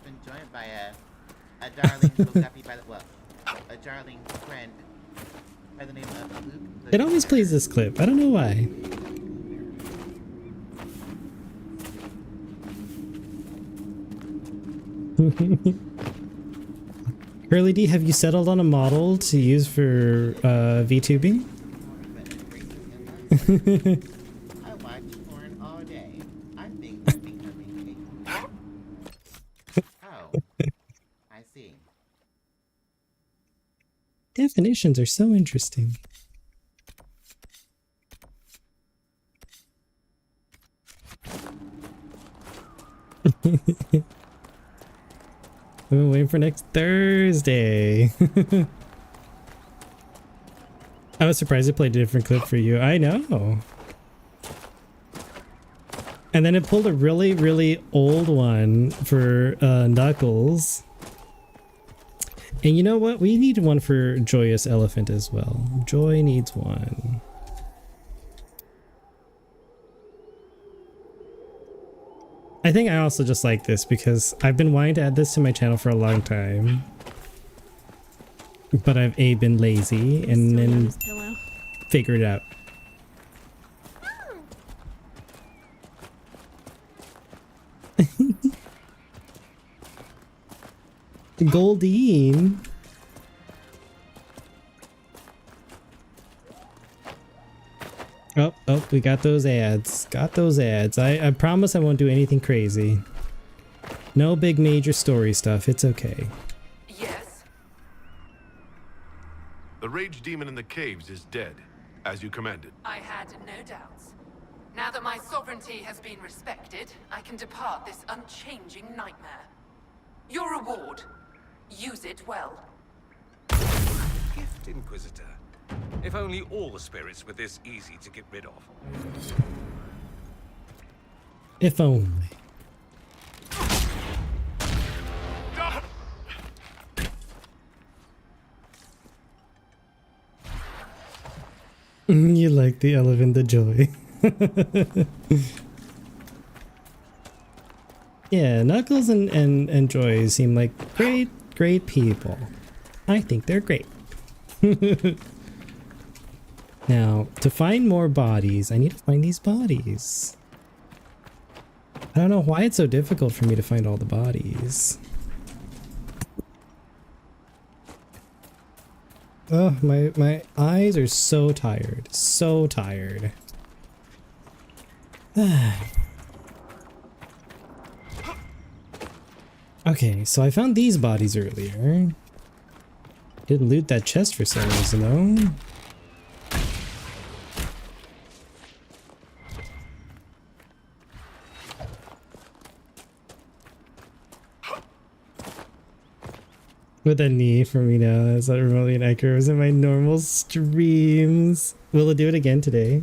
been joined by a darling photography by the a darling friend by the name of Luke. It always plays this clip. I don't know why. Curly D, have you settled on a model to use for VTubing? I watch porn all day. I'm being Oh, I see. Definitions are so interesting. We've been waiting for next Thursday. I was surprised it played a different clip for you. I know. And then it pulled a really, really old one for Knuckles. And you know what? We need one for Joyous Elephant as well. Joy needs one. I think I also just like this because I've been wanting to add this to my channel for a long time. But I've been lazy and then figured it out. Goldine. Oh, we got those ads. I promise I won't do anything crazy. No big major story stuff. It's okay. Yes? The rage demon in the caves is dead, as you commanded. I had no doubts. Now that my sovereignty has been respected, I can depart this unchanging nightmare. Your reward. Use it well. Gift, Inquisitor. If only all the spirits were this easy to get rid of. If only. Make the elephant the joy. Yeah, Knuckles and Joy seem like great people. I think they're great. Now, to find more bodies, I need to find these bodies. I don't know why it's so difficult for me to find all the bodies. Oh, my eyes are so tired. So tired. Okay, so I found these bodies earlier. Didn't loot that chest for some reason though. With a knee for me now, that's not remotely inaccurate. It was in my normal streams. Will it do it again today?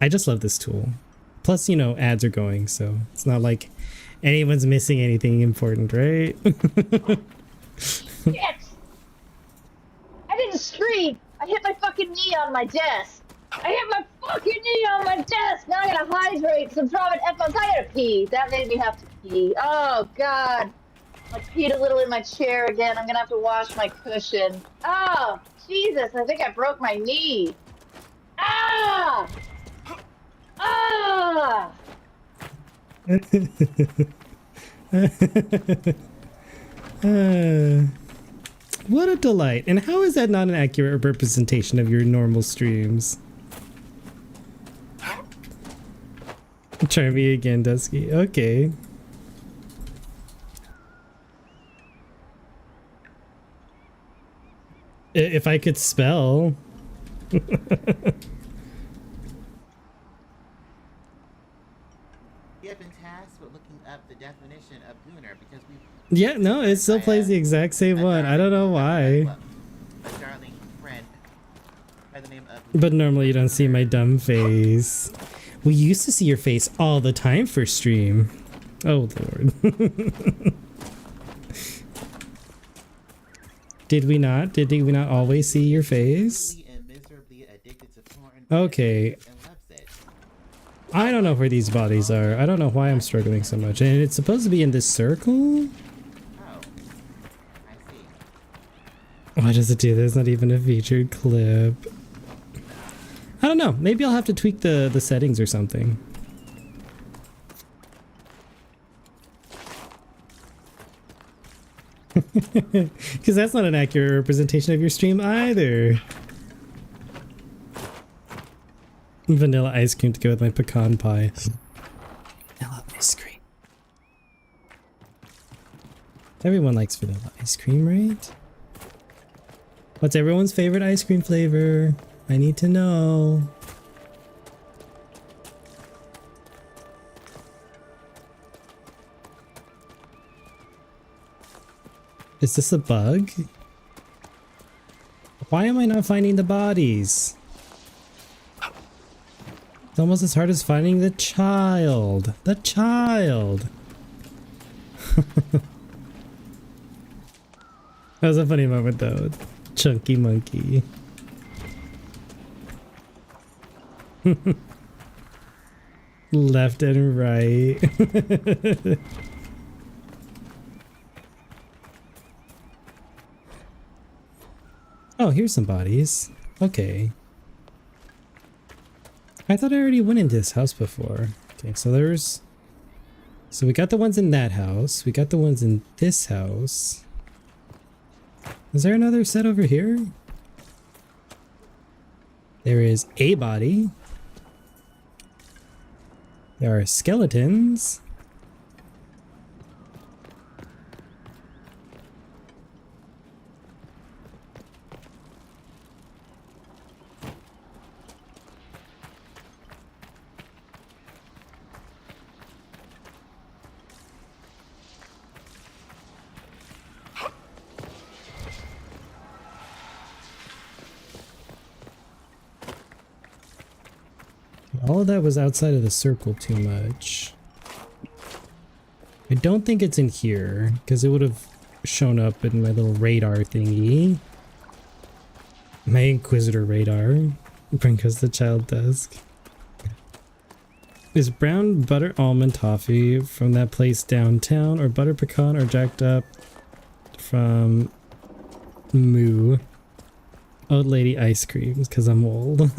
I just love this tool. Plus, you know, ads are going, so it's not like anyone's missing anything important, right? Yes! I didn't scream! I hit my fucking knee on my desk! I hit my fucking knee on my desk! Now I gotta hydrate because I'm dropping F-bombs. I gotta pee. That made me have to pee. Oh, God. I peed a little in my chair again. I'm gonna have to wash my cushion. Oh, Jesus. I think I broke my knee. Ah! Ah! What a delight. And how is that not an accurate representation of your normal streams? Try me again, Dusky. Okay. If I could spell. We have been tasked with looking up the definition of gooner because we. Yeah, no, it still plays the exact same one. I don't know why. A darling friend by the name of. But normally you don't see my dumb face. We used to see your face all the time for stream. Oh Lord. Did we not? Did we not always see your face? Okay. I don't know where these bodies are. I don't know why I'm struggling so much. And it's supposed to be in this circle? Why does it do this? Not even a featured clip. I don't know. Maybe I'll have to tweak the settings or something. Because that's not an accurate representation of your stream either. Vanilla ice cream to go with my pecan pie. Vanilla ice cream. Everyone likes vanilla ice cream, right? What's everyone's favorite ice cream flavor? I need to know. Is this a bug? Why am I not finding the bodies? It's almost as hard as finding the child. The child. That was a funny moment though. Chunky monkey. Left and right. Oh, here's some bodies. Okay. I thought I already went into this house before. Okay, so there's... So we got the ones in that house. We got the ones in this house. Is there another set over here? There is a body. There are skeletons. All of that was outside of the circle too much. I don't think it's in here, because it would have shown up in my little radar thingy. My Inquisitor radar. Bring us the child Dusk. Is brown butter almond toffee from that place downtown, or butter pecan, or jacked up from Moo? Old lady ice creams, because I'm old.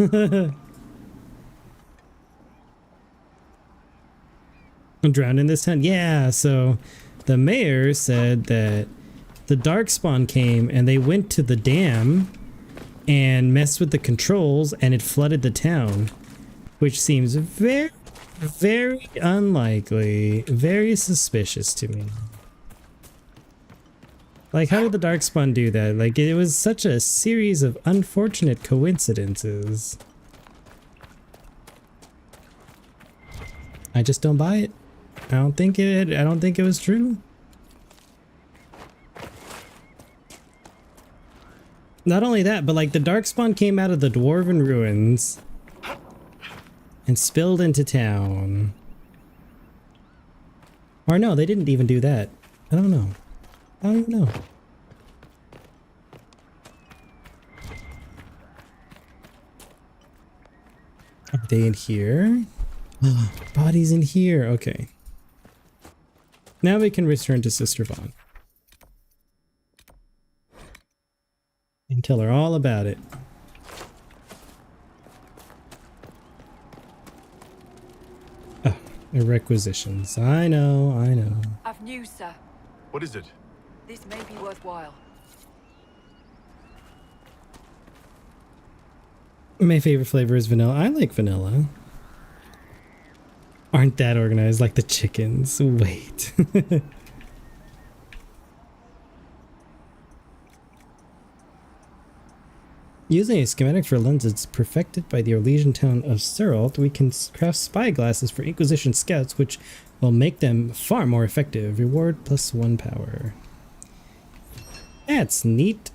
I'm drowned in this town? Yeah, so the mayor said that the Darkspawn came and they went to the dam and messed with the controls and it flooded the town, which seems very, very unlikely, very suspicious to me. Like, how did the Darkspawn do that? Like, it was such a series of unfortunate coincidences. I just don't buy it. I don't think it was true. Not only that, but like the Darkspawn came out of the Dwarven ruins and spilled into town. Or no, they didn't even do that. I don't know. I don't even know. Are they in here? Bodies in here. Okay. Now we can return to Sister Vaughn. And tell her all about it. Oh, the requisitions. I know, I know. I've news, sir. What is it? This may be worthwhile. My favorite flavor is vanilla. I like vanilla. Aren't that organized like the chickens? Wait. Using a schematic for lenses perfected by the Orlesian town of Ceralt, we can craft spy glasses for Inquisition scouts, which will make them far more effective. Reward +1 power. That's neat.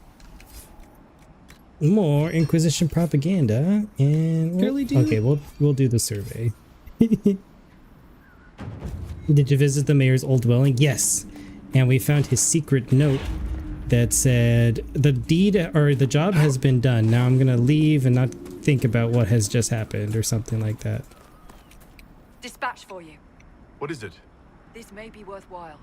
More Inquisition propaganda, and okay, we'll do the survey. Did you visit the mayor's old dwelling? Yes, and we found his secret note that said the deed or the job has been done. Now I'm gonna leave and not think about what has just happened or something like that. Dispatch for you. What is it? This may be worthwhile.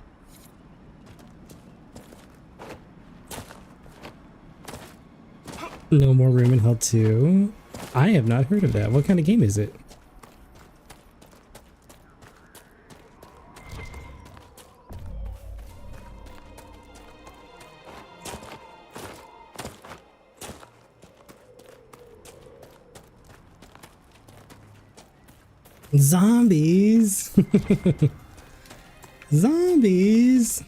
No more room in Hell 2. I have not heard of that. What kind of game is it? Zombies. Zombies.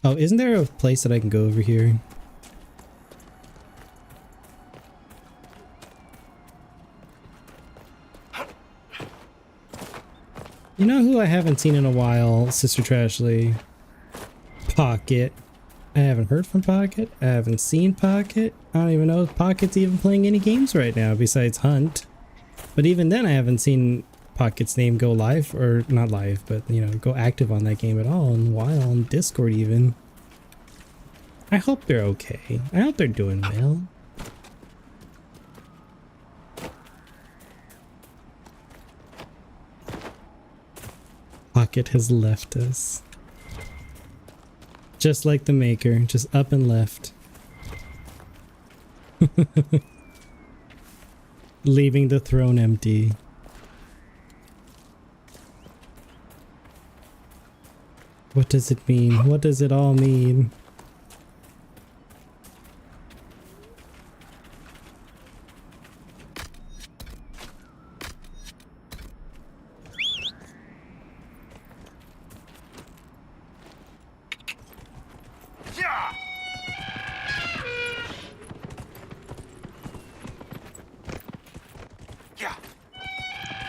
Oh, isn't there a place that I can go over here? You know who I haven't seen in a while, Sister Trashley? Pocket. I haven't heard from Pocket. I haven't seen Pocket. I don't even know if Pocket's even playing any games right now besides Hunt. But even then I haven't seen Pocket's name go live, or not live, but you know, go active on that game at all in a while, on Discord even. I hope they're okay. I hope they're doing well. Pocket has left us. Just like the Maker, just up and left. Leaving the throne empty. What does it mean? What does it all mean?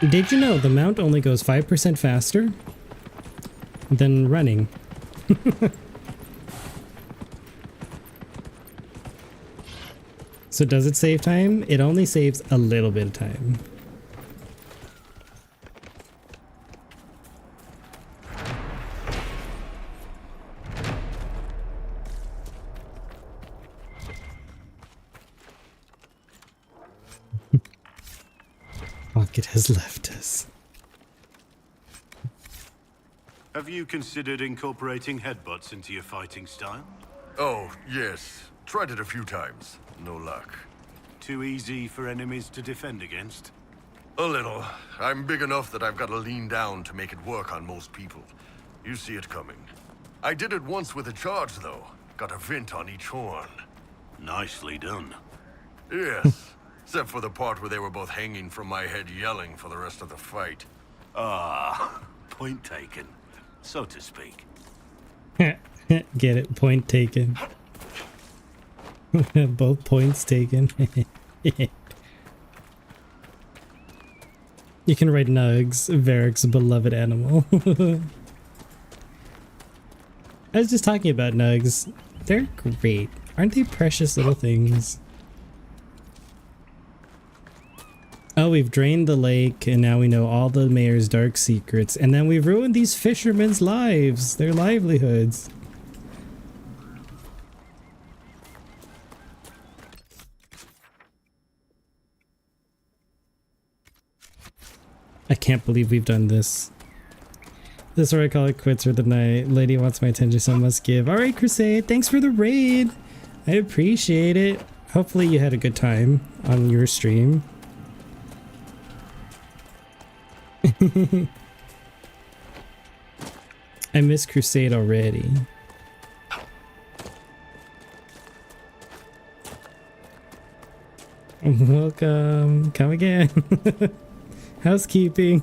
Did you know the mount only goes 5% faster than running? So does it save time? It only saves a little bit of time. It has left us. Have you considered incorporating headbutts into your fighting style? Oh, yes. Tried it a few times. No luck. Too easy for enemies to defend against? A little. I'm big enough that I've got to lean down to make it work on most people. You see it coming. I did it once with a charge, though. Got a vent on each horn. Nicely done. Yes. Except for the part where they were both hanging from my head yelling for the rest of the fight. Ah, point taken, so to speak. Get it? Point taken. Both points taken. You can write Nugs, Varric's beloved animal. I was just talking about Nugs. They're great. Aren't they precious little things? Oh, we've drained the lake, and now we know all the mayor's dark secrets, and then we've ruined these fishermen's lives, their livelihoods. I can't believe we've done this. This is where I call it quits for the night. Lady wants my attention, so I must give. Alright, Crusade, thanks for the raid. I appreciate it. Hopefully you had a good time on your stream. I miss Crusade already. Welcome. Come again. Housekeeping.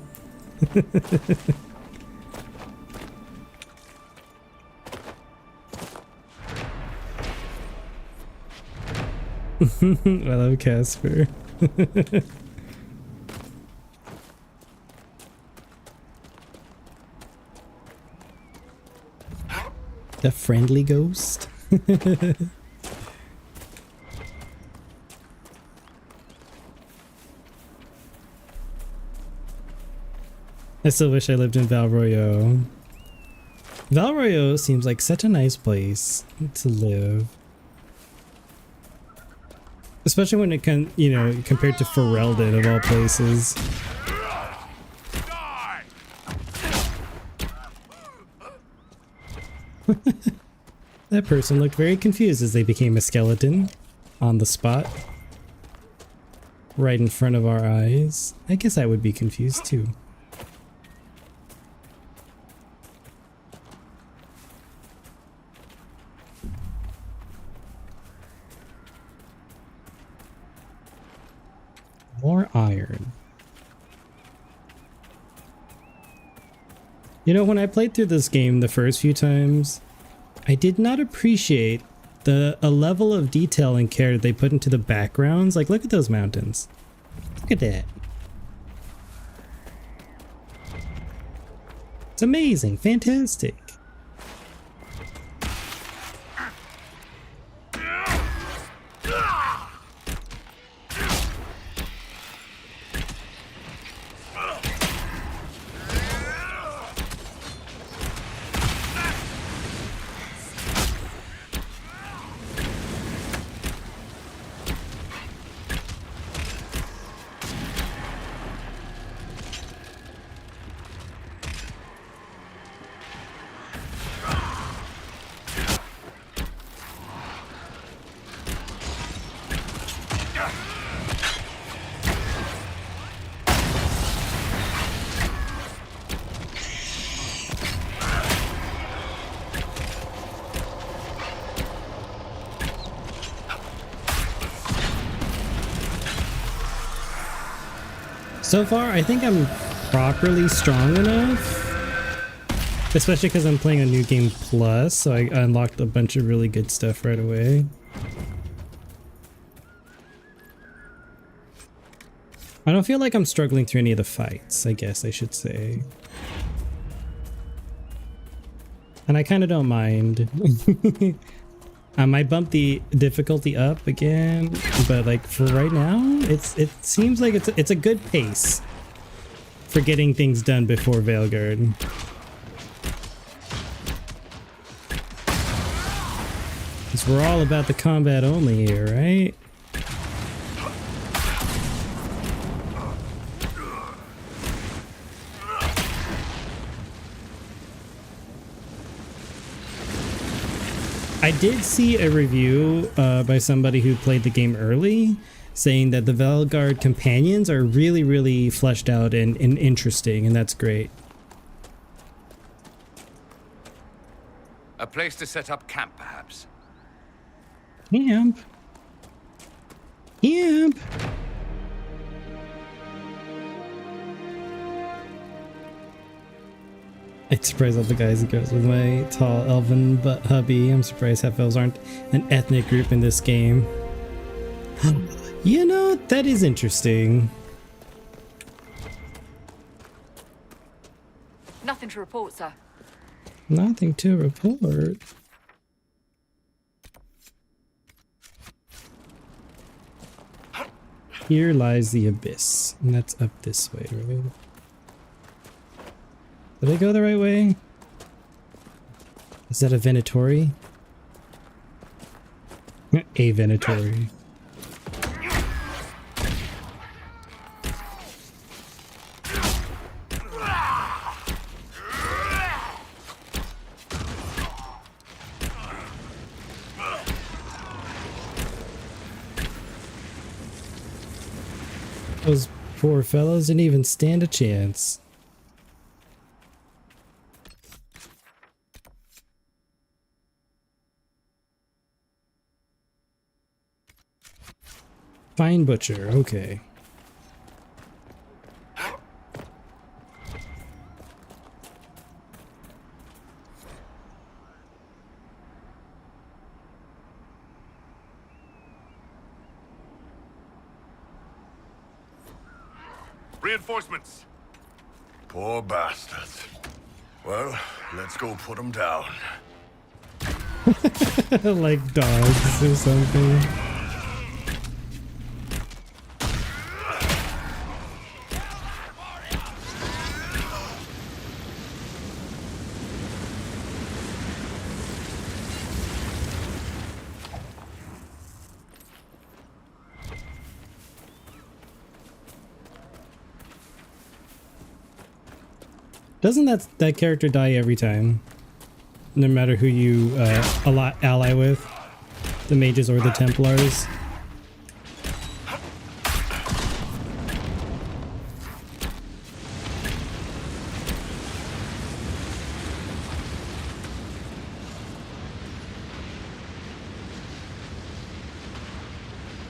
I love Casper. The friendly ghost. I still wish I lived in Valroyo. Valroyo seems like such a nice place to live. Especially when it can, you know, compared to Ferelden of all places. That person looked very confused as they became a skeleton on the spot. Right in front of our eyes. I guess I would be confused too. More iron. You know, when I played through this game the first few times, I did not appreciate a level of detail and care they put into the backgrounds. Like, look at those mountains. Look at that. It's amazing. Fantastic. So far, I think I'm properly strong enough. Especially because I'm playing a new game plus, so I unlocked a bunch of really good stuff right away. I don't feel like I'm struggling through any of the fights, I guess I should say. And I kind of don't mind. I might bump the difficulty up again, but like for right now, it seems like it's a good pace for getting things done before Veilguard. Because we're all about the combat only here, right? I did see a review by somebody who played the game early saying that the Velguard companions are really, really fleshed out and interesting, and that's great. A place to set up camp, perhaps. Camp. Camp. I'm surprised all the guys and girls with my tall elven butt hubby. I'm surprised half elves aren't an ethnic group in this game. You know, that is interesting. Nothing to report, sir. Nothing to report. Here lies the abyss, and that's up this way, right? Did I go the right way? Is that a Venatori? A Venatori. Those poor fellows didn't even stand a chance. Fine butcher, okay. Reinforcements. Poor bastards. Well, let's go put them down. Like dogs or something. Doesn't that character die every time? No matter who you ally with? The mages or the Templars?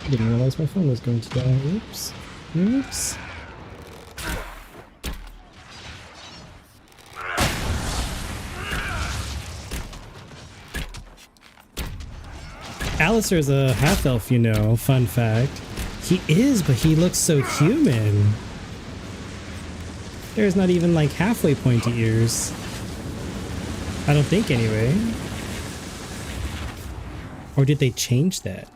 I didn't realize my phone was going to die. Oops. Oops. Alistair is a half-elf, you know, fun fact. He is, but he looks so human. There's not even like halfway pointy ears. I don't think anyway. Or did they change that?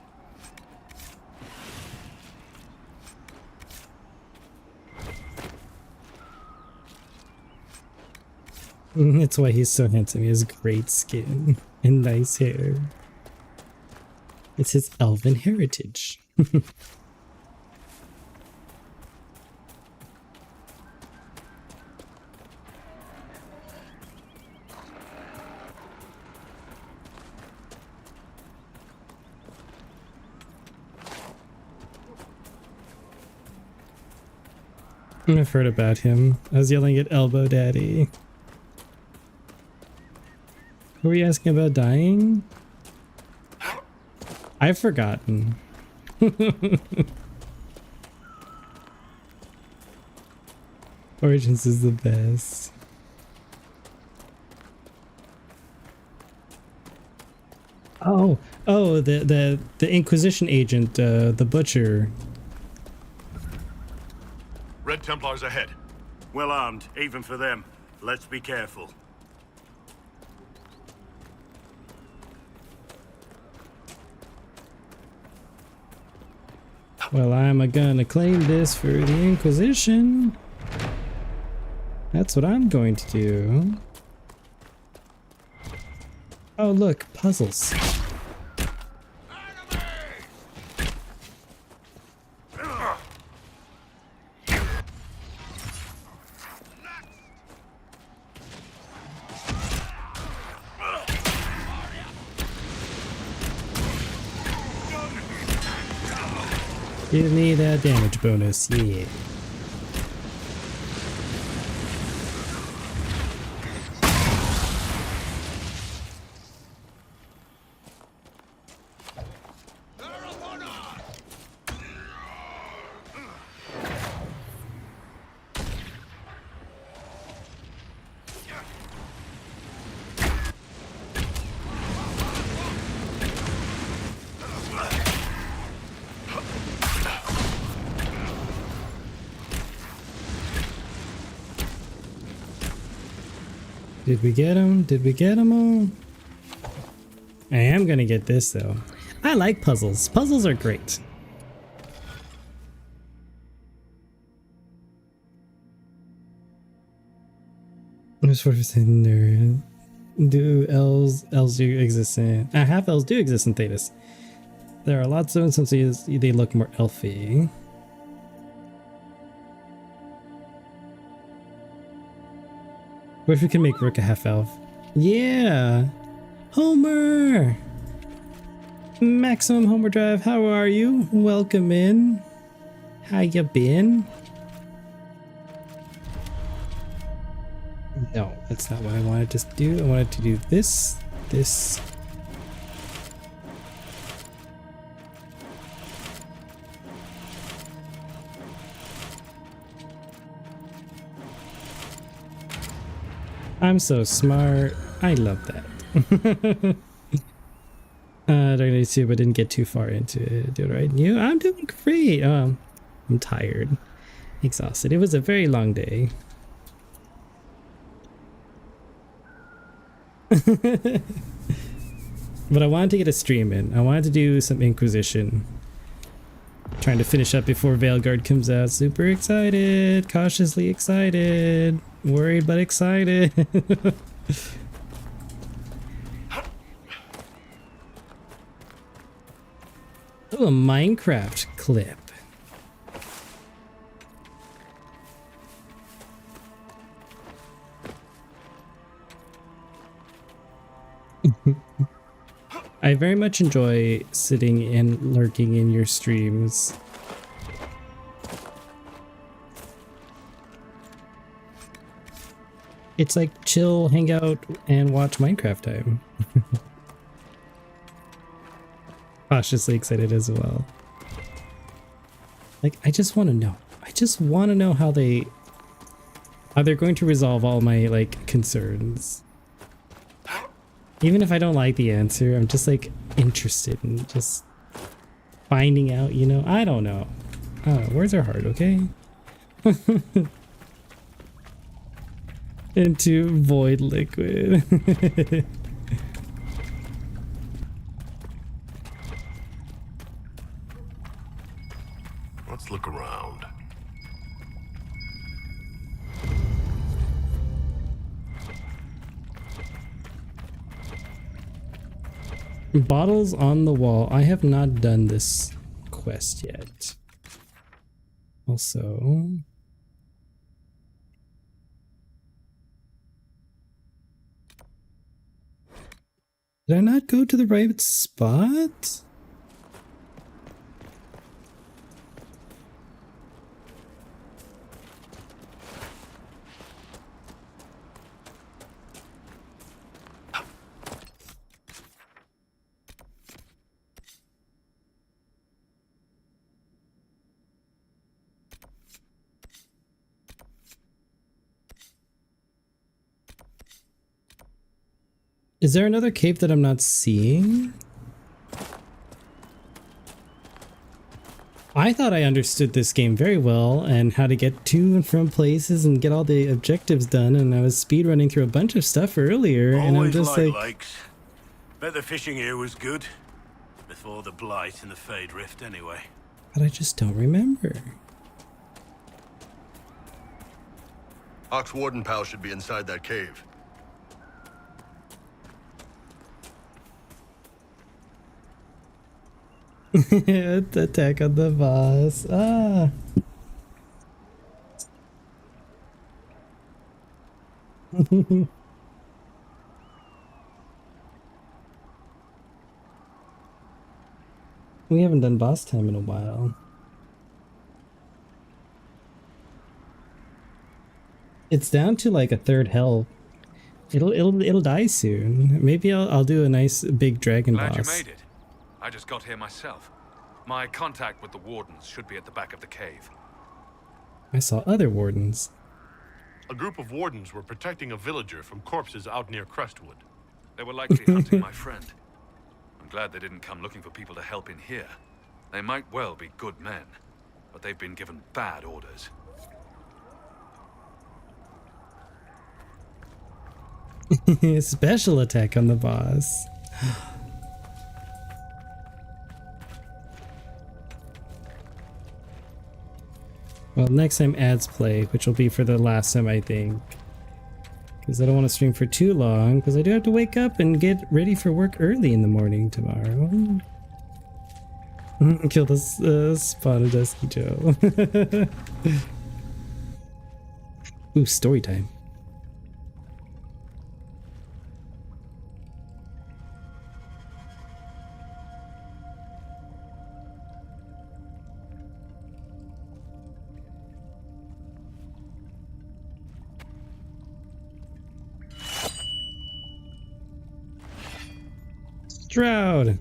That's why he's so handsome. He has great skin and nice hair. It's his elven heritage. I've heard about him. I was yelling at Elbow Daddy. Who were you asking about dying? I've forgotten. Origins is the best. Oh, the Inquisition agent, the butcher. Red Templars ahead. Well armed, even for them. Let's be careful. Well, I'm gonna claim this for the Inquisition. That's what I'm going to do. Oh, look, puzzles. Give me that damage bonus, yeah. Did we get him? Did we get him all? I am gonna get this though. I like puzzles. Puzzles are great. There's 40% there. Do elves do exist in half elves do exist in Thetis. There are lots of instances they look more elfy. What if we can make Rook a half elf? Yeah! Homer! Maximum Homer Drive, how are you? Welcome in. How you been? No, that's not what I wanted to do. I wanted to do this, this. I'm so smart. I love that. Dragon Age 2, but didn't get too far into it. Doing right? You? I'm doing great. I'm tired, exhausted. It was a very long day. But I wanted to get a stream in. I wanted to do some Inquisition. Trying to finish up before Veilguard comes out. Super excited. Cautiously excited. Worried but excited. Oh, a Minecraft clip. I very much enjoy sitting and lurking in your streams. It's like chill, hang out, and watch Minecraft time. Cautiously excited as well. Like, I just want to know. I just want to know how they're going to resolve all my, like, concerns. Even if I don't like the answer, I'm just, like, interested in just finding out, you know? I don't know. Words are hard, okay? Into void liquid. Let's look around. Bottles on the wall. I have not done this quest yet. Also, did I not go to the right spot? Is there another cave that I'm not seeing? I thought I understood this game very well and how to get to and from places and get all the objectives done, and I was speedrunning through a bunch of stuff earlier, and I'm just like... Lakes. Bet the fishing here was good. Before the Blight and the Fade Rift anyway. But I just don't remember. Ox Warden Pal should be inside that cave. Attack on the boss. Ah. We haven't done boss time in a while. It's down to like a third health. It'll die soon. Maybe I'll do a nice big dragon Glad boss. you made it. I just got here myself. My contact with the wardens should be at the back of the cave. I saw other wardens. A group of wardens were protecting a villager from corpses out near Crestwood. They were likely hunting my friend. I'm glad they didn't come looking for people to help in here. They might well be good men, but they've been given bad orders. Special attack on the boss. Well, next time ads play, which will be for the last time, I think. Because I don't want to stream for too long, because I do have to wake up and get ready for work early in the morning tomorrow. Kill this spawn of Dusky Joe. Ooh, story time. Stroud.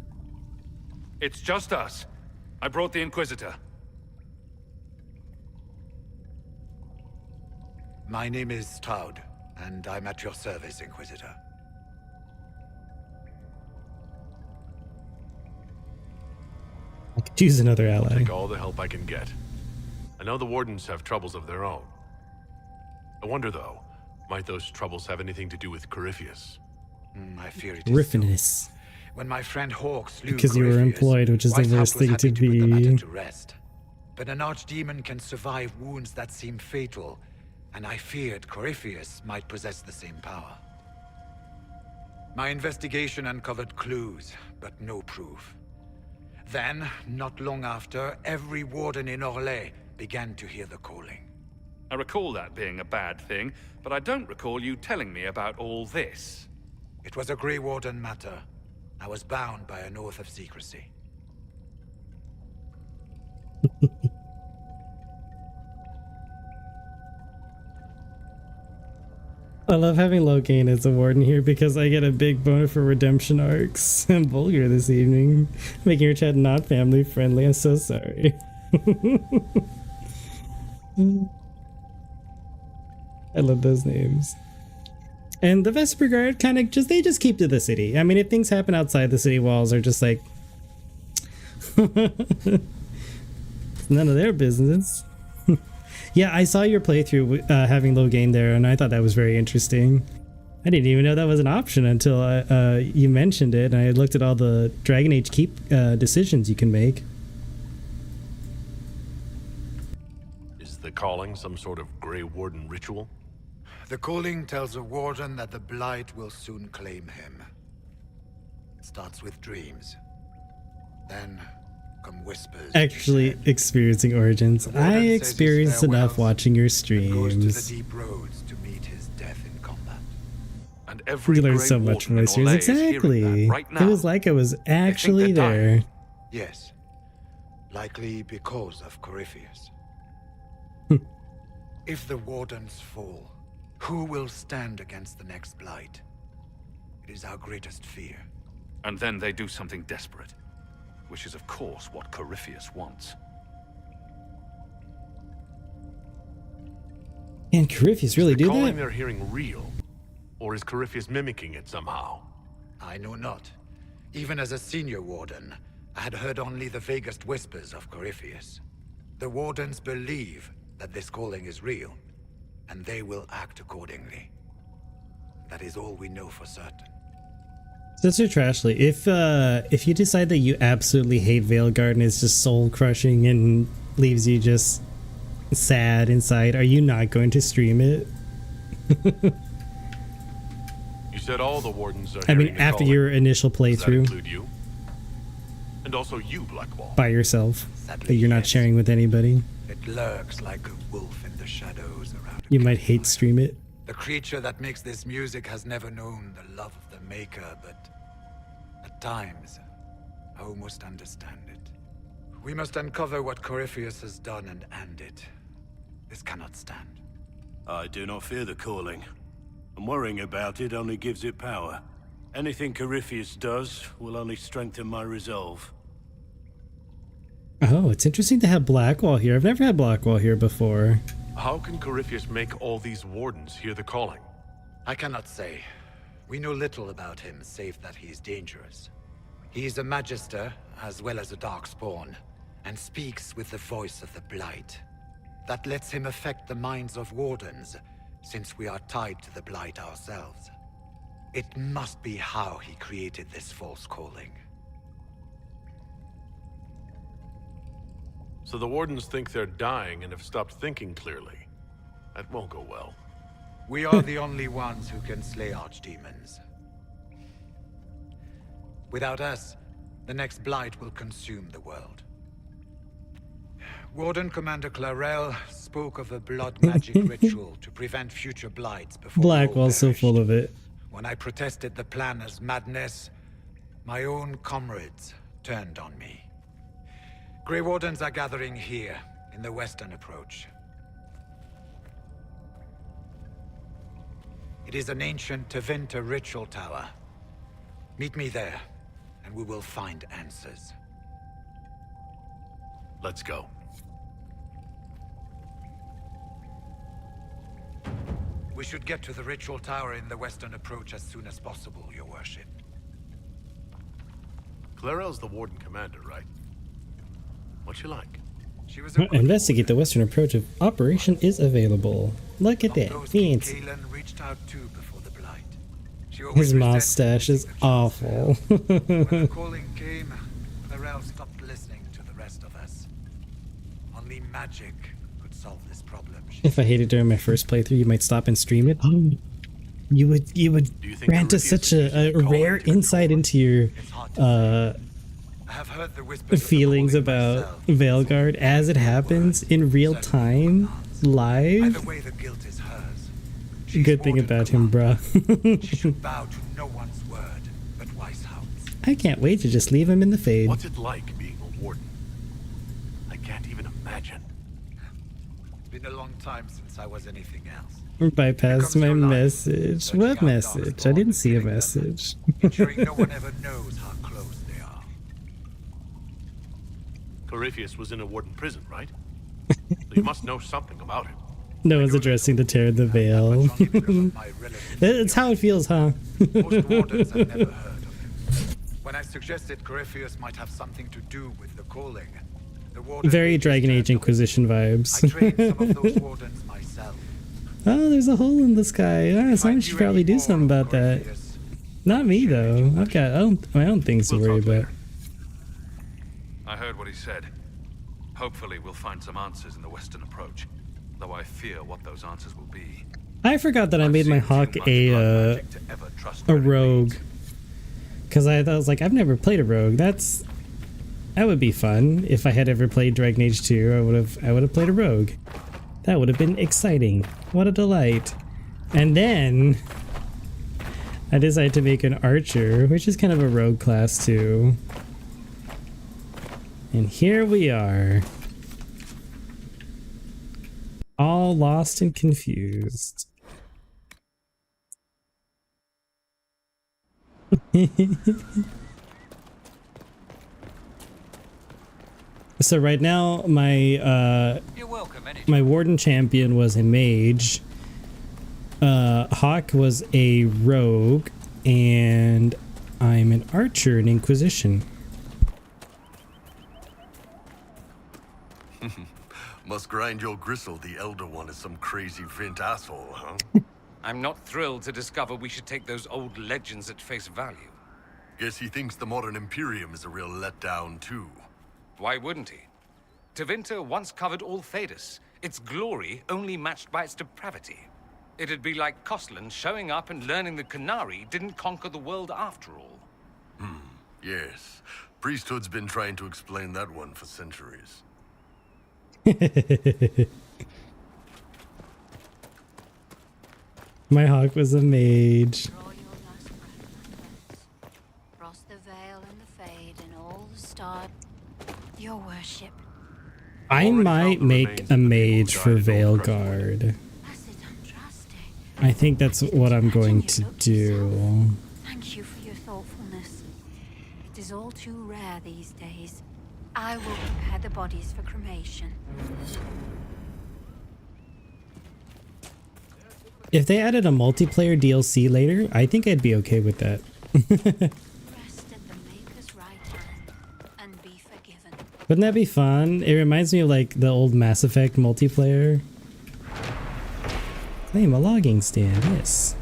It's just us. I brought the Inquisitor. My name is Stroud, and I'm at your service, Inquisitor. I could use another ally. Take all the help I can get. I know the wardens have troubles of their own. I wonder, though, might those troubles have anything to do with Corypheus? I fear it is. Griffinus. When my friend Hawk slew Because you were Corypheus, employed, which is the Whitehouse worst was thing to happy put the matter be. to rest. But an archdemon can survive wounds that seem fatal, and I feared Corypheus might possess the same power. My investigation uncovered clues, but no proof. Then, not long after, every warden in Orlais began to hear the calling. I recall that being a bad thing, but I don't recall you telling me about all this. It was a Grey Warden matter. I was bound by an oath of secrecy. I love having Logain as a warden here because I get a big boner for redemption arcs. I'm vulgar this evening, making your chat not family friendly. I'm so sorry. I love those names. And the Vesper Guard kind of they just keep to the city. I mean, if things happen outside the city walls, are just like it's none of their business. Yeah, I saw your playthrough having Logain there, and I thought that was very interesting. I didn't even know that was an option until you mentioned it, and I looked at all the Dragon Age keep decisions you can make. Is the calling some sort of Grey Warden ritual? The calling tells a warden that the Blight will soon claim him. It starts with dreams. Then come whispers. Actually experiencing Origins. I experienced enough watching your streams. Goes to the deep roads to meet his death in combat. And every You learned Grey so much Warden in from my streams. Orlais is hearing Exactly. that right It now. was like I was actually they're there. Yes. Likely because of Corypheus. If the wardens fall, who will stand against the next Blight? It is our greatest fear. And then they do something desperate, which is of course what Corypheus wants. And Corypheus really Is the do calling that? they're hearing real? Or is Corypheus mimicking it somehow? I know not. Even as a senior warden, I had heard only the vaguest whispers of Corypheus. The wardens believe that this calling is real, and they will act accordingly. That is all we know for certain. Sister Trashly, if you decide that you absolutely hate Veilguard and it's just soul crushing and leaves you just sad inside, are you not going to stream it? You said all the wardens are I hearing mean, the after calling. your initial Does that playthrough include you? And also you, Blackwall. by yourself Sadly, that you're not yes. sharing with anybody, It lurks like a wolf in the shadows around you might hate stream it. The creature that makes this music has never known the love of the maker, but at times, I almost understand it. We must uncover what Corypheus has done and end it. This cannot stand. I do not fear the calling. And worrying about it only gives it power. Anything Corypheus does will only strengthen my resolve. Oh, it's interesting to have Blackwall here. I've never had Blackwall here before. How can Corypheus make all these wardens hear the calling? I cannot say. We know little about him, save that he is dangerous. He is a Magister, as well as a Darkspawn, and speaks with the voice of the Blight. That lets him affect the minds of Wardens, since we are tied to the Blight ourselves. It must be how he created this false calling. So the wardens think they're dying and have stopped thinking clearly. That won't go well. We are the only ones who can slay archdemons. Without us, the next blight will consume the world. Warden Commander Clarel spoke of a blood magic ritual to prevent future blights before Blackwall's so full of it. When I protested the plan as madness, my own comrades turned on me. Grey Wardens are gathering here, in the western approach. It is an ancient Tevinter ritual tower. Meet me there, and we will find answers. Let's go. We should get to the ritual tower in the western approach as soon as possible, Your Worship. Clarel's the Warden Commander, right? What's she like? She was Investigate the western approach of operation is available. Look at that. Fancy. Reached out too before the blight. His mustache is awful. When the calling came, Clarel stopped listening to the rest of us. Only magic could solve this problem. If I hated during my first playthrough, you might stop and stream it. Oh, you would grant us such a rare insight into your feelings about Veilguard as it happens in real time, live. Either way, the guilt is hers. Good thing about him, bruh. She should bow to no one's word but Weishaupt's. I can't wait to just leave him in the fade. What's it like being a warden? I can't even imagine. It's been a long time since I was anything else. Bypassed my message. What message? I didn't see a message. Ensuring no one ever knows how close they are. Corypheus was in a warden prison, right? So you must know something about him. No one's addressing the tear of the veil. That's how it feels, huh? Most wardens have never heard of him. When I suggested Corypheus might have something to do with the calling, the warden Very Dragon Age Inquisition vibes. I trained some of those wardens myself. Oh, there's a hole in the sky. Oh, someone should probably do something about that. Not me, though. I've got my own things to worry about. I heard what he said. Hopefully we'll find some answers in the western approach, though I fear what those answers will be. I forgot that I made my Hawk a rogue. Because I was like, I've never played a rogue. That would be fun. If I had ever played Dragon Age 2, I would have played a rogue. That would have been exciting. What a delight. And then I decided to make an archer, which is kind of a rogue class too. And here we are. All lost and confused. So right now my my warden champion was a mage. Hawk was a rogue, and I'm an archer in Inquisition. Must grind your gristle the Elder One is some crazy Vint asshole, huh? I'm not thrilled to discover we should take those old legends at face value. Guess he thinks the modern Imperium is a real letdown, too. Why wouldn't he? Tevinter once covered all Thedas, its glory only matched by its depravity. It'd be like Koslan showing up and learning the Canary didn't conquer the world after all. Yes. Priesthood's been trying to explain that one for centuries. My Hawk was a mage. Cross the veil and the fade and all the stars. Your worship. I might make a mage for Veilguard. I think that's what I'm going to do. Thank you for your thoughtfulness. It is all too rare these days. I will prepare the bodies for cremation. If they added a multiplayer DLC later, I think I'd be okay with that. Wouldn't that be fun? It reminds me of like the old Mass Effect multiplayer. Claim a logging stand, yes.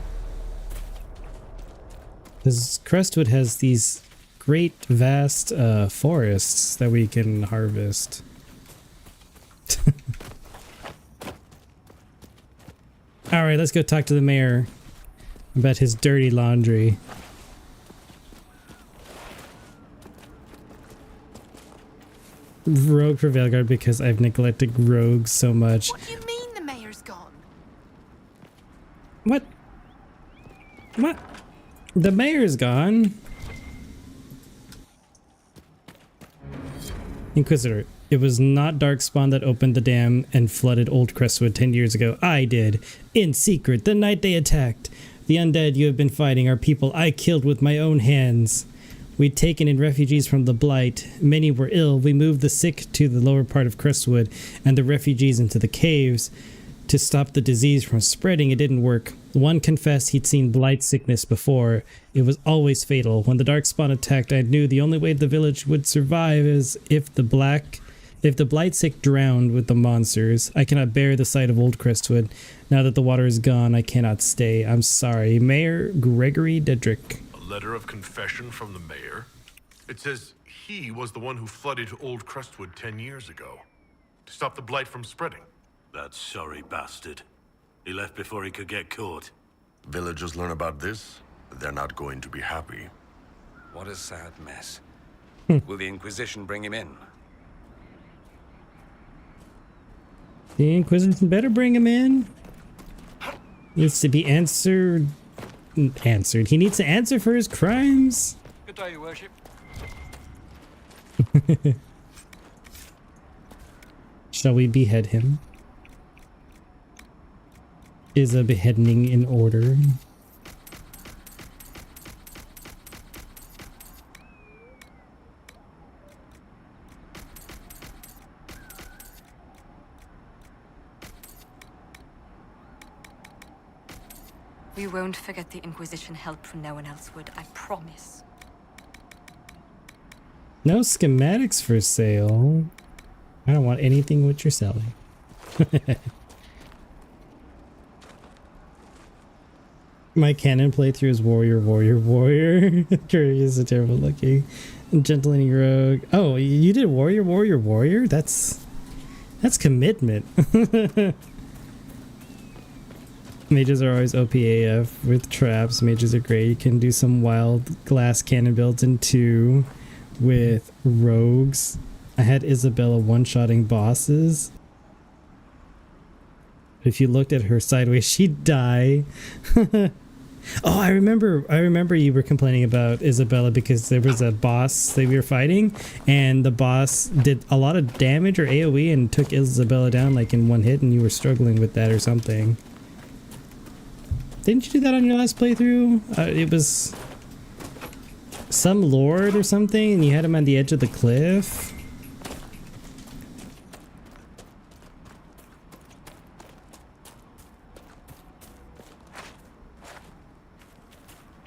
Because Crestwood has these great vast forests that we can harvest. Alright, let's go talk to the mayor about his dirty laundry. Rogue for Veilguard because I've neglected rogues so much. What do you mean the mayor's gone? What? What? The mayor's gone. Inquisitor, it was not Darkspawn that opened the dam and flooded Old Crestwood 10 years ago. I did. In secret, the night they attacked. The undead you have been fighting are people I killed with my own hands. We'd taken in refugees from the Blight. Many were ill. We moved the sick to the lower part of Crestwood and the refugees into the caves. To stop the disease from spreading, it didn't work. One confessed he'd seen Blight sickness before. It was always fatal. When the Darkspawn attacked, I knew the only way the village would survive is if the Blight sick drowned with the monsters. I cannot bear the sight of Old Crestwood. Now that the water is gone, I cannot stay. I'm sorry. Mayor Gregory Dedrick. A letter of confession from the mayor? It says he was the one who flooded Old Crestwood 10 years ago to stop the Blight from spreading. That sorry bastard. He left before he could get caught. Villagers learn about this, they're not going to be happy. What a sad mess. Will the Inquisition bring him in? The Inquisition better bring him in. Needs to be answered. He needs to answer for his crimes. Good day, Your Worship. Shall we behead him? Is a beheading in order? We won't forget the Inquisition help when no one else would, I promise. No schematics for sale. I don't want anything what you're selling. My canon playthrough is warrior. Curry is a terrible looking. Gentling rogue. Oh, you did warrior? That's commitment. Mages are always OPAF with traps. Mages are great. You can do some wild glass cannon builds in 2 with rogues. I had Isabella one-shotting bosses. If you looked at her sideways, she'd die. Oh, I remember you were complaining about Isabella because there was a boss that we were fighting and the boss did a lot of damage or AoE and took Isabella down like in one hit and you were struggling with that or something. Didn't you do that on your last playthrough? It was some lord or something and you had him on the edge of the cliff.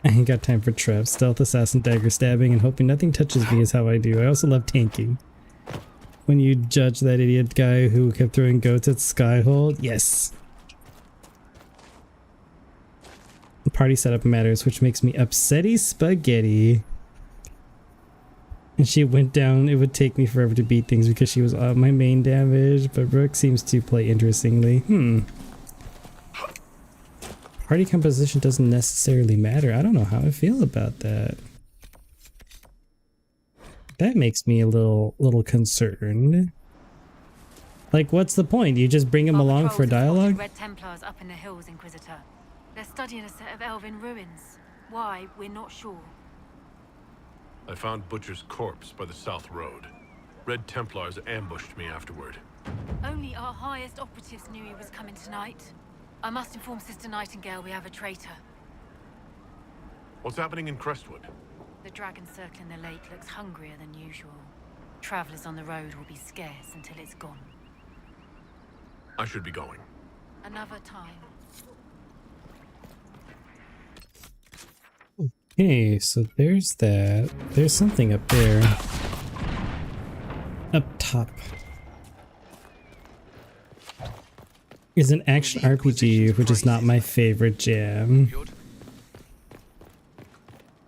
I ain't got time for traps. Stealth, assassin, dagger, stabbing, and hoping nothing touches me is how I do. I also love tanking. When you judge that idiot guy who kept throwing goats at Skyhold, yes. The party setup matters, which makes me upsetty spaghetti. And she went down. It would take me forever to beat things because she was my main damage, but Rook seems to play interestingly. Party composition doesn't necessarily matter. I don't know how I feel about that. That makes me a little concerned. Like, what's the point? You just bring him along for dialogue? Red Templars up in the hills, Inquisitor. They're studying a set of elven ruins. Why, we're not sure. I found Butcher's corpse by the South Road. Red Templars ambushed me afterward. Only our highest operatives knew he was coming tonight. I must inform Sister Nightingale we have a traitor. What's happening in Crestwood? The dragon circling the lake looks hungrier than usual. Travelers on the road will be scarce until it's gone. I should be going. Another time. Okay, so there's that. There's something up there. Up top. Is an action RPG, which is not my favorite jam.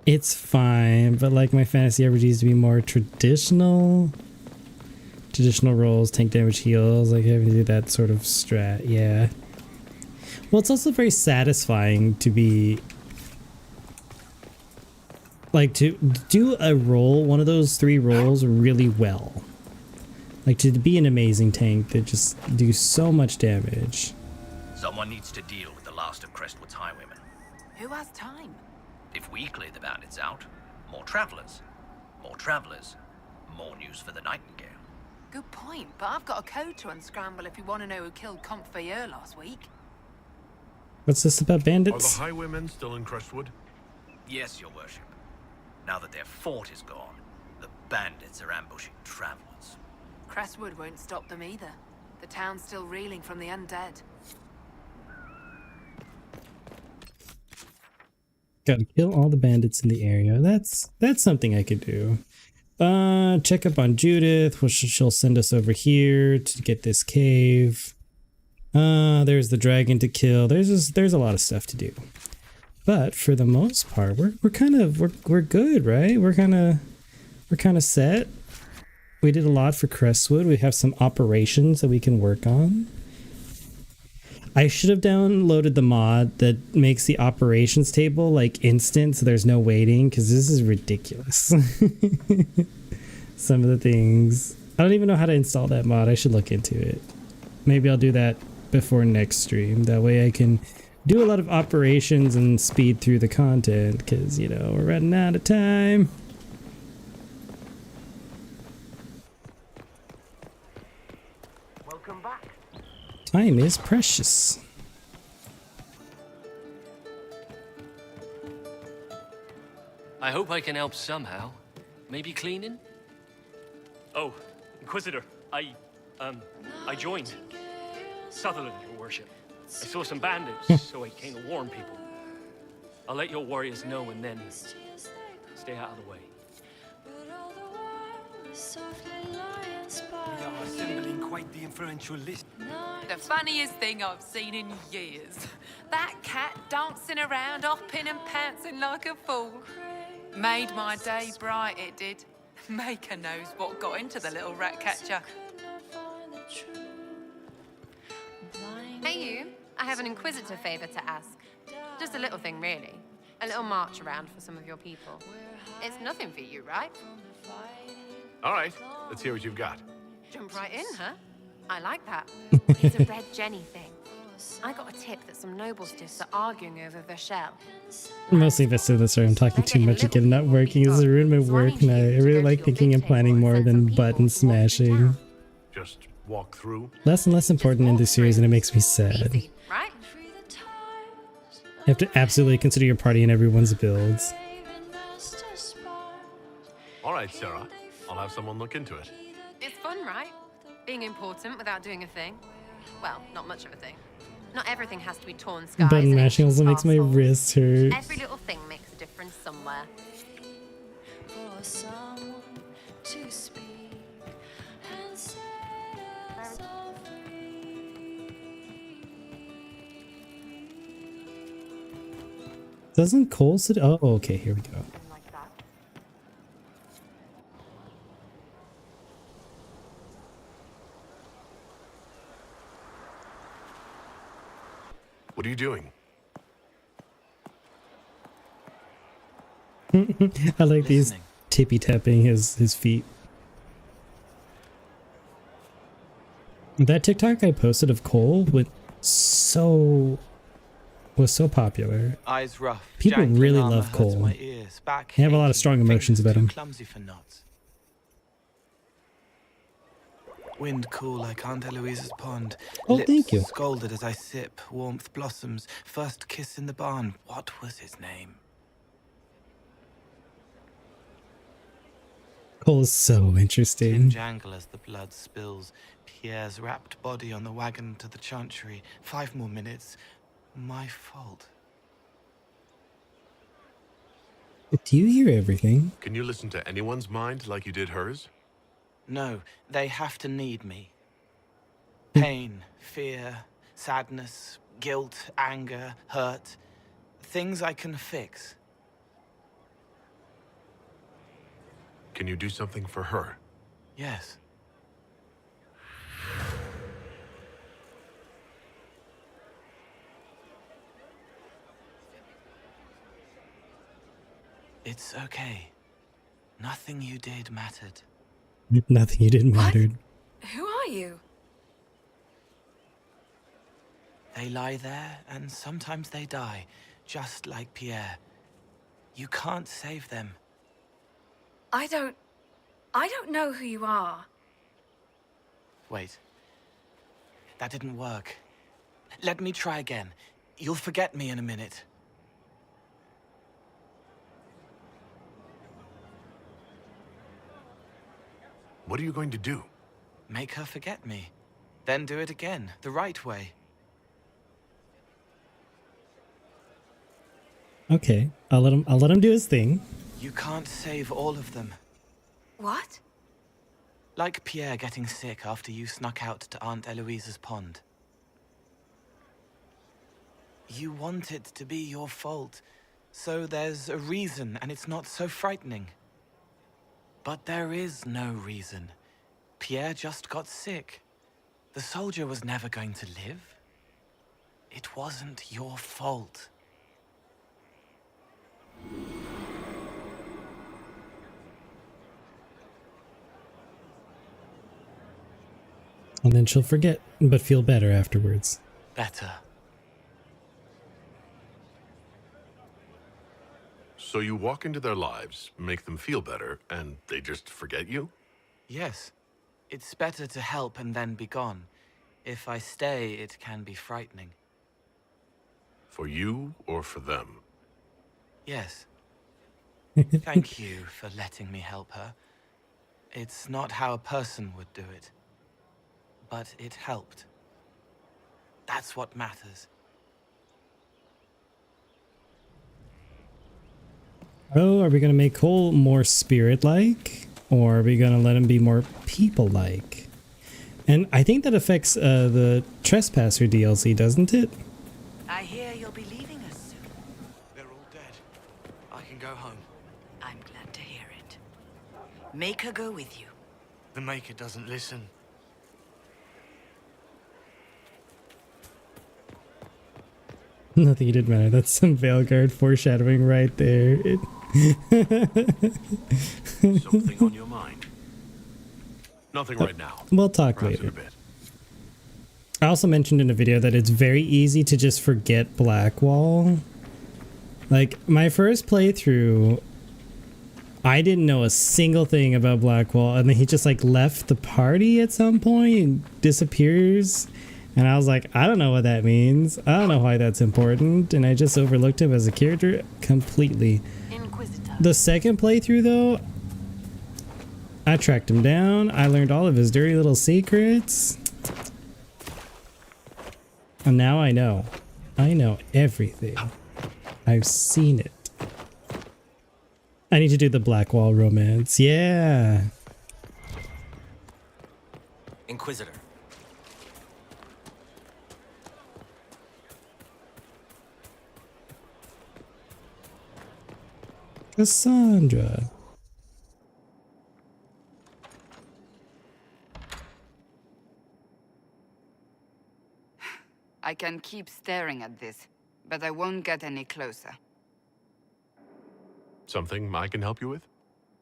It's fine, but like my fantasy RPGs to be more traditional. Traditional roles, tank damage, heals, like having to do that sort of strat, yeah. Well, it's also very satisfying to be like to do a role, one of those 3 roles really well. Like to be an amazing tank that just do so much damage. Someone needs to deal with the last of Crestwood's highwaymen. Who has time? If we clear the bandits out, more travelers. More travelers, more news for the Nightingale. Good point, but I've got a code to unscramble if you want to know who killed Comfeyer last week. What's this about Are bandits? the highwaymen still in Crestwood? Yes, your worship. Now that their fort is gone, the bandits are ambushing travelers. Crestwood won't stop them either. The town's still reeling from the undead. Gotta kill all the bandits in the area. That's something I could do. Check up on Judith. She'll send us over here to get this cave. There's the dragon to kill. There's a lot of stuff to do. But for the most part, we're good, right? We're kind of set. We did a lot for Crestwood. We have some operations that we can work on. I should have downloaded the mod that makes the operations table like instant, so there's no waiting, because this is ridiculous. Some of the things. I don't even know how to install that mod. I should look into it. Maybe I'll do that before next stream. That way I can do a lot of operations and speed through the content, because, you know, we're running out of time. Welcome back. Time is precious. I hope I can help somehow. Maybe cleaning? Oh, Inquisitor, I joined. Sutherland, your worship. I saw some bandits, so I came to warn people. I'll let your warriors know and then stay out of the way. We are assembling quite the influential list. The funniest thing I've seen in years. That cat dancing around, hopping and pouncing like a fool. Made my day bright, it did. Maker knows what got into the little rat catcher. Hey you, I have an Inquisitor favor to ask. Just a little thing, really. A little march around for some of your people. It's nothing for you, right? All right, let's hear what you've got. Jump right in, huh? I like that. It's a Red Jenny thing. I got a tip that some noble stiffs are arguing over Vershel. Mostly if it's to the story, I'm talking too much again, not working. This has ruined my work night. I really like thinking and planning more than button smashing. Just walk through. Less and less important in this series, and it makes me sad. Right? You have to absolutely consider your party and everyone's builds. All right, Sarah. I'll have someone look into it. It's fun, right? Being important without doing a thing. Well, not much of a thing. Not everything has to be torn skies. Button and mashing also makes my castles. wrist hurt. Every little thing makes a difference somewhere. Doesn't Cole sit? Oh, okay, here we go. What are you doing? I like these tippy tapping his feet. That TikTok I posted of Cole was so popular. Eyes rough. People jangling really armor love hurts Cole. my ears, back They have a lot of aching, strong emotions fingers about too him. clumsy for knots. Wind cool like Aunt Eloise's pond. Oh, Lips thank you. scalded as I sip. Warmth blossoms. First kiss in the barn. What was his name? Cole is so interesting. Jangle as the blood spills. Pierre's wrapped body on the wagon to the chantry. 5 more minutes. My fault. Do you hear everything? Can you listen to anyone's mind like you did hers? No, they have to need me. Pain, fear, sadness, guilt, anger, hurt. Things I can fix. Can you do something for her? Yes. It's okay. Nothing you did mattered. Nothing you did mattered. Who are you? They lie there, and sometimes they die, just like Pierre. You can't save them. I don't know who you are. Wait. That didn't work. Let me try again. You'll forget me in a minute. What are you going to do? Make her forget me. Then do it again, the right way. Okay, I'll let him do his thing. You can't save all of them. What? Like Pierre getting sick after you snuck out to Aunt Eloise's pond. You want it to be your fault, so there's a reason and it's not so frightening. But there is no reason. Pierre just got sick. The soldier was never going to live. It wasn't your fault. And then she'll forget, but feel better afterwards. Better. So you walk into their lives, make them feel better, and they just forget you? Yes. It's better to help and then be gone. If I stay, it can be frightening. For you or for them? Yes. Thank you for letting me help her. It's not how a person would do it. But it helped. That's what matters. Oh, are we going to make Cole more spirit-like? Or are we going to let him be more people-like? And I think that affects the Trespasser DLC, doesn't it? I hear you'll be leaving us soon. They're all dead. I can go home. I'm glad to hear it. Make her go with you. The Maker doesn't listen. Nothing you did matter. That's some Veilguard foreshadowing right there. Something on your mind? Nothing right now. We'll talk Perhaps later. in a bit. I also mentioned in a video that it's very easy to just forget Blackwall. Like, my first playthrough, I didn't know a single thing about Blackwall, and then he just like left the party at some point and disappears. And I was like, I don't know what that means. I don't know why that's important. And I just overlooked him as a character completely. Inquisitor. The second playthrough, though, I tracked him down. I learned all of his dirty little secrets. And now I know. I know everything. I've seen it. I need to do the Blackwall romance. Yeah. Inquisitor. Cassandra. I can keep staring at this, but I won't get any closer. Something I can help you with?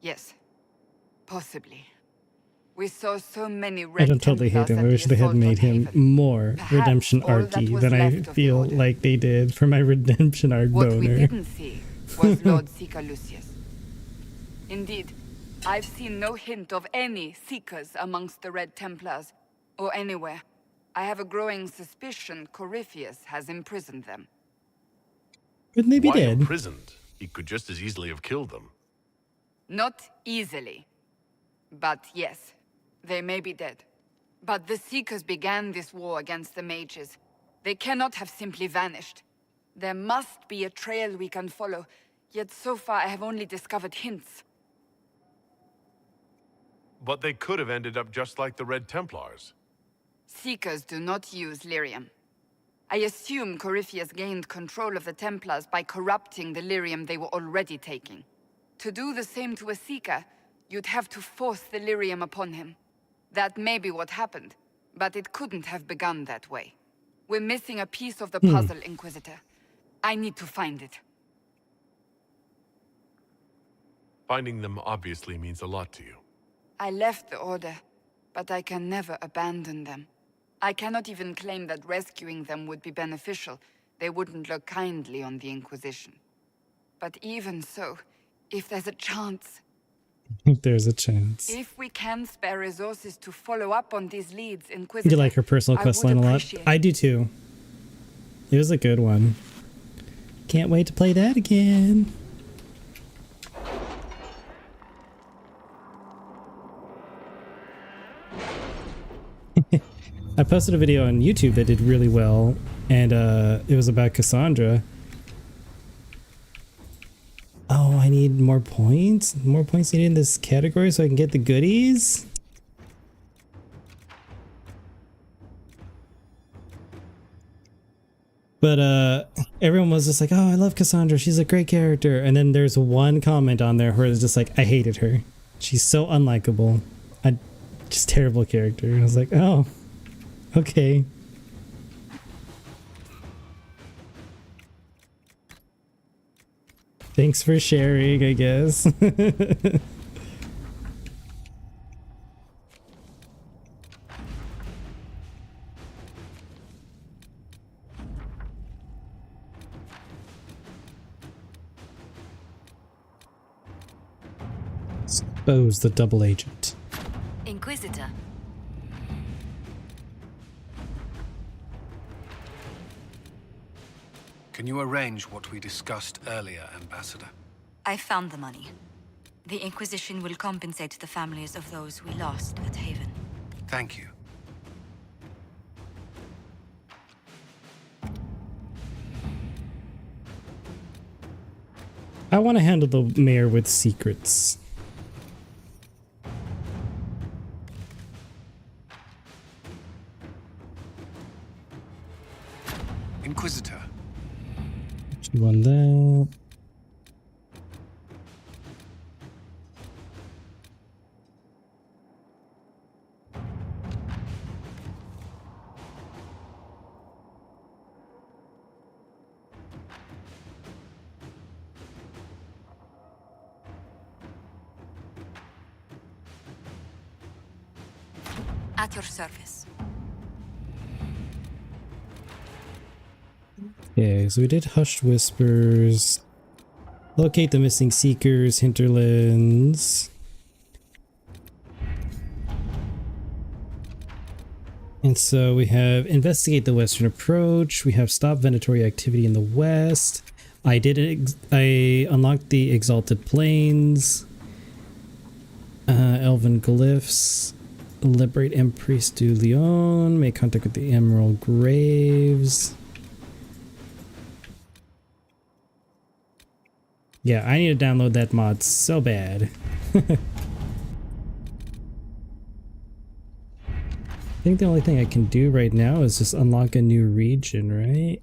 Yes, possibly. We saw so many I don't totally hate him. I wish they had made him more redemption arc-y than I feel like they did for my redemption arc What we boner. didn't see was Lord Sika Lucius. Indeed, I've seen no hint of any Seekers amongst the Red Templars, or anywhere. I have a growing suspicion Corypheus has imprisoned them. Wouldn't they be Why dead? imprisoned? He could just as easily have killed them. Not easily. But yes, they may be dead. But the Seekers began this war against the mages. They cannot have simply vanished. There must be a trail we can follow, yet so far I have only discovered hints. But they could have ended up just like the Red Templars. Seekers do not use lyrium. I assume Corypheus gained control of the Templars by corrupting the lyrium they were already taking. To do the same to a Seeker, you'd have to force the lyrium upon him. That may be what happened, but it couldn't have begun that way. We're missing a piece of the puzzle, Inquisitor. I need to find it. Finding them obviously means a lot to you. I left the Order, but I can never abandon them. I cannot even claim that rescuing them would be beneficial. They wouldn't look kindly on the Inquisition. But even so, if there's a chance... There's a chance. If we can spare resources to follow up on these leads, Inquisitor... You like her personal quest line a lot? I do too. It was a good one. Can't wait to play that again. I posted a video on YouTube that did really well, and it was about Cassandra. Oh, I need more points? More points needed in this category so I can get the goodies? But everyone was just like, oh, I love Cassandra, she's a great character. And then there's one comment on there where it's just like, I hated her. She's so unlikable. Just terrible character. And I was like, oh, okay. Thanks for sharing, I guess. Suppose the double agent. Inquisitor. Can you arrange what we discussed earlier, Ambassador? I found the money. The Inquisition will compensate the families of those we lost at Haven. Thank you. I want to handle the mayor with secrets. Inquisitor. You want that? At your service. Okay, so we did Hushed Whispers. Locate the missing Seekers, Hinterlands. And so we have Investigate the Western Approach. We have Stop Venatory Activity in the West. I unlocked the Exalted Plains. Elven Glyphs. Liberate Empress du Lion. Make contact with the Emerald Graves. Yeah, I need to download that mod so bad. I think the only thing I can do right now is just unlock a new region, right?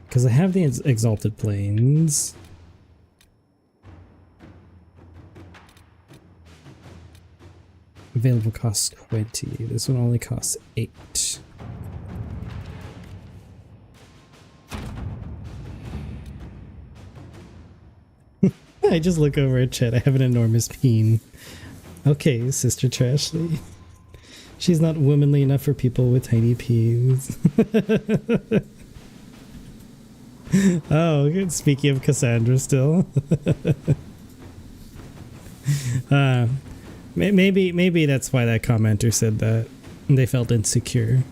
Because I have the Exalted Plains. Available costs 20. This one only costs 8. I just look over at Chet. I have an enormous peen. Okay, Sister Trashley. She's not womanly enough for people with tiny peens. Oh, speaking of Cassandra still. Maybe that's why that commenter said that. They felt insecure.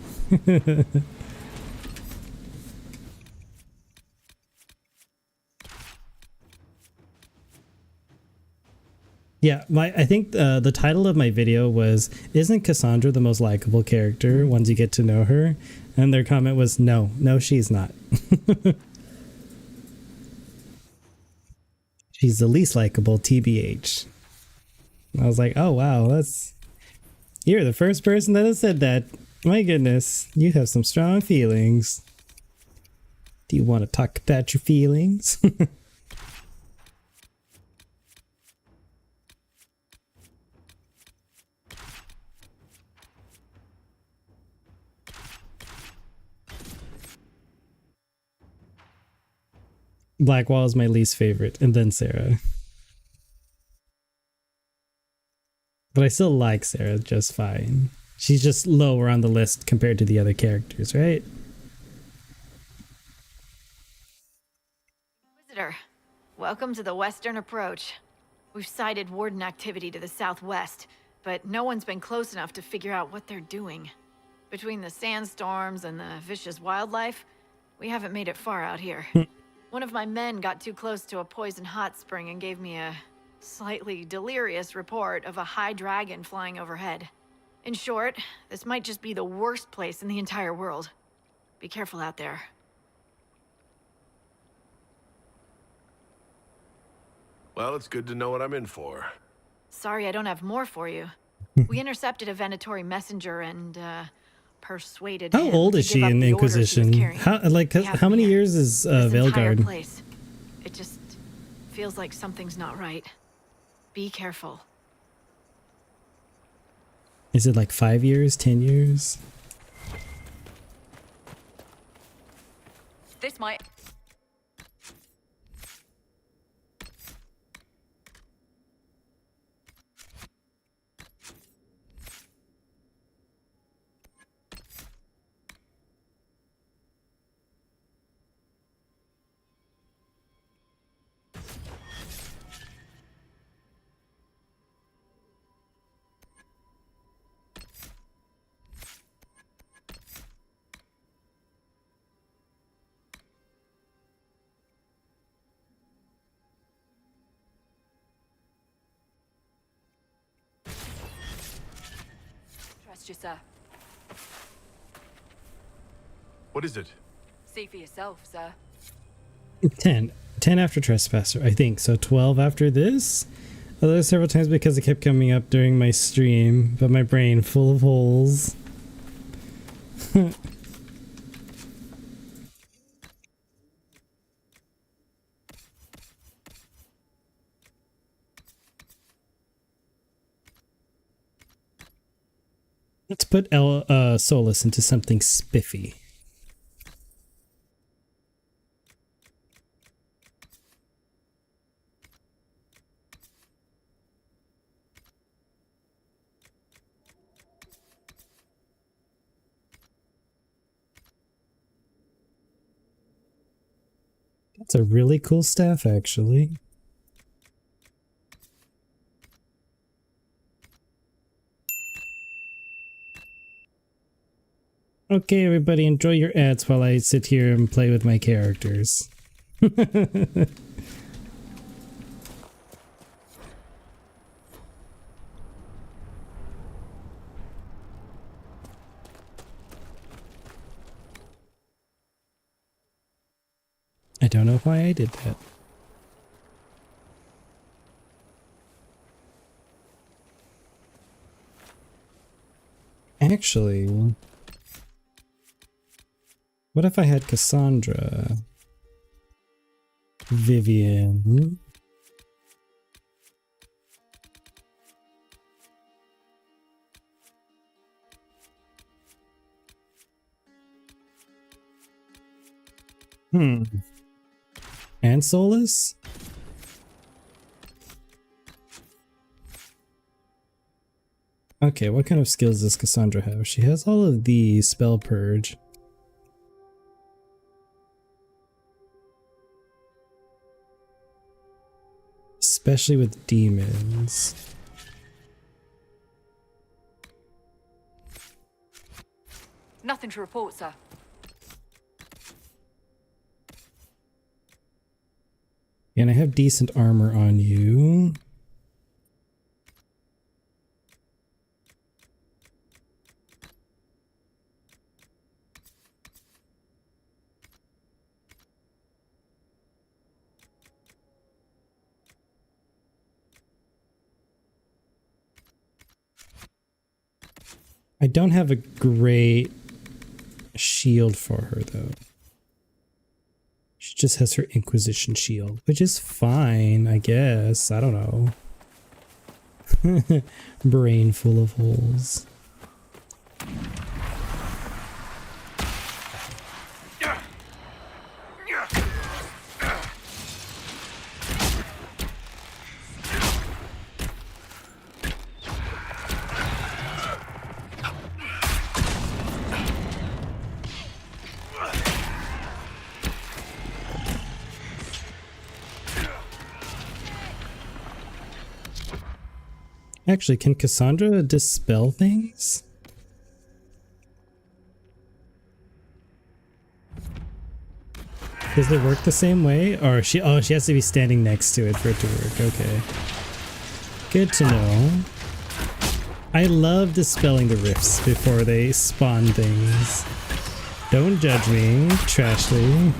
Yeah, I think the title of my video was, "Isn't Cassandra the most likable character once you get to know her?" And their comment was, no, she's not. She's the least likable, TBH. I was like, oh wow, you're the first person that has said that. My goodness, you have some strong feelings. Do you want to talk about your feelings? Blackwall is my least favorite, and then Sarah. But I still like Sarah just fine. She's just lower on the list compared to the other characters, right? Visitor, welcome to the Western Approach. We've sighted Warden activity to the southwest, but no one's been close enough to figure out what they're doing. Between the sandstorms and the vicious wildlife, we haven't made it far out here. One of my men got too close to a poison hot spring and gave me a slightly delirious report of a high dragon flying overhead. In short, this might just be the worst place in the entire world. Be careful out there. Well, it's good to know what I'm in for. Sorry I don't have more for you. We intercepted a Venatori messenger and, persuaded How him old to is she give up in the orders he was Inquisition? carrying. How many years is This entire Veilguard? place. It just feels like something's not right. Be careful. Is it like 5 years, 10 years? This might... Trust you, sir. What is it? See for yourself, sir. 10 after Trespasser, I think. So 12 after this? Although several times because it kept coming up during my stream, but my brain full of holes. Let's put Solus into something spiffy. That's a really cool staff, actually. Okay, everybody, enjoy your ads while I sit here and play with my characters. I don't know why I did that. Actually, what if I had Cassandra, Vivian, and Solus? Okay, what kind of skills does Cassandra have? She has all of the spell purge. especially with demons. Nothing to report, sir. And I have decent armor on you. I don't have a great shield for her though. She just has her Inquisition shield, which is fine, I guess. I don't know. Brain full of holes. Actually, can Cassandra dispel things? Does it work the same way? Or she has to be standing next to it for it to work. Okay. Good to know. I love dispelling the rifts before they spawn things. Don't judge me, Trashly.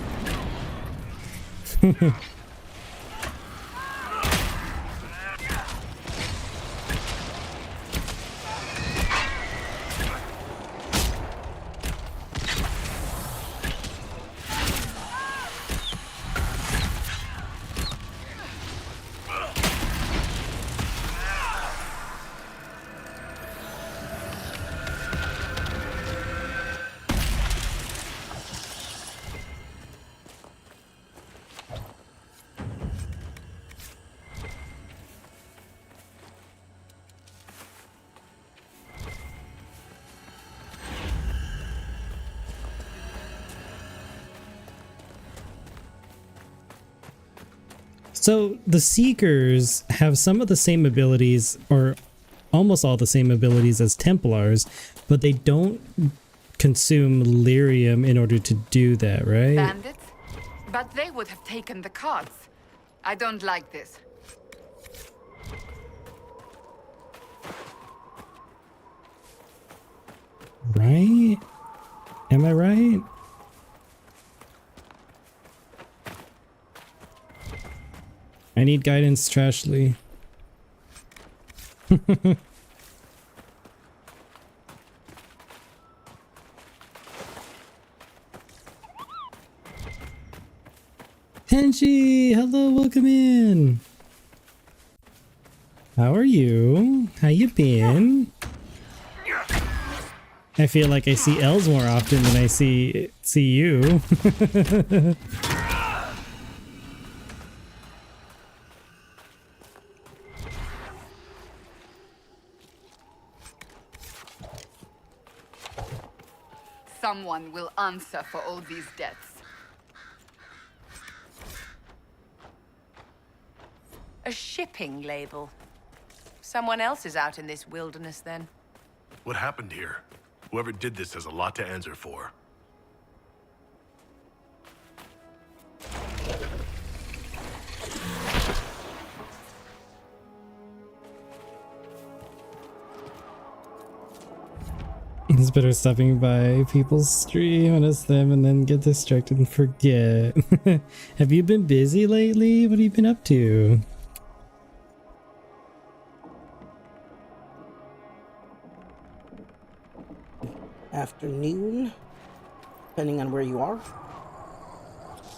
So the Seekers have some of the same abilities, or almost all the same abilities as Templars, but they don't consume lyrium in order to do that, right? Bandits? But they would have taken the cards. I don't like this. Right? Am I right? I need guidance, Trashly. Tenchi, hello, welcome in. How are you? How you been? I feel like I see Els more often than I see you. Someone will answer for all these deaths. A shipping label. Someone else is out in this wilderness then. What happened here? Whoever did this has a lot to answer for. It's better stopping by people's stream and it's them and then get distracted and forget. Have you been busy lately? What have you been up to? Afternoon, depending on where you are.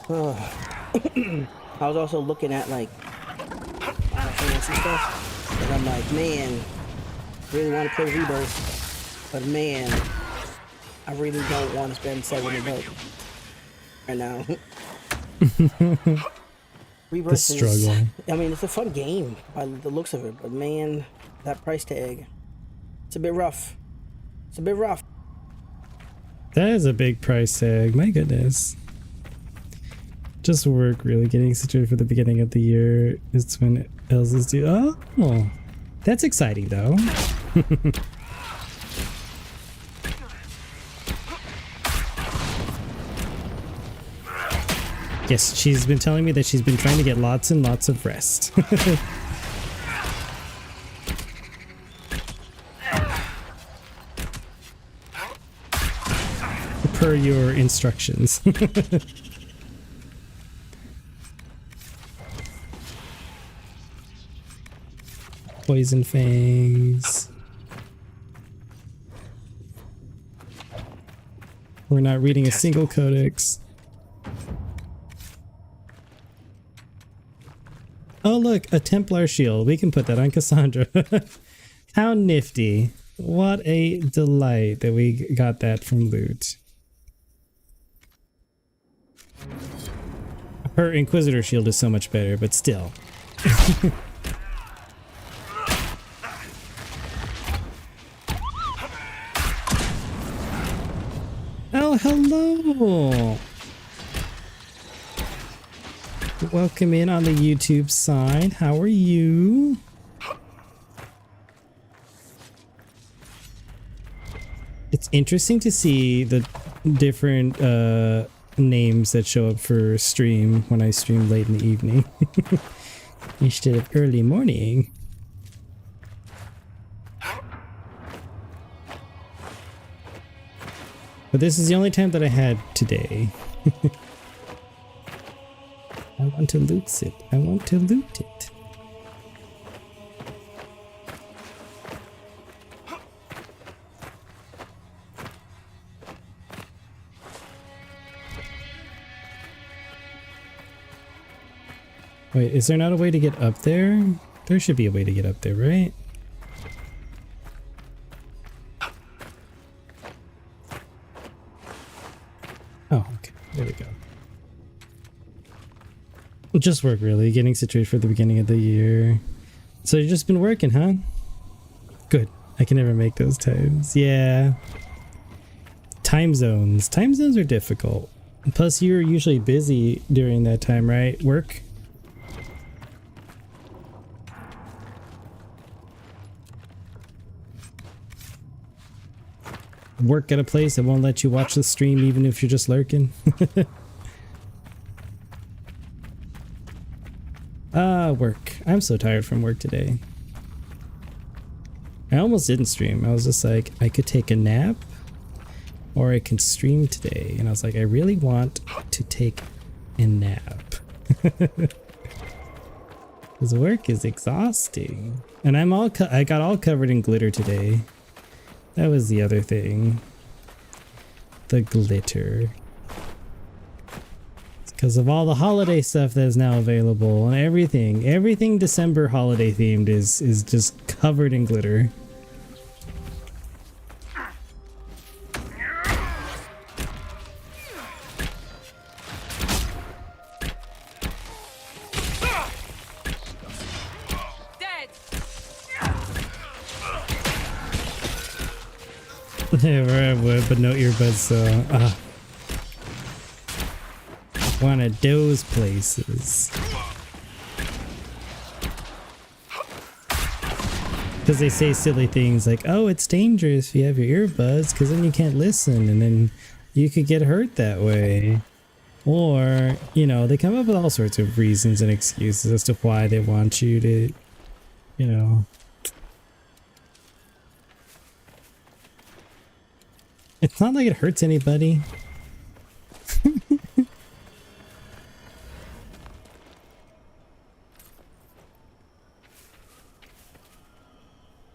I was also looking at like fancy stuff, and I'm like, man, really want to play Rebirth, but man, I really don't want to spend $700 right now. Rebirth the struggle. I mean, it's a fun game by the looks of it, but man, that price tag, it's a bit rough. It's a bit rough. That is a big price tag, my goodness. Just work really getting situated for the beginning of the year. It's when else's do. Oh, that's exciting though. Yes, she's been telling me that she's been trying to get lots and lots of rest. Per your instructions. Poison fangs. We're not reading a single codex. Oh look, a Templar shield. We can put that on Cassandra. How nifty. What a delight that we got that from loot. Her Inquisitor shield is so much better, but still. Oh, hello! Welcome in on the YouTube side. How are you? It's interesting to see the different names that show up for stream when I stream late in the evening instead of early morning. But this is the only time that I had today. I want to loot it. I want to loot it. Wait, is there not a way to get up there? There should be a way to get up there, right? Oh, okay. There we go. Just work, really. Getting situated for the beginning of the year. So you've just been working, huh? Good. I can never make those times. Yeah. Time zones. Time zones are difficult. Plus, you're usually busy during that time, right? Work? Work at a place that won't let you watch the stream even if you're just lurking. Work. I'm so tired from work today. I almost didn't stream. I was just like, I could take a nap or I can stream today. And I was like, I really want to take a nap. Because work is exhausting. And I got all covered in glitter today. That was the other thing. The glitter. It's because of all the holiday stuff that is now available and everything December holiday themed is just covered in glitter. Never I would, but no earbuds, so one of those places. Because they say silly things like, oh, it's dangerous if you have your earbuds because then you can't listen and then you could get hurt that way. Or, you know, they come up with all sorts of reasons and excuses as to why they want you to, you know. It's not like it hurts anybody.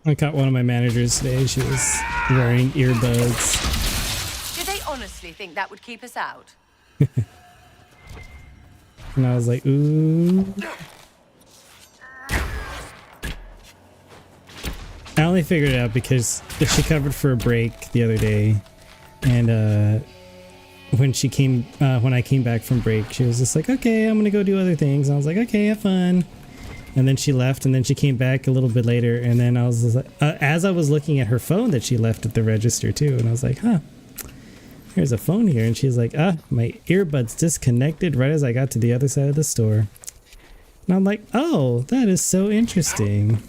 I caught one of my managers today. She was wearing earbuds. Did they honestly think that would keep us out? And I was like, ooh. I only figured it out because she covered for a break the other day. And when I came back from break, she was just like, okay, I'm gonna go do other things. And I was like, okay, have fun. And then she left, and then she came back a little bit later, and then I was just like, as I was looking at her phone that she left at the register too, and I was like, huh, here's a phone here. And she's like, my earbuds disconnected right as I got to the other side of the store. And I'm like, oh, that is so interesting.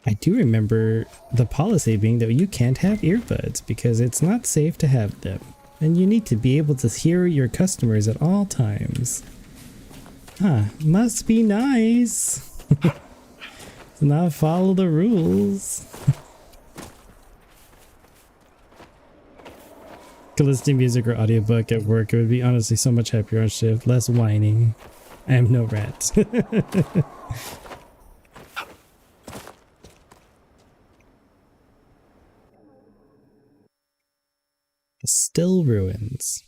I do remember the policy being that you can't have earbuds because it's not safe to have them. And you need to be able to hear your customers at all times. Huh, must be nice. To not follow the rules. Could listen to music or audiobook at work. It would be honestly so much happier on shift. Less whining. I am no rat. The still ruins.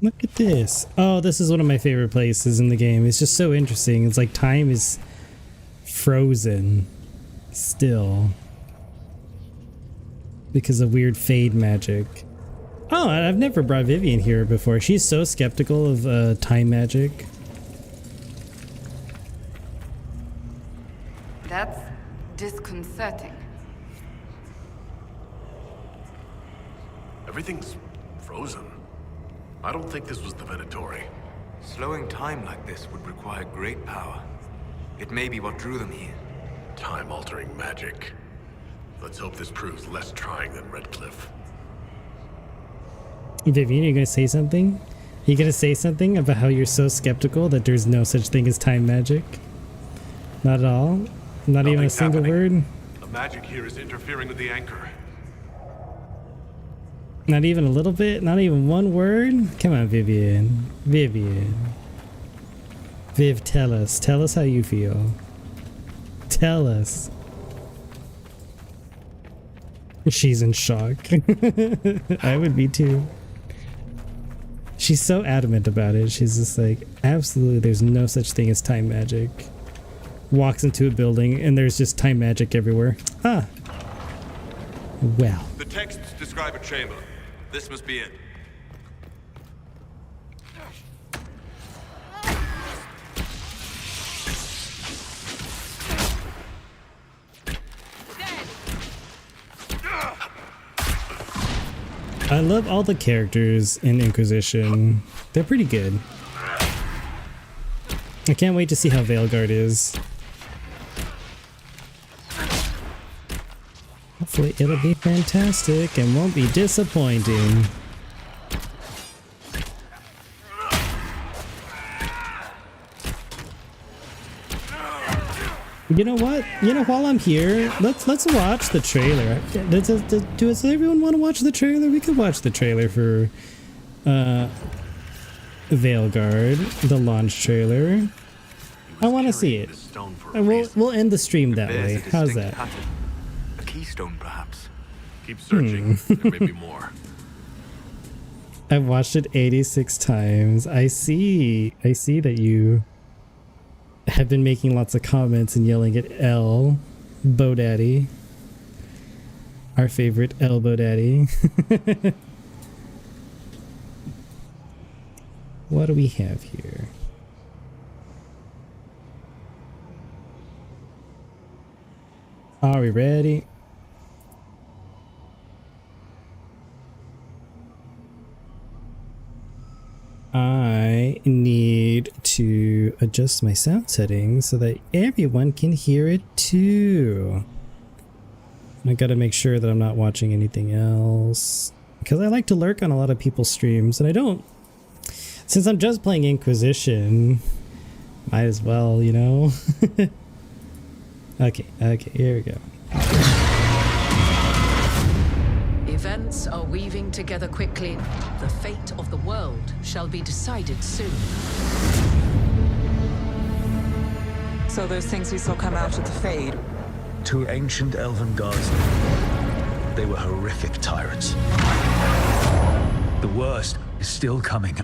Look at this. Oh, this is one of my favorite places in the game. It's just so interesting. It's like time is frozen still because of weird fade magic. Oh, I've never brought Vivian here before. She's so skeptical of time magic. That's disconcerting. Everything's frozen. I don't think this was the Venatori. Slowing time like this would require great power. It may be what drew them here. Time-altering magic. Let's hope this proves less trying than Redcliffe. Vivian, are you gonna say something? Are you gonna say something about how you're so skeptical that there's no such thing as time magic? Not at all? Not even a single word? The magic here is interfering with the anchor. Not even a little bit? Not even one word? Come on, Vivian. Vivian. Viv, tell us. Tell us how you feel. Tell us. She's in shock. I would be too. She's so adamant about it. She's just like, absolutely, there's no such thing as time magic. Walks into a building and there's just time magic everywhere. Ah. Well. The texts describe a chamber. This must be it. I love all the characters in Inquisition. They're pretty good. I can't wait to see how Veilguard is. Hopefully it'll be fantastic and won't be disappointing. You know what? You know, while I'm here, let's watch the trailer. Does everyone want to watch the trailer? We could watch the trailer for Veilguard, the launch trailer. I want to see it. And we'll end the stream that way. How's that? A keystone, perhaps. Keep searching. There may be more. I've watched it 86 times. I see that you have been making lots of comments and yelling at L, Bodaddy. Our favorite L Bodaddy. What do we have here? Are we ready? I need to adjust my sound settings so that everyone can hear it too. I gotta make sure that I'm not watching anything else, because I like to lurk on a lot of people's streams, and I don't. Since I'm just playing Inquisition, might as well, you know? Okay, here we go. Events are weaving together quickly. The fate of the world shall be decided soon. So those things we saw come out of the Fade. Two ancient elven gods. They were horrific tyrants. The worst is still coming.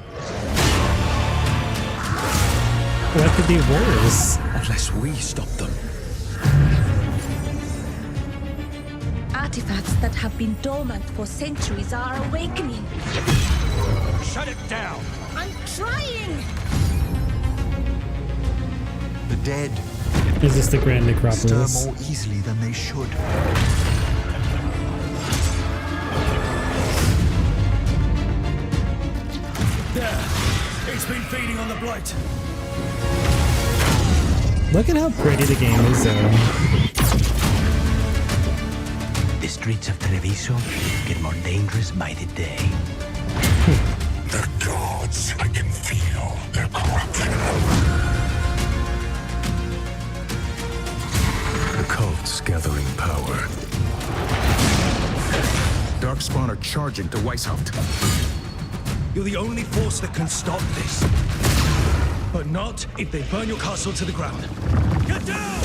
What could be worse? Unless we stop them. Artifacts that have been dormant for centuries are awakening. Shut it down! I'm trying! The dead Is this the Grand Necropolis? stir more easily than they should. There! It's been feeding on the blight! Look at how pretty the game is, though. The streets of Treviso get more dangerous by the day. The gods, I can feel their corruption. The cult's gathering power. Darkspawn are charging to Weishaupt. You're the only force that can stop this. But not if they burn your castle to the ground. Get down!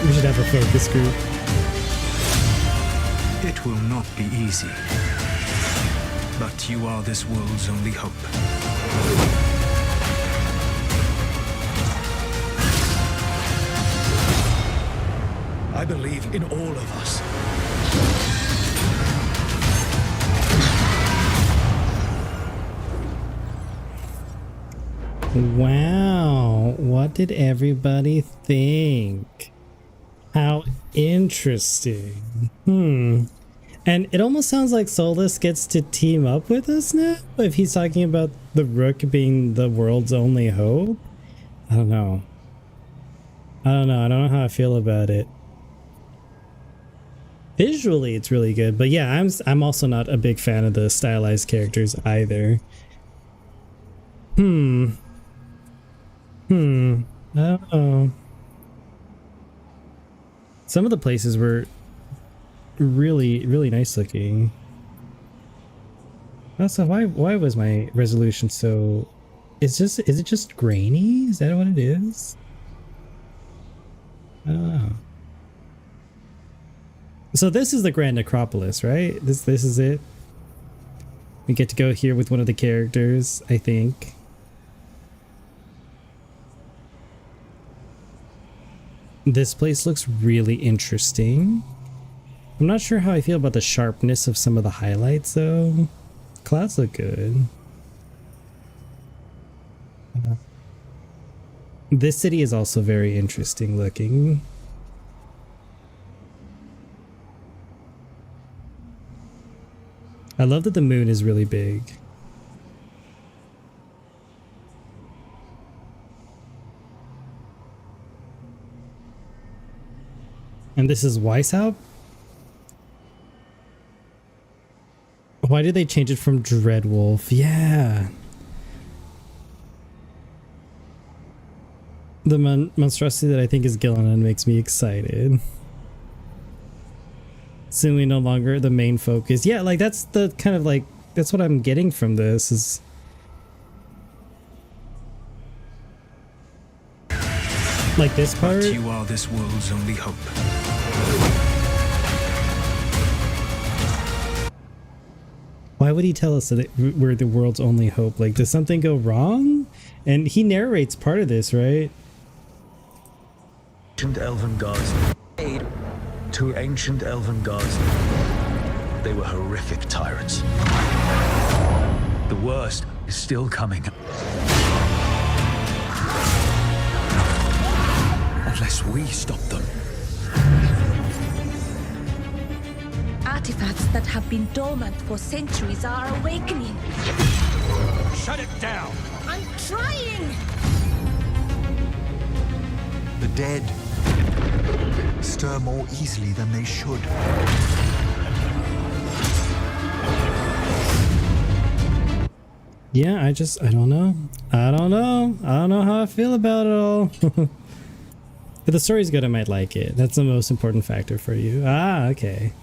We should have a focus group. It will not be easy. But you are this world's only hope. I believe in all of us. Wow, what did everybody think? How interesting. And it almost sounds like Solus gets to team up with us now, if he's talking about the Rook being the world's only hope. I don't know. I don't know how I feel about it. Visually, it's really good, but yeah, I'm also not a big fan of the stylized characters either. I don't know. Some of the places were really, really nice looking. Also, why was my resolution so... Is it just grainy? Is that what it is? I don't know. So this is the Grand Necropolis, right? This is it. We get to go here with one of the characters, I think. This place looks really interesting. I'm not sure how I feel about the sharpness of some of the highlights, though. Clouds look good. This city is also very interesting looking. I love that the moon is really big. And this is Weishaupt? Why did they change it from Dreadwolf? Yeah. The monstrosity that I think is Gillinan makes me excited. Seemingly no longer the main focus. Yeah, like that's the kind of like, that's what I'm getting from this is... Like this part? But you are this world's only hope. Why would he tell us that we're the world's only hope? Like, does something go wrong? And he narrates part of this, right? Ancient elven gods. Two ancient elven gods. They were horrific tyrants. The worst is still coming. Unless we stop them. Artifacts that have been dormant for centuries are awakening. Shut it down! I'm trying! The dead stir more easily than they should. Yeah, I don't know. I don't know how I feel about it all. If the story's good, I might like it. That's the most important factor for you. Ah, okay.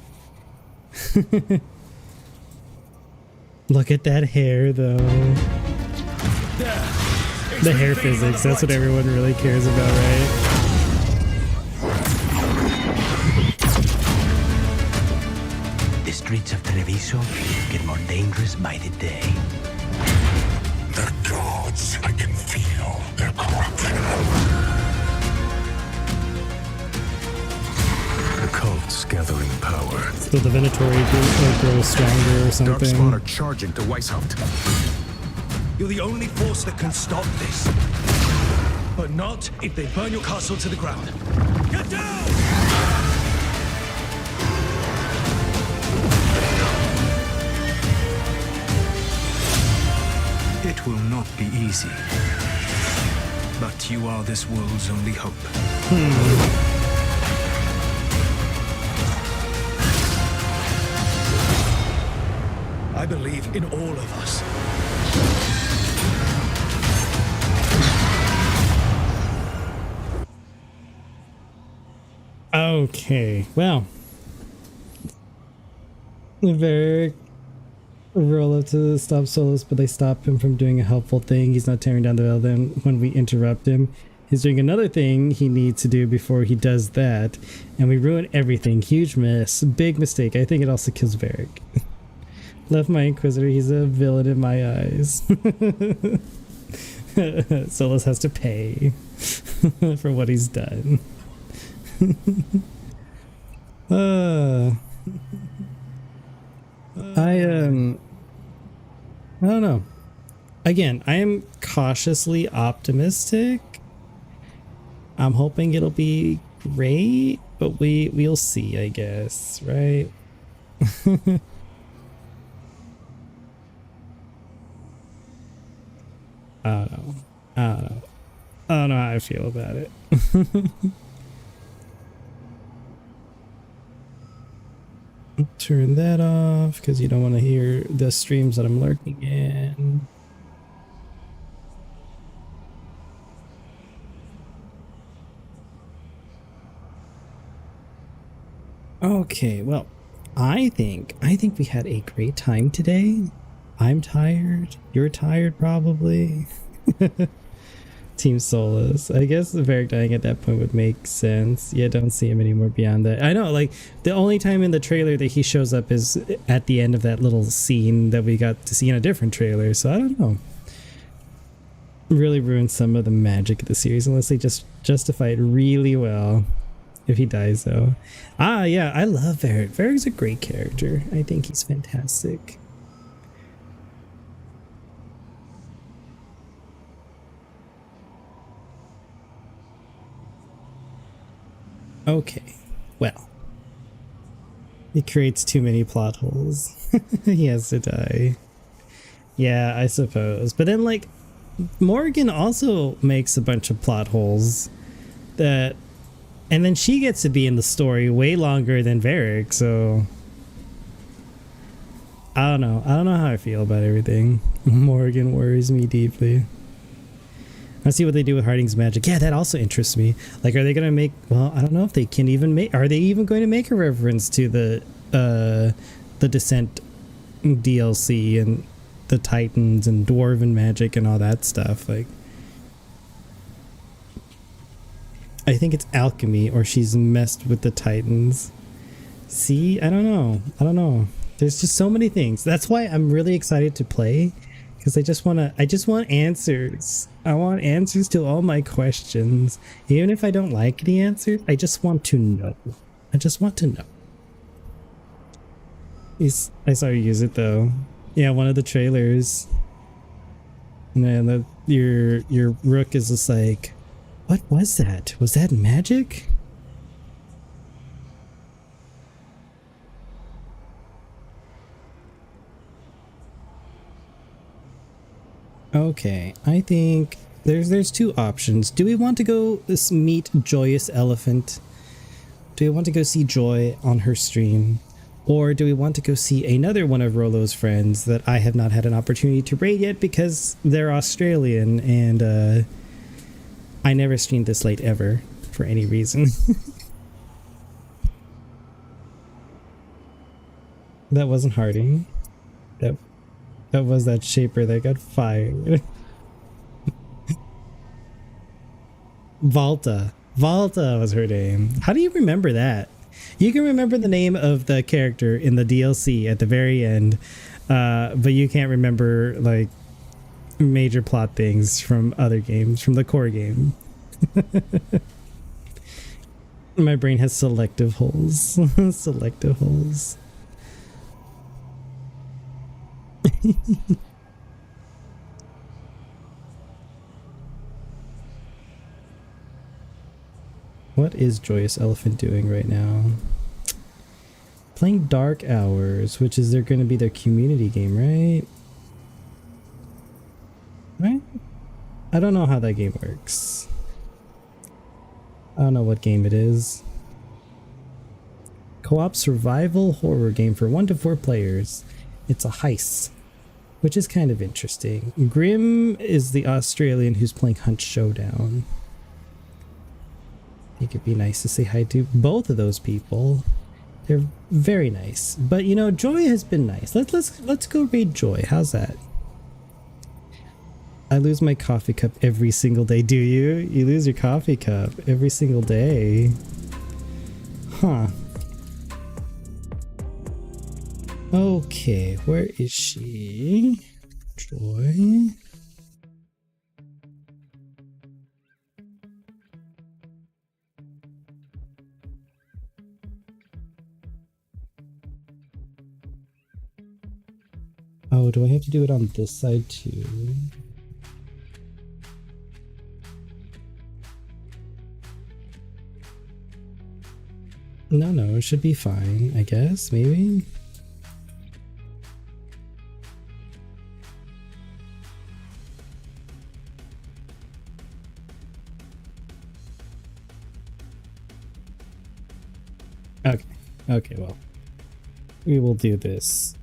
Look at that hair, though. There! The hair physics, that's what everyone really cares about, right? The streets of Treviso get more dangerous by the day. The gods, I can feel their corruption. The cult's gathering power. So the Venatori will grow stronger or something. Darkspawn are charging to Weishaupt. You're the only force that can stop this. But not if they burn your castle to the ground. Get down! It will not be easy. But you are this world's only hope. I believe in all of us. Okay, well. Very roll up to stop Solus, but they stop him from doing a helpful thing. He's not tearing down the veil. Then when we interrupt him, he's doing another thing he needs to do before he does that, and we ruin everything. Huge mess, big mistake. I think it also kills Varric. Left my Inquisitor, he's a villain in my eyes. Solus has to pay for what he's done. I don't know. Again, I am cautiously optimistic. I'm hoping it'll be great, but we'll see, I guess, right? I don't know. I don't know how I feel about it. Turn that off because you don't want to hear the streams that I'm lurking in. Okay, well, I think we had a great time today. I'm tired. You're tired, probably. Team Solus. I guess the Varric dying at that point would make sense. Yeah, don't see him anymore beyond that. I know, like, the only time in the trailer that he shows up is at the end of that little scene that we got to see in a different trailer, so I don't know. Really ruined some of the magic of the series, unless they just justify it really well. If he dies, though. Ah, yeah, I love Varric. Varric's a great character. I think he's fantastic. Okay, well, he creates too many plot holes. He has to die. Yeah, I suppose. But then, like, Morgan also makes a bunch of plot holes that, and then she gets to be in the story way longer than Varric, so I don't know. I don't know how I feel about everything. Morgan worries me deeply. Let's see what they do with Harding's magic. Yeah, that also interests me. Like, are they going to make... Well, I don't know if they can even make... Are they even going to make a reference to the Descent DLC and the Titans and Dwarven magic and all that stuff? Like, I think it's alchemy, or she's messed with the Titans. See? I don't know. I don't know. There's just so many things. That's why I'm really excited to play. Because I just want answers. I want answers to all my questions. Even if I don't like the answer, I just want to know. I just want to know. I saw you use it though. Yeah, one of the trailers. And then your rook is just like, what was that? Was that magic? Okay, I think there's two options. Do we want to go meet Joyous Elephant? Do we want to go see Joy on her stream? Or do we want to go see another one of Rolo's friends that I have not had an opportunity to raid yet because they're Australian and I never streamed this late ever for any reason. That wasn't Harding. That was that shaper that got fired. Volta. Volta was her name. How do you remember that? You can remember the name of the character in the DLC at the very end, but you can't remember like major plot things from other games, from the core game. My brain has selective holes. Selective holes. What is Joyous Elephant doing right now? Playing Dark Hours, which is going to be their community game, right? Right? I don't know how that game works. I don't know what game it is. Co-op survival horror game for 1 to 4 players. It's a heist, which is kind of interesting. Grim is the Australian who's playing Hunt Showdown. I think it'd be nice to say hi to both of those people. They're very nice. But you know, Joy has been nice. Let's go raid Joy. How's that? I lose my coffee cup every single day. Do you? You lose your coffee cup every single day. Huh. Okay, where is she? Joy. Oh, do I have to do it on this side too? No, it should be fine, I guess, maybe? Okay, well, we will do this.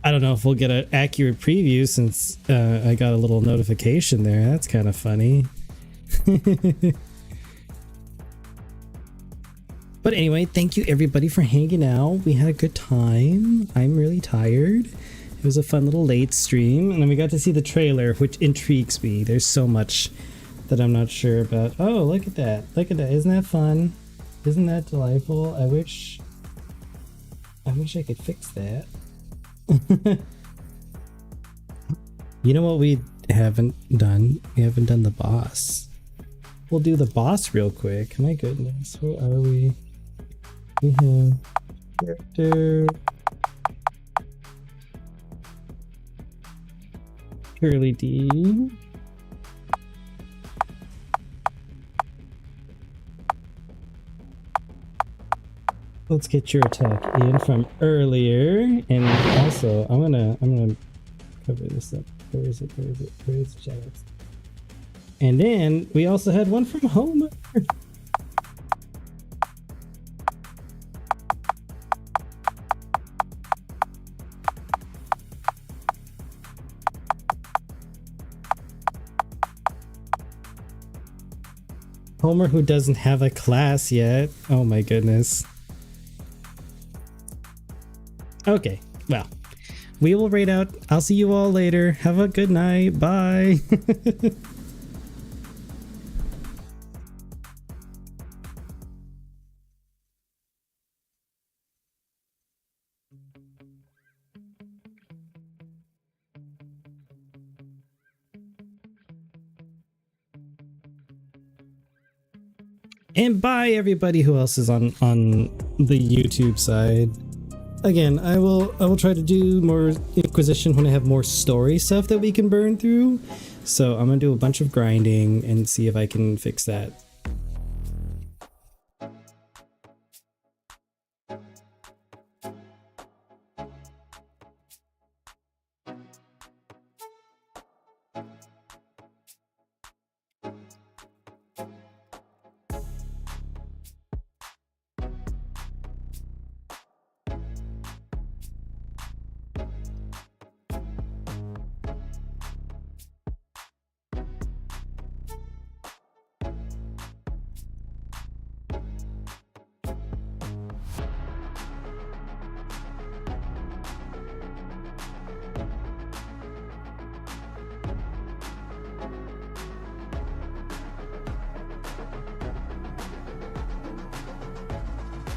I don't know if we'll get an accurate preview since I got a little notification there. That's kind of funny. But anyway, thank you everybody for hanging out. We had a good time. I'm really tired. It was a fun little late stream. And then we got to see the trailer, which intrigues me. There's so much that I'm not sure about. Oh, look at that. Look at that. Isn't that fun? Isn't that delightful? I wish I could fix that. You know what we haven't done? We haven't done the boss. We'll do the boss real quick. My goodness, where are we? We have character Curly D. Let's get your attack in from earlier, and also I'm gonna cover this up. Where is it? Where is the shadows? And then we also had one from Homer. Homer, who doesn't have a class yet. Oh my goodness. Okay, well, we will raid out. I'll see you all later. Have a good night. Bye. And bye everybody who else is on the YouTube side. Again, I will try to do more Inquisition when I have more story stuff that we can burn through. So I'm gonna do a bunch of grinding and see if I can fix that